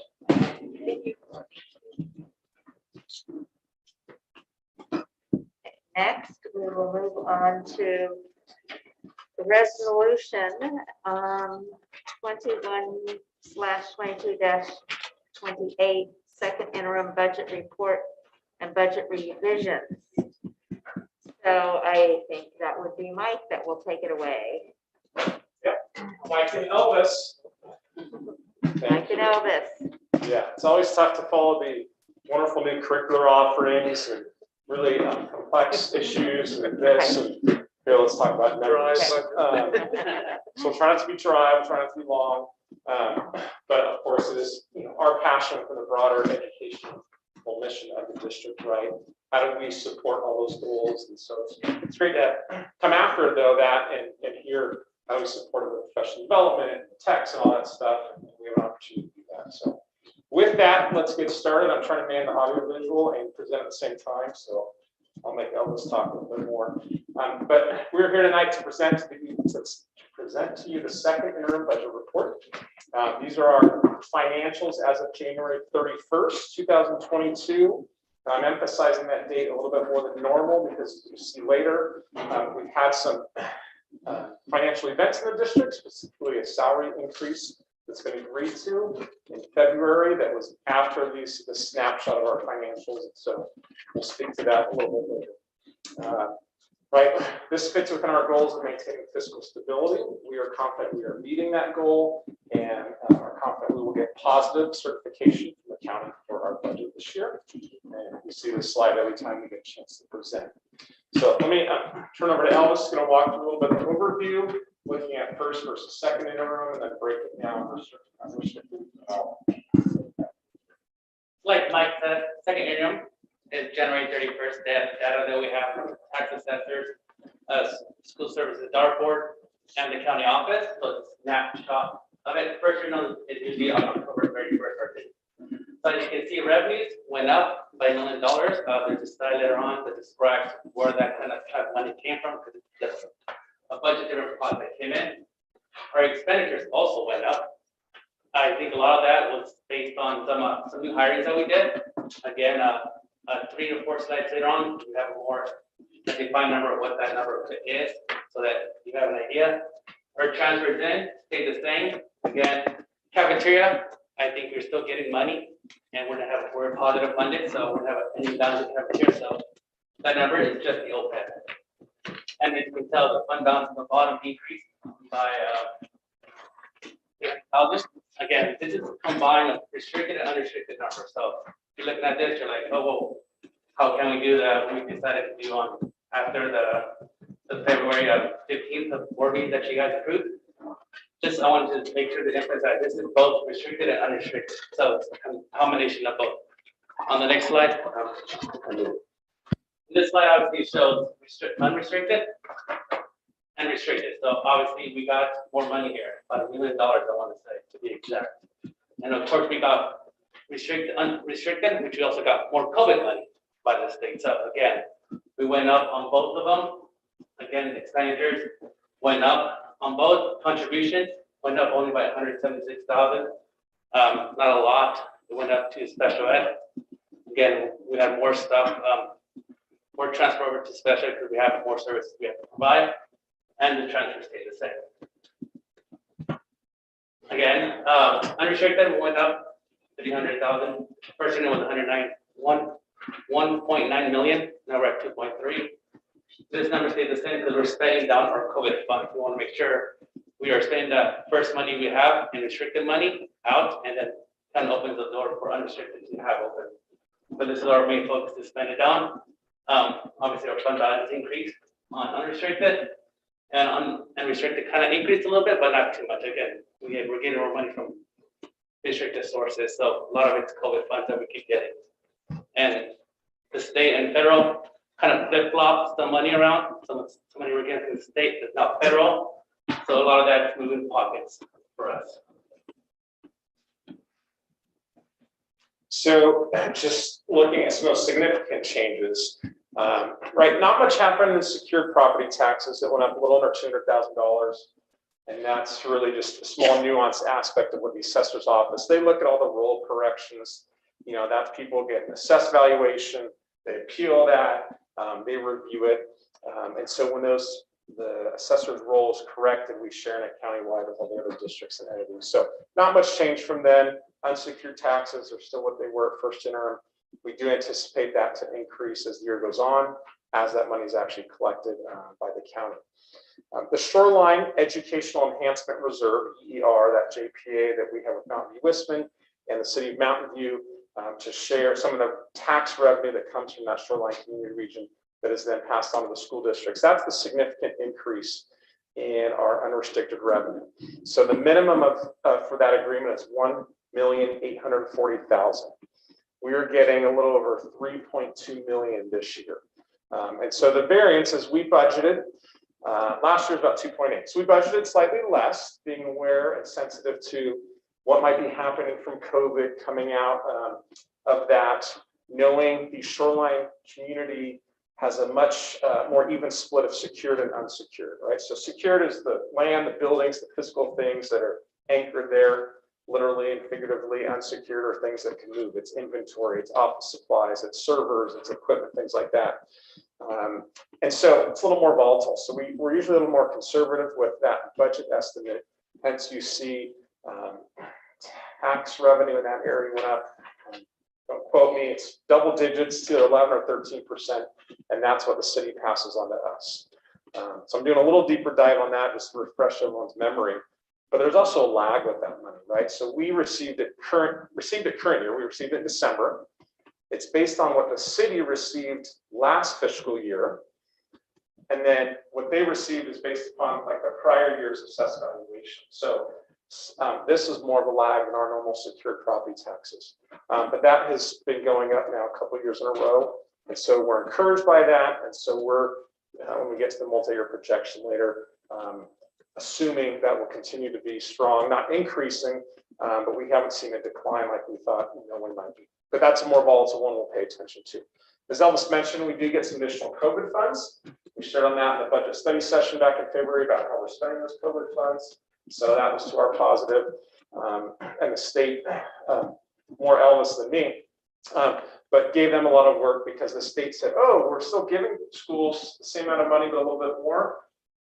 Next, we will move on to the resolution 21/22-28, second interim budget report and budget revisions. So I think that would be Mike that will take it away. Mike and Elvis. Mike and Elvis. Yeah, it's always tough to follow the wonderful new curricular offerings and really complex issues and this. And here, let's talk about numbers. So try not to be dry, try not to be long. But of course, it is our passion for the broader educational mission of the district, right? How do we support all those goals? And so it's great to come after though that and hear how we support it with professional development and text and all that stuff. And we have an opportunity to do that. So with that, let's get started. I'm trying to man the audio visual and present at the same time. So I'll make Elvis talk a little bit more. But we're here tonight to present to you the second interim budget report. These are our financials as of January 31st, 2022. I'm emphasizing that date a little bit more than normal because you see later, we've had some financial events in the district, specifically a salary increase that's been agreed to in February that was after the snapshot of our financials. So we'll speak to that a little bit later. Right, this fits within our goals of maintaining fiscal stability. We are confident we are meeting that goal and are confident we will get positive certification from the county for our budget this year. And you see this slide every time we get a chance to present. So let me turn over to Elvis. He's going to walk through a little bit of an overview, looking at first versus second interim, and then break it down for certain. Like Mike said, second interim is January 31st. Data that we have from tax assessors, school services dartboard, and the county office. So it's a snapshot of it. First interim is usually on October 31st or So as you can see, revenues went up by $1 million. There's a slide later on that describes where that kind of money came from, because it's just a bunch of different pots that came in. Our expenditures also went up. I think a lot of that was based on some new hirings that we did. Again, 3 to 4 slides later on, we have a more defined number of what that number is, so that you have an idea. Our transfers in stayed the same. Again, cafeteria, I think we're still getting money, and we're positive funded, so we're gonna have a new balance in cafeteria. So that number is just the OPEB. And as you can tell, the fund balance at the bottom decreased by again, this is combined of restricted and unrestricted numbers. So if you're looking at this, you're like, oh, well, how can we do that? We decided to do on after the February 15th of board meeting that you guys approved. Just I wanted to make sure to emphasize this is both restricted and unrestricted. So it's a combination of both. On the next slide, this slide obviously shows unrestricted and restricted. So obviously we got more money here, about $1 million, I want to say, to be exact. And of course we got unrestricted, which we also got more COVID money by the state. So again, we went up on both of them. Again, expenditures went up on both. Contributions went up only by 176,000. Not a lot. It went up to special ed. Again, we had more stuff, more transfer over to special because we have more services we have to provide, and the transfer stayed the same. Again, unrestricted went up 300,000. First unit was 1.9 million. Now we're at 2.3. This number stayed the same because we're spending down our COVID fund. We want to make sure we are spending the first money we have in restricted money out, and then kind of opens the door for unrestricted to have open. But this is our main focus, to spend it down. Obviously, our fund balance increased on unrestricted, and unrestricted kind of increased a little bit, but not too much. Again, we're getting more money from restricted sources, so a lot of it's COVID funds that we keep getting. And the state and federal kind of flip-flops the money around. Some money we're getting from the state that's not federal, so a lot of that is moving pockets for us. So just looking at some of those significant changes, right, not much happened in secured property taxes. It went up a little under $200,000. And that's really just a small nuanced aspect of what the assessor's office, they look at all the roll corrections. You know, that's people get an assessed valuation, they appeal that, they review it. And so when the assessor's roll is corrected, we share in it countywide with all the other districts and entities. So not much change from then. Unsecured taxes are still what they were at first interim. We do anticipate that to increase as the year goes on, as that money is actually collected by the county. The Shoreline Educational Enhancement Reserve, EER, that JPA that we have with Mountain View Wisman and the city of Mountain View, to share some of the tax revenue that comes from that shoreline community region that is then passed on to the school districts. That's the significant increase in our unrestricted revenue. So the minimum for that agreement is $1,840,000. We are getting a little over 3.2 million this year. And so the variance is we budgeted, last year was about 2.8. So we budgeted slightly less, being aware and sensitive to what might be happening from COVID coming out of that, knowing the shoreline community has a much more even split of secured and unsecured, right? So secured is the land, the buildings, the physical things that are anchored there, literally and figuratively. Unsecured are things that can move. It's inventory, it's office supplies, it's servers, it's equipment, things like that. And so it's a little more volatile. So we're usually a little more conservative with that budget estimate. Hence you see tax revenue in that area went up. Don't quote me, it's double digits to 11 or 13%. And that's what the city passes on to us. So I'm doing a little deeper dive on that just to refresh everyone's memory. But there's also a lag with that money, right? So we received it current year. We received it in December. It's based on what the city received last fiscal year. And then what they received is based upon like the prior year's assessed valuation. So this is more of a lag than our normal secured property taxes. But that has been going up now a couple of years in a row. And so we're encouraged by that. And so we're, when we get to the multi-year projection later, assuming that will continue to be strong, not increasing, but we haven't seen a decline like we thought, we might be. But that's a more volatile one we'll pay attention to. As Elvis mentioned, we did get some additional COVID funds. We shared on that in the budget study session back in February about how we're spending those COVID funds. So that was to our positive. And the state, more Elvis than me, but gave them a lot of work because the state said, oh, we're still giving schools the same amount of money, but a little bit more.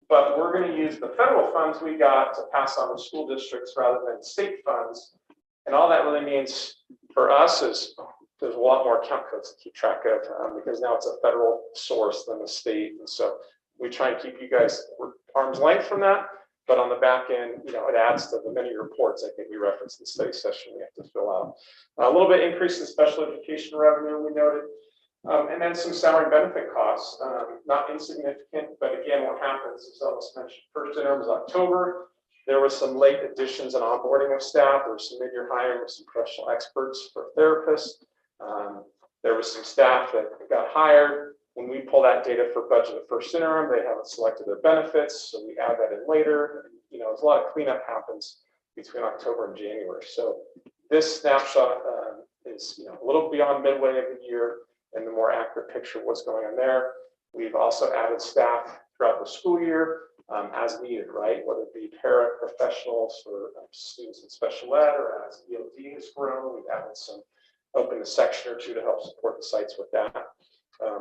But we're going to use the federal funds we got to pass on to school districts rather than state funds. And all that really means for us is there's a lot more account codes to keep track of because now it's a federal source than the state. And so we try and keep you guys arm's length from that. But on the back end, it adds to the many reports I think we referenced in the study session we have to fill out. A little bit increase in special education revenue we noted. And then some salary and benefit costs, not insignificant, but again, what happens, as Elvis mentioned, first interim was October. There was some late additions and onboarding of staff. There was some mid-year hiring of some professional experts for therapists. There was some staff that got hired. When we pull that data for budget at first interim, they haven't selected their benefits, so we add that in later. There's a lot of cleanup happens between October and January. So this snapshot is a little beyond midway of the year and the more accurate picture of what's going on there. We've also added staff throughout the school year as needed, right? Whether it be paraprofessionals for students in special ed or as ELD has grown, we've added some, opened a section or two to help support the sites with that.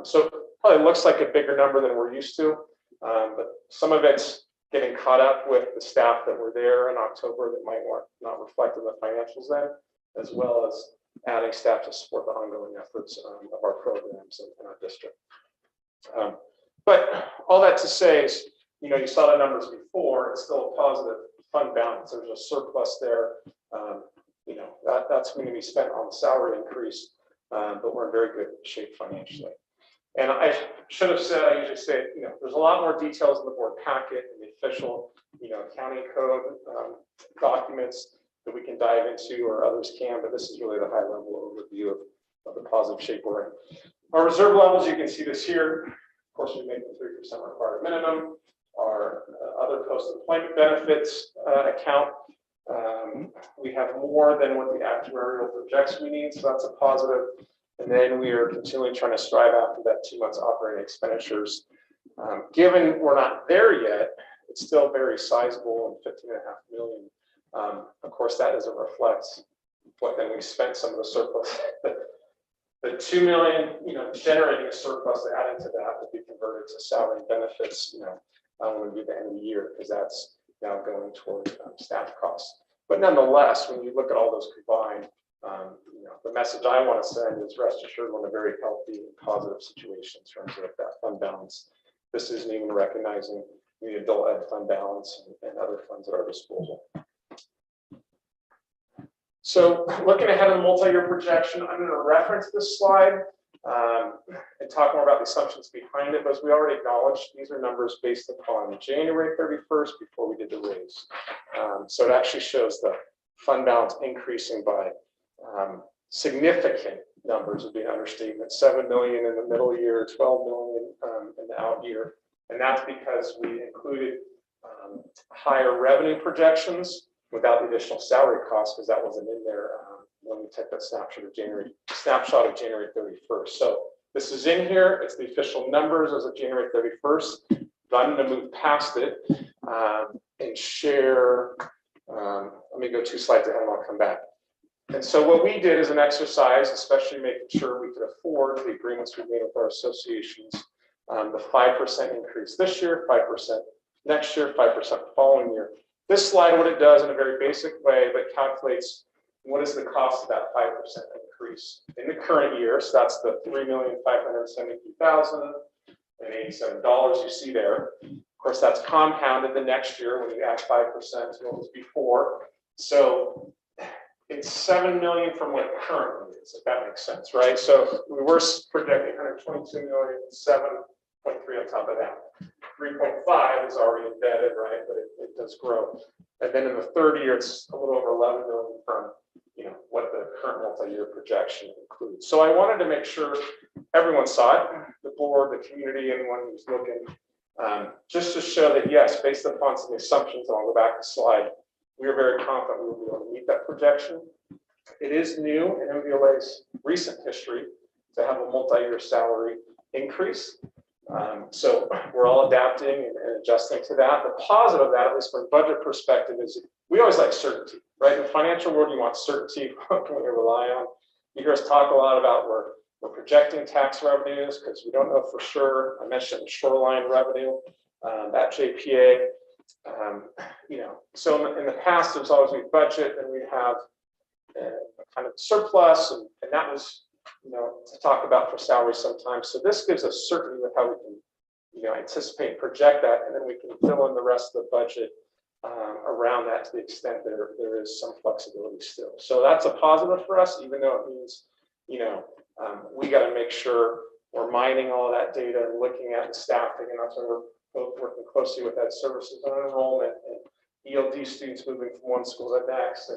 So probably looks like a bigger number than we're used to, but some of it's getting caught up with the staff that were there in October that might not reflect in the financials then, as well as adding staff to support the ongoing efforts of our programs in our district. But all that to say is, you saw the numbers before, it's still a positive fund balance. There's a surplus there. That's going to be spent on the salary increase, but we're in very good shape financially. And I should have said, I usually say, there's a lot more details in the board packet and the official, accounting code documents that we can dive into or others can, but this is really the high level overview of the positive shape we're in. Our reserve levels, you can see this here. Of course, we make the 3% required minimum. Our other post-employment benefits account, we have more than what the actuarial projects we need, so that's a positive. And then we are continually trying to strive after that 2 months operating expenditures. Given we're not there yet, it's still very sizable and 15.5 million. Of course, that doesn't reflect what then we spent some of the surplus. The 2 million, generating a surplus, adding to that will be converted to salary and benefits, when we do the end of the year, because that's now going toward staff costs. But nonetheless, when you look at all those combined, the message I want to send is rest assured we're in a very healthy and positive situation in terms of that fund balance. This isn't even recognizing the adult ed fund balance and other funds at our disposal. So looking ahead of the multi-year projection, I'm going to reference this slide and talk more about the assumptions behind it. But as we already acknowledged, these are numbers based upon January 31st before we did the raise. So it actually shows the fund balance increasing by significant numbers would be an understatement. 7 million in the middle year, 12 million in the out year. And that's because we included higher revenue projections without the additional salary costs, because that wasn't in there when we took that snapshot of January 31st. So this is in here. It's the official numbers as of January 31st. But I'm going to move past it and share. Let me go 2 slides ahead and I'll come back. And so what we did as an exercise, especially making sure we could afford the agreements we made with our associations, the 5% increase this year, 5% next year, 5% following year. This slide, what it does in a very basic way, but calculates what is the cost of that 5% increase in the current year. So that's the $3,573,087 you see there. Of course, that's compounded the next year when you add 5% to what was before. So it's 7 million from what it currently is, if that makes sense, right? So we were projecting 122 million, 7.3 on top of that. 3.5 is already embedded, right? But it does grow. And then in the third year, it's a little over 11 million from what the current multi-year projection includes. So I wanted to make sure everyone saw it, the board, the community, anyone who's looking, just to show that yes, based upon some assumptions, and I'll go back to slide we are very confident we will be able to meet that projection. It is new in MVLA's recent history to have a multi-year salary increase. So we're all adapting and adjusting to that. The positive of that, at least from a budget perspective, is we always like certainty, right? In the financial world, you want certainty. What can we rely on? You hear us talk a lot about we're projecting tax revenues because we don't know for sure. I mentioned the shoreline revenue, that JPA. So in the past, there's always we budget and we have kind of surplus, and that was to talk about for salaries sometimes. So this gives us certainty with how we can anticipate and project that, and then we can fill in the rest of the budget around that to the extent there is some flexibility still. So that's a positive for us, even though it means we got to make sure we're mining all of that data and looking at the staffing, and that's why we're both working closely with Ed Services on enrollment and ELD students moving from one school to the next,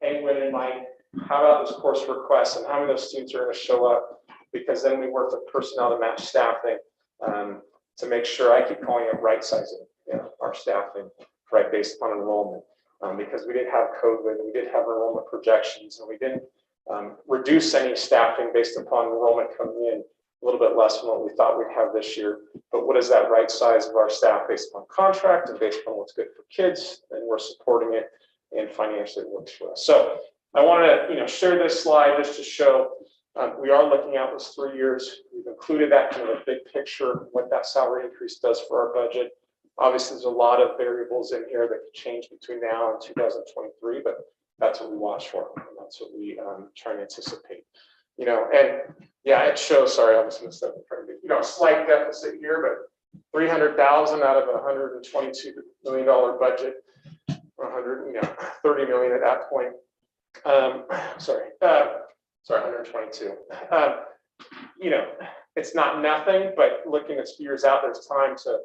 and when it might, how about those course requests and how many of those students are going to show up, because then we work with personnel to match staffing to make sure, I keep calling it right sizing our staffing, right, based upon enrollment, because we didn't have COVID, we did have enrollment projections, and we didn't reduce any staffing based upon enrollment coming in a little bit less than what we thought we'd have this year. But what is that right size of our staff based upon contract and based upon what's good for kids, and we're supporting it, and financially it works for us. So I want to share this slide just to show we are looking at this 3 years. We've included that kind of a big picture, what that salary increase does for our budget. Obviously, there's a lot of variables in here that could change between now and 2023, but that's what we watch for, and that's what we try and anticipate. And yeah, it shows, sorry, I was missed up, a slight deficit here, but 300,000 out of a $122 million budget, 30 million at that point. Sorry, 122. It's not nothing, but looking at years out, there's time to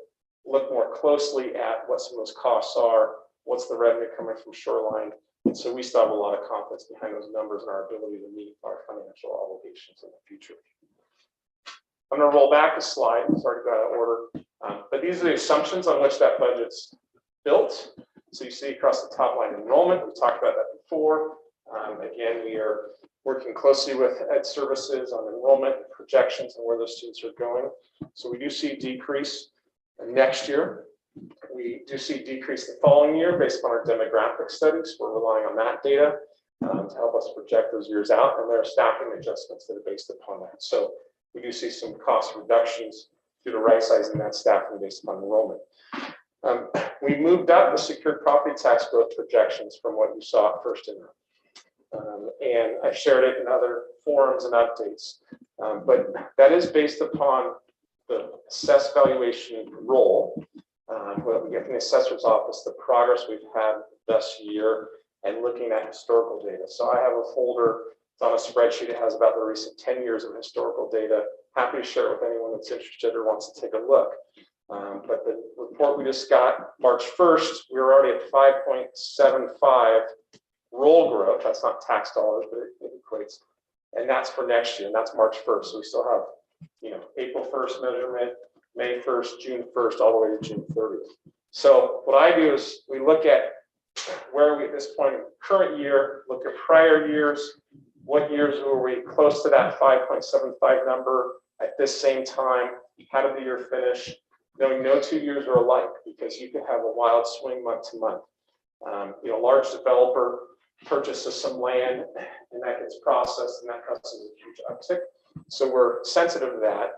look more closely at what some of those costs are, what's the revenue coming from shoreline. And so we still have a lot of confidence behind those numbers and our ability to meet our financial obligations in the future. I'm going to roll back a slide. Sorry to go out of order. But these are the assumptions on which that budget's built. So you see across the top line enrollment, we talked about that before. Again, we are working closely with Ed Services on enrollment projections and where those students are going. So we do see a decrease next year. We do see a decrease the following year based on our demographic studies. We're relying on that data to help us project those years out, and there are staffing adjustments that are based upon that. So we do see some cost reductions due to right sizing that staffing based upon enrollment. We moved up the secured property tax growth projections from what you saw at first interim. And I shared it in other forums and updates. But that is based upon the assessed valuation role, what we get from the assessor's office, the progress we've had this year, and looking at historical data. So I have a folder, it's on a spreadsheet, it has about the recent 10 years of historical data. Happy to share it with anyone that's interested or wants to take a look. But the report we just got, March 1st, we were already at 5.75 roll growth. That's not tax dollars, but it equates. And that's for next year, and that's March 1st. So we still have, April 1st measurement, May 1st, June 1st, all the way to June 30th. So what I do is we look at where are we at this point in the current year, look at prior years, what years were we close to that 5.75 number at this same time, how did the year finish? Knowing no 2 years are alike, because you can have a wild swing month to month. Large developer purchases some land and that gets processed, and that causes a huge uptick. So we're sensitive to that.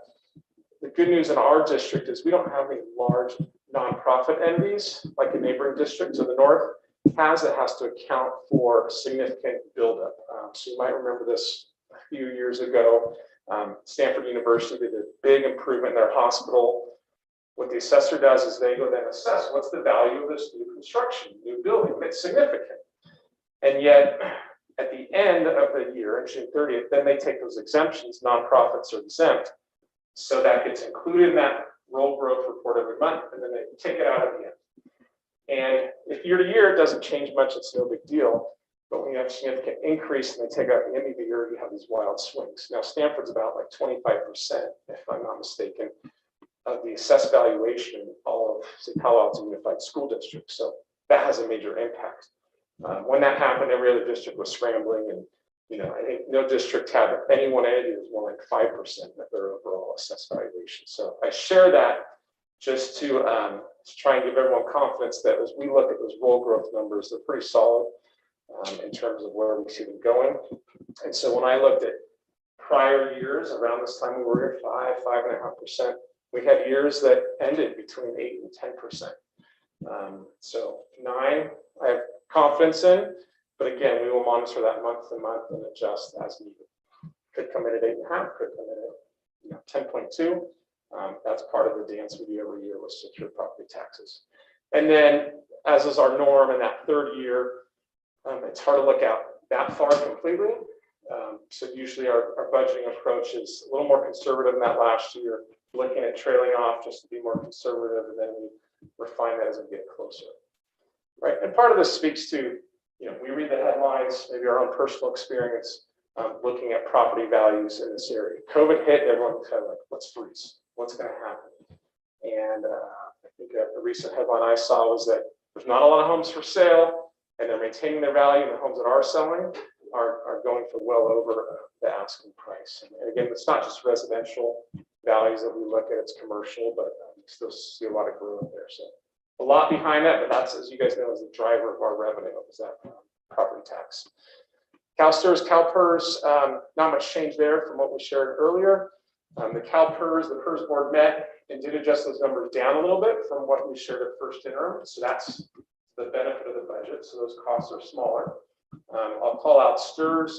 The good news in our district is we don't have any large nonprofit entities like a neighboring district to the north has that has to account for significant buildup. So you might remember this a few years ago. Stanford University did a big improvement in their hospital. What the assessor does is they go then assess what's the value of this new construction, new building. It's significant. And yet, at the end of the year, on June 30th, then they take those exemptions, nonprofits are exempt. So that gets included in that roll growth report every month, and then they take it out at the end. And if year to year it doesn't change much, it's no big deal. But when you have a significant increase and they take out the end of the year, you have these wild swings. Now, Stanford's about like 25%, if I'm not mistaken, of the assessed valuation in all of Palo Alto Unified School District. So that has a major impact. When that happened, every other district was scrambling, and I think no district had anyone added, it was more like 5% of their overall assessed valuation. So I share that just to try and give everyone confidence that as we look at those roll growth numbers, they're pretty solid in terms of where we see them going. And so when I looked at prior years, around this time we were at 5.5%. We had years that ended between 8 and 10%. So 9, I have confidence in, but again, we will monitor that month to month and adjust as needed. Could come in at 8.5, could come in at 10.2. That's part of the dance we do every year with secure property taxes. And then, as is our norm in that third year, it's hard to look out that far completely. So usually our budgeting approach is a little more conservative than that last year, looking at trailing off just to be more conservative, and then we refine that as we get closer. Right, and part of this speaks to, we read the headlines, maybe our own personal experience, looking at property values in this area. COVID hit, everyone was kind of like, let's freeze. What's going to happen? And I think a recent headline I saw was that there's not a lot of homes for sale, and they're maintaining their value, and the homes that are selling are going for well over the asking price. And again, it's not just residential values that we look at, it's commercial, but we still see a lot of growth there. So a lot behind that, but that's, as you guys know, is the driver of our revenue, is that property tax. CalSTRS, CalPERS, not much change there from what we shared earlier. The CalPERS, the PERS board met and did adjust those numbers down a little bit from what we shared at first interim. So that's the benefit of the budget. So those costs are smaller. I'll call out STRS,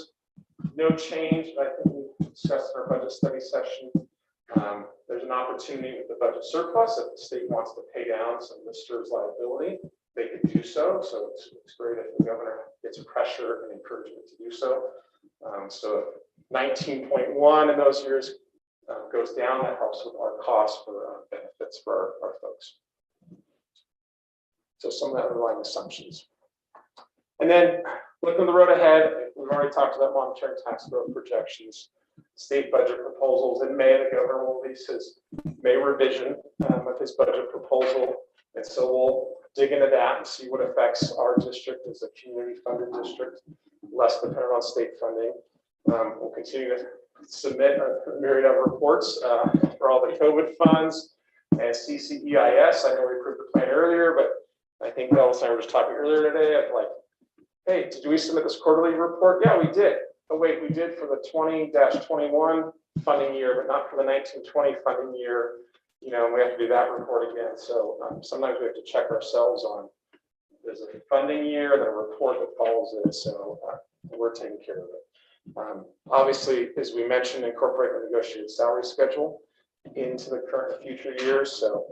no change. I think we discussed in our budget study session. There's an opportunity with the budget surplus if the state wants to pay down some of the STRS liability, they could do so. So it's great if the governor gets pressure and encouragement to do so. So 19.1 in those years goes down, that helps with our costs for benefits for our folks. So some of the underlying assumptions. And then looking the road ahead, we've already talked about monetary tax growth projections, state budget proposals. In May, the governor will release his May revision of his budget proposal. And so we'll dig into that and see what affects our district as a community funded district, less dependent on state funding. We'll continue to submit a myriad of reports for all the COVID funds and CCEIS. I know we approved the plan earlier, but I think Altos and I were just talking earlier today of like, hey, did we submit this quarterly report? Yeah, we did. Oh wait, we did for the 20-21 funding year, but not for the 19-20 funding year. We have to do that report again. So sometimes we have to check ourselves on, there's a funding year and a report that follows it. So we're taking care of it. Obviously, as we mentioned, incorporate the negotiated salary schedule into the current and future years. So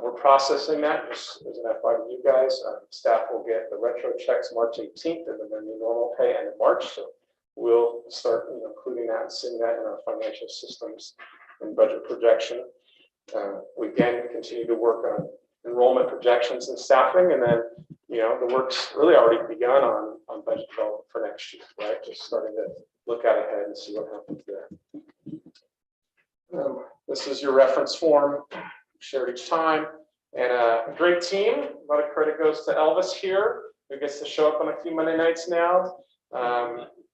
we're processing that as an FYI to you guys. Staff will get the retro checks March 18th and then their new normal pay end of March. So we'll start including that and seeing that in our financial systems and budget projection. We again continue to work on enrollment projections and staffing, and then the work's really already begun on budget development for next year, right? Just starting to look out ahead and see what happens there. This is your reference form shared each time, and a great team. A lot of credit goes to Elvis here, who gets to show up on a few Monday nights now.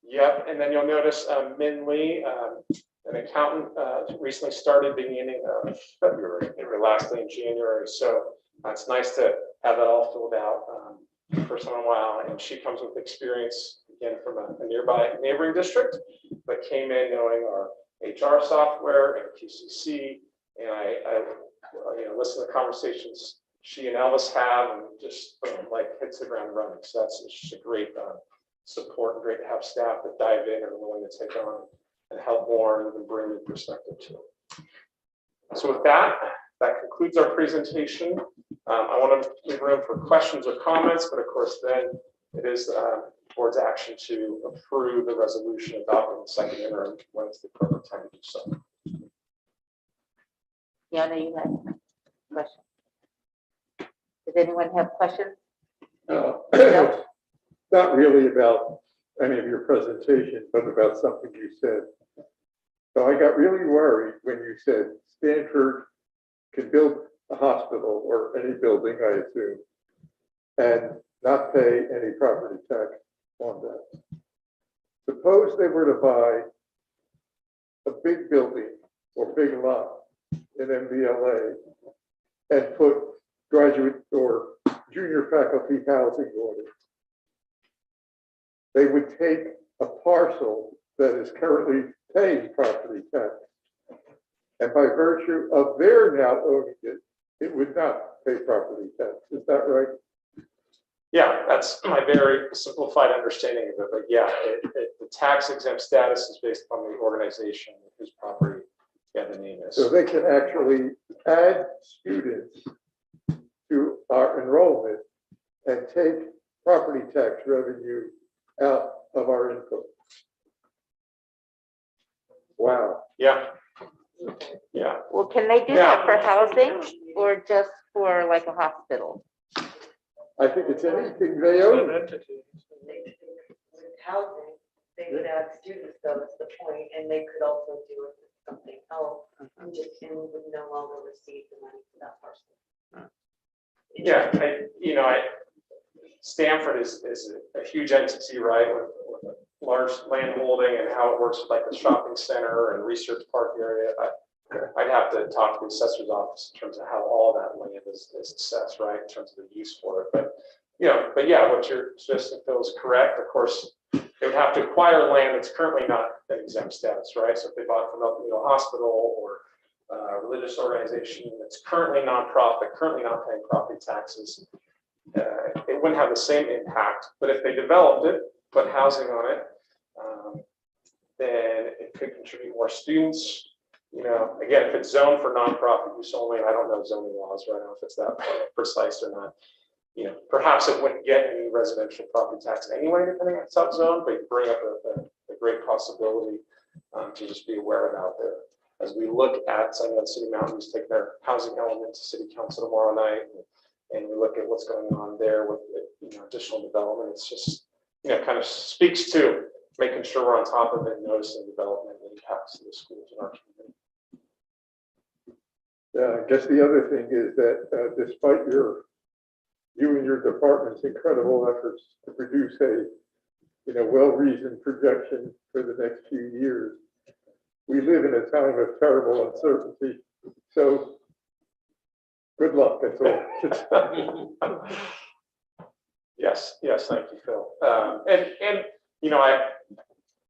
Yep, and then you'll notice Min Lee, an accountant, recently started beginning of February, maybe last day in January. So it's nice to have that all filled out for someone in a while. And she comes with experience, again, from a nearby neighboring district, but came in knowing our HR software and QCC. And I listen to the conversations she and Elvis have, and just like hits the ground running. So that's just a great support, and great to have staff that dive in and are willing to take on and help more and even bring new perspective to it. So with that concludes our presentation. I want to leave room for questions or comments, but of course then it is the board's action to approve the resolution adopting the second interim when it's the appropriate time to do so. Yana, you had a question? Does anyone have questions? No. Not really about any of your presentation, but about something you said. So I got really worried when you said Stanford can build a hospital or any building, I assume, and not pay any property tax on that. Suppose they were to buy a big building or big lot in MVLA and put graduate or junior faculty housing on it. They would take a parcel that is currently paying property tax, and by virtue of their now owning it, it would not pay property tax. Is that right? Yeah, that's my very simplified understanding of it, but yeah, the tax exempt status is based on the organization whose property, yeah, the name is. So they can actually add students to our enrollment and take property tax revenue out of our income. Wow. Yeah. Yeah. Well, can they do that for housing or just for like a hospital? I think it's anything they own. Housing, they would add students, though, is the point, and they could also do it with something else, and just, and would no longer receive the money for that person. Yeah, Stanford is a huge entity, right, with a large land holding and how it works with like the shopping center and research park area. I'd have to talk to the assessor's office in terms of how all that land is assessed, right, in terms of the use for it. But yeah, what you're suggesting, Phil, is correct. Of course, they would have to acquire land that's currently not an exempt status, right? So if they bought from a hospital or a religious organization that's currently nonprofit, currently not paying property taxes, it wouldn't have the same impact. But if they developed it, put housing on it, then it could contribute more students. Again, if it's zoned for nonprofit use only, I don't know zoning laws, right? I don't know if it's that precise or not. Perhaps it wouldn't get any residential property tax anyway, depending on its zone, but you bring up a great possibility to just be aware of out there. As we look at, I know the City Mountains take their housing element to City Council tomorrow night, and we look at what's going on there with additional development. It's just, kind of speaks to making sure we're on top of it and noticing development and impacts to the schools in our community. Yeah, I guess the other thing is that despite you and your department's incredible efforts to produce a well-reasoned projection for the next few years, we live in a time of terrible uncertainty. So good luck, that's all. Yes, thank you, Phil.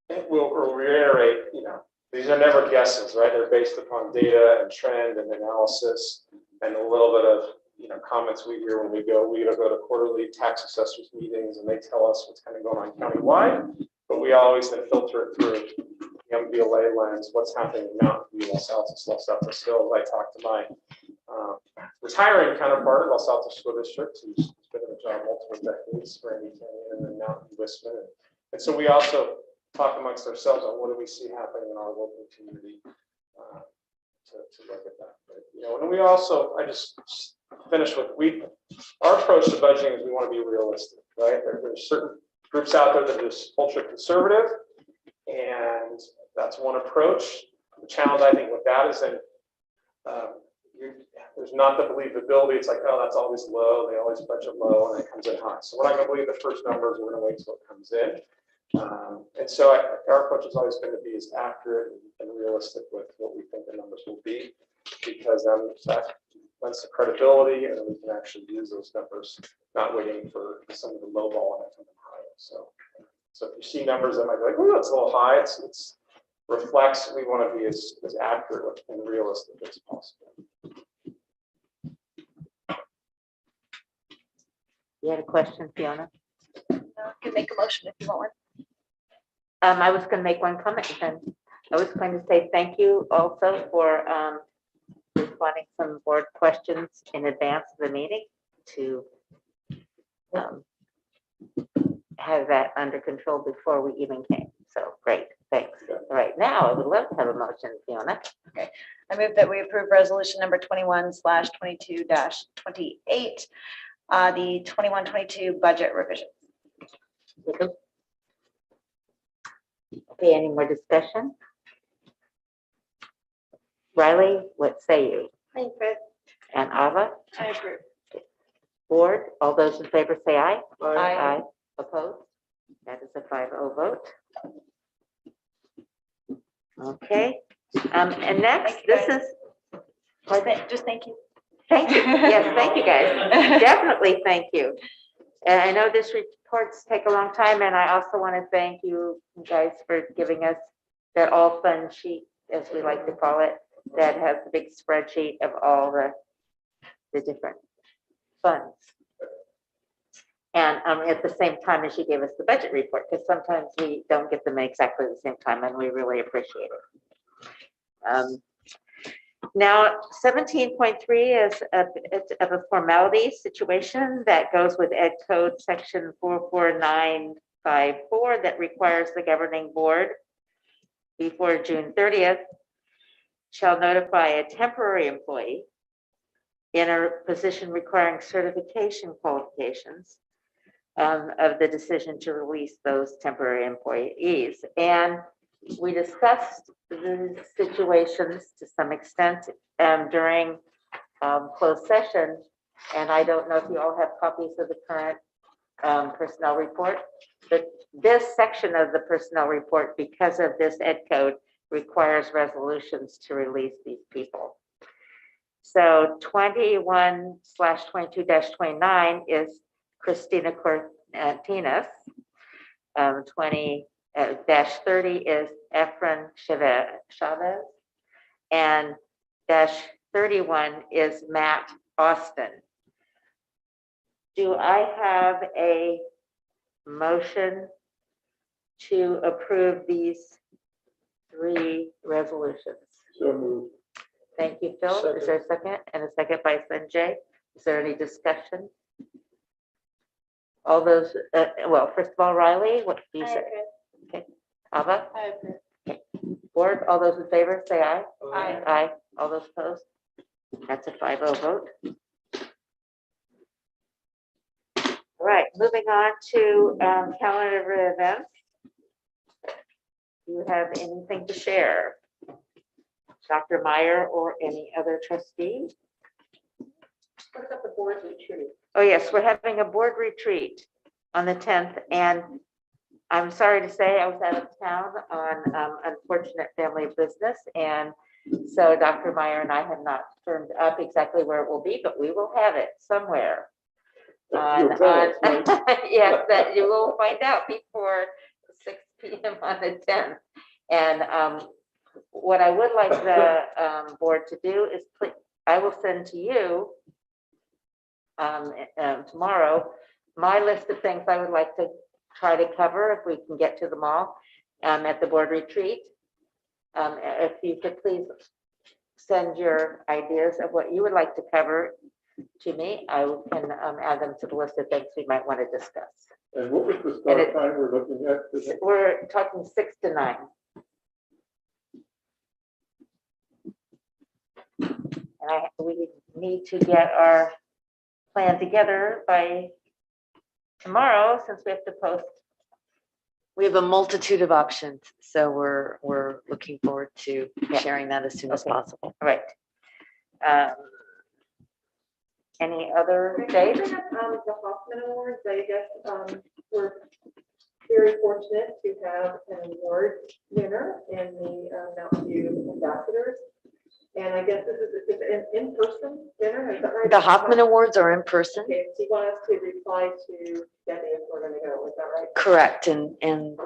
I will reiterate, these are never guesses, right? They're based upon data and trend and analysis and a little bit of comments we hear when we go to quarterly tax assessors meetings, and they tell us what's kind of going on countywide, but we always then filter it through the MVLA lens, what's happening in Mountain View, Los Altos Hills. I talked to my retiring counterpart at Los Altos School District, who's been in the job multiple decades, Randy Canyon, and then Mountain View Wisman. And so we also talk amongst ourselves on what do we see happening in our local community to look at that. But, and we also, I just finish with, our approach to budgeting is we want to be realistic, right? There's certain groups out there that are just ultra conservative, and that's one approach. The challenge, I think, with that is that there's not the believability. It's like, oh, that's always low. They always budget low, and it comes in high. So we're not going to believe the first numbers. We're going to wait until it comes in. And so our approach has always been to be as accurate and realistic with what we think the numbers will be, because that lends to credibility, and we can actually use those numbers, not waiting for some of the low ball and coming high. So if you see numbers that might be like, oh, that's a little high, it's reflects. We want to be as accurate and realistic as possible. You had a question, Fiona? You can make a motion if you want one. I was going to make one comment, and I was going to say thank you also for responding to some board questions in advance of the meeting to have that under control before we even came. So great, thanks. All right, now I would love to have a motion, Fiona. Okay, I move that we approve resolution number 21/22-28, the 21-22 budget revision. Okay, any more discussion? Riley, what say you? I approve. And Ava? I agree. Board, all those in favor say aye. Aye. Opposed? That is a 5-0 vote. Okay, and next, this is, Just thank you. thank you, yes, thank you guys, definitely thank you. And I know this reports take a long time, and I also want to thank you guys for giving us that all fund sheet, as we like to call it, that has the big spreadsheet of all the different funds. And at the same time as you gave us the budget report, because sometimes we don't get them exactly the same time, and we really appreciate it. Now, 17.3 is a formality situation that goes with Ed Code Section 44954 that requires the governing board before June 30th shall notify a temporary employee in a position requiring certification qualifications of the decision to release those temporary employees. And we discussed the situations to some extent during closed session. And I don't know if you all have copies of the current personnel report, but this section of the personnel report, because of this ed code, requires resolutions to release these people. So 21/22-29 is Christina Cortinas. 20-30 is Efren Chavez. And -31 is Matt Austin. Do I have a motion to approve these 3 resolutions? So moved. Thank you, Phil. Is there a second? And a second by Sanjay. Is there any discussion? All those, well, first of all, Riley, what do you say? Okay, Ava? I agree. Okay. Board, all those in favor, say aye. Aye. Aye. All those opposed? That's a 5-0 vote. All right, moving on to calendar of events. Do you have anything to share? Dr. Meyer or any other trustee? What about the board retreat? Oh, yes, we're having a board retreat on the 10th, and I'm sorry to say I was out of town on unfortunate family business, and so Dr. Meyer and I have not firmed up exactly where it will be, but we will have it somewhere. Yes, that you will find out before 6 p.m. on the 10th. And what I would like the board to do is, I will send to you tomorrow my list of things I would like to try to cover if we can get to them all at the board retreat. If you could please send your ideas of what you would like to cover to me, I can add them to the list of things we might want to discuss. And what was the start time we're looking at? We're talking 6 to 9. And we need to get our plan together by tomorrow, since we have to post. We have a multitude of options, so we're looking forward to sharing that as soon as possible. Right. Any other dates? The Hoffman Awards, I guess, we're very fortunate to have an award winner in the Mountain View Ambassadors. And I guess this is an in-person dinner, is that right? The Hoffman Awards are in person. Okay, so you want us to reply to Debbie if we're gonna go, is that right? Correct, and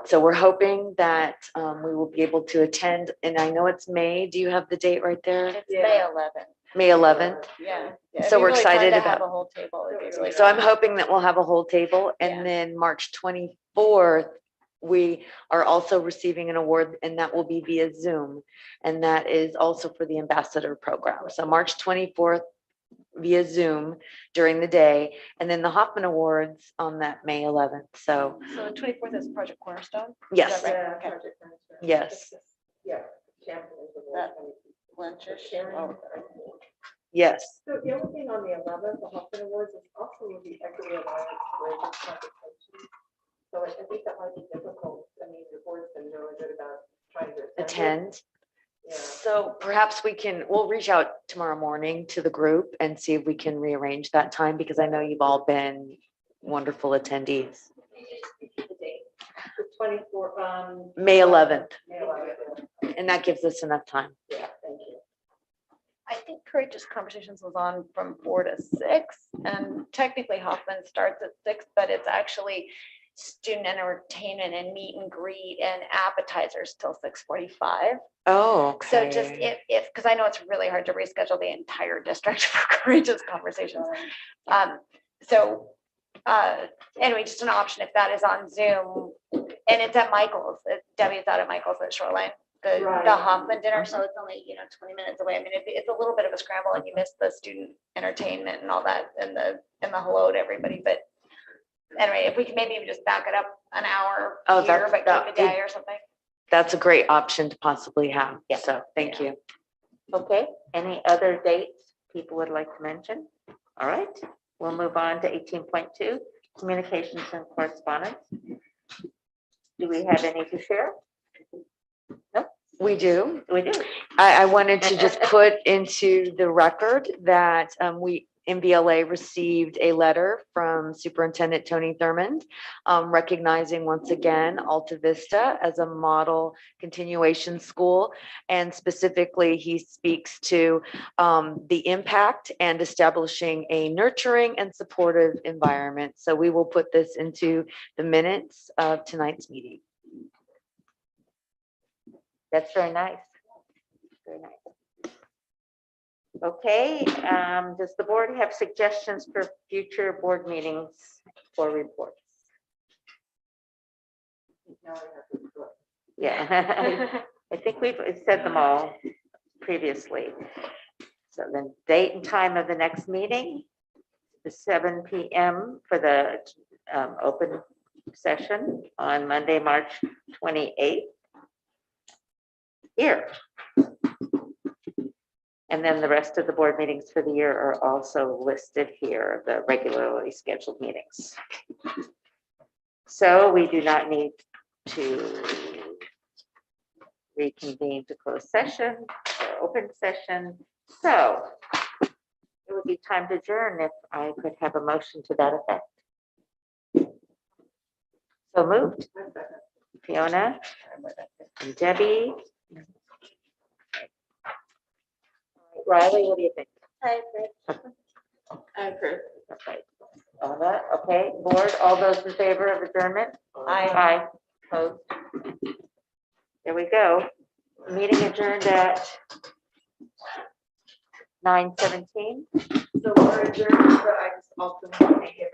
so we're hoping that we will be able to attend, and I know it's May. Do you have the date right there? It's May 11th. May 11th. Yeah. So we're excited Have about. a whole table. It'd be really So I'm fun. hoping that we'll have a whole table, Yeah. and then March 24th, we are also receiving an award, and that will be via Zoom, and that is also for the ambassador program. So March 24th via Zoom during the day, and then the Hoffman Awards on that May 11th. So So the 24th is Project Cornerstone? Is yes, that right? Okay. Project Management. yes, Yeah. Champion is the That- word. Lunches. Sharon. Oh, yes. So the only thing on the 11th, the Hoffman Awards, is also will be Equity Alliance Bridges Compensation. So I think that might be difficult. I mean, your board's been really good about trying to attend. Attend. So perhaps we'll reach out tomorrow morning to the group and see if we can rearrange that time, because I know you've all been wonderful attendees. 24, May 11th, May 11th. and that gives us enough time. Yeah, thank you. I think Courageous Conversations was on from 4 to 6, and technically Hoffman starts at 6, but it's actually student entertainment and meet and greet and appetizers till 6:45. Oh, So okay. just if, because I know it's really hard to reschedule the entire district for Courageous Conversations. Anyway, just an option if that is on Zoom, and it's at Michael's. Debbie's out at Michael's at Shoreline, the Right. Hoffman dinner, so it's only 20 minutes away. I mean, it's a little bit of a scramble, and you miss the student entertainment and all that, and the hello to everybody. But anyway, if we can maybe just back it up an hour Oh, here, but that- keep a day or something. That's a great option to possibly have. Yeah. So thank you. Okay, any other dates people would like to mention? All right, we'll move on to 18.2, communications and correspondence. Do we have any to share? We do. We do. I wanted to just put into the record that MVLA received a letter from Superintendent Tony Thurmond, recognizing once again Alta Vista as a model continuation school. And specifically, he speaks to the impact and establishing a nurturing and supportive environment. So we will put this into the minutes of tonight's meeting. That's very nice. Very nice. Okay, does the board have suggestions for future board meetings or reports? Yeah, I think we've said them all previously. So the date and time of the next meeting, the 7 p.m. for the open session on Monday, March 28th. Here. And then the rest of the board meetings for the year are also listed here, the regularly scheduled meetings. So we do not need to reconvene to close session or open session. So it would be time to adjourn if I could have a motion to that effect. So moved. Fiona and Debbie. Riley, what do you think? I agree. I agree. Okay. All that, okay, board, all those in favor of adjournment? Aye. Opposed? There we go. Meeting adjourned at 9:17. So we're adjourned, but I just also want to thank everyone.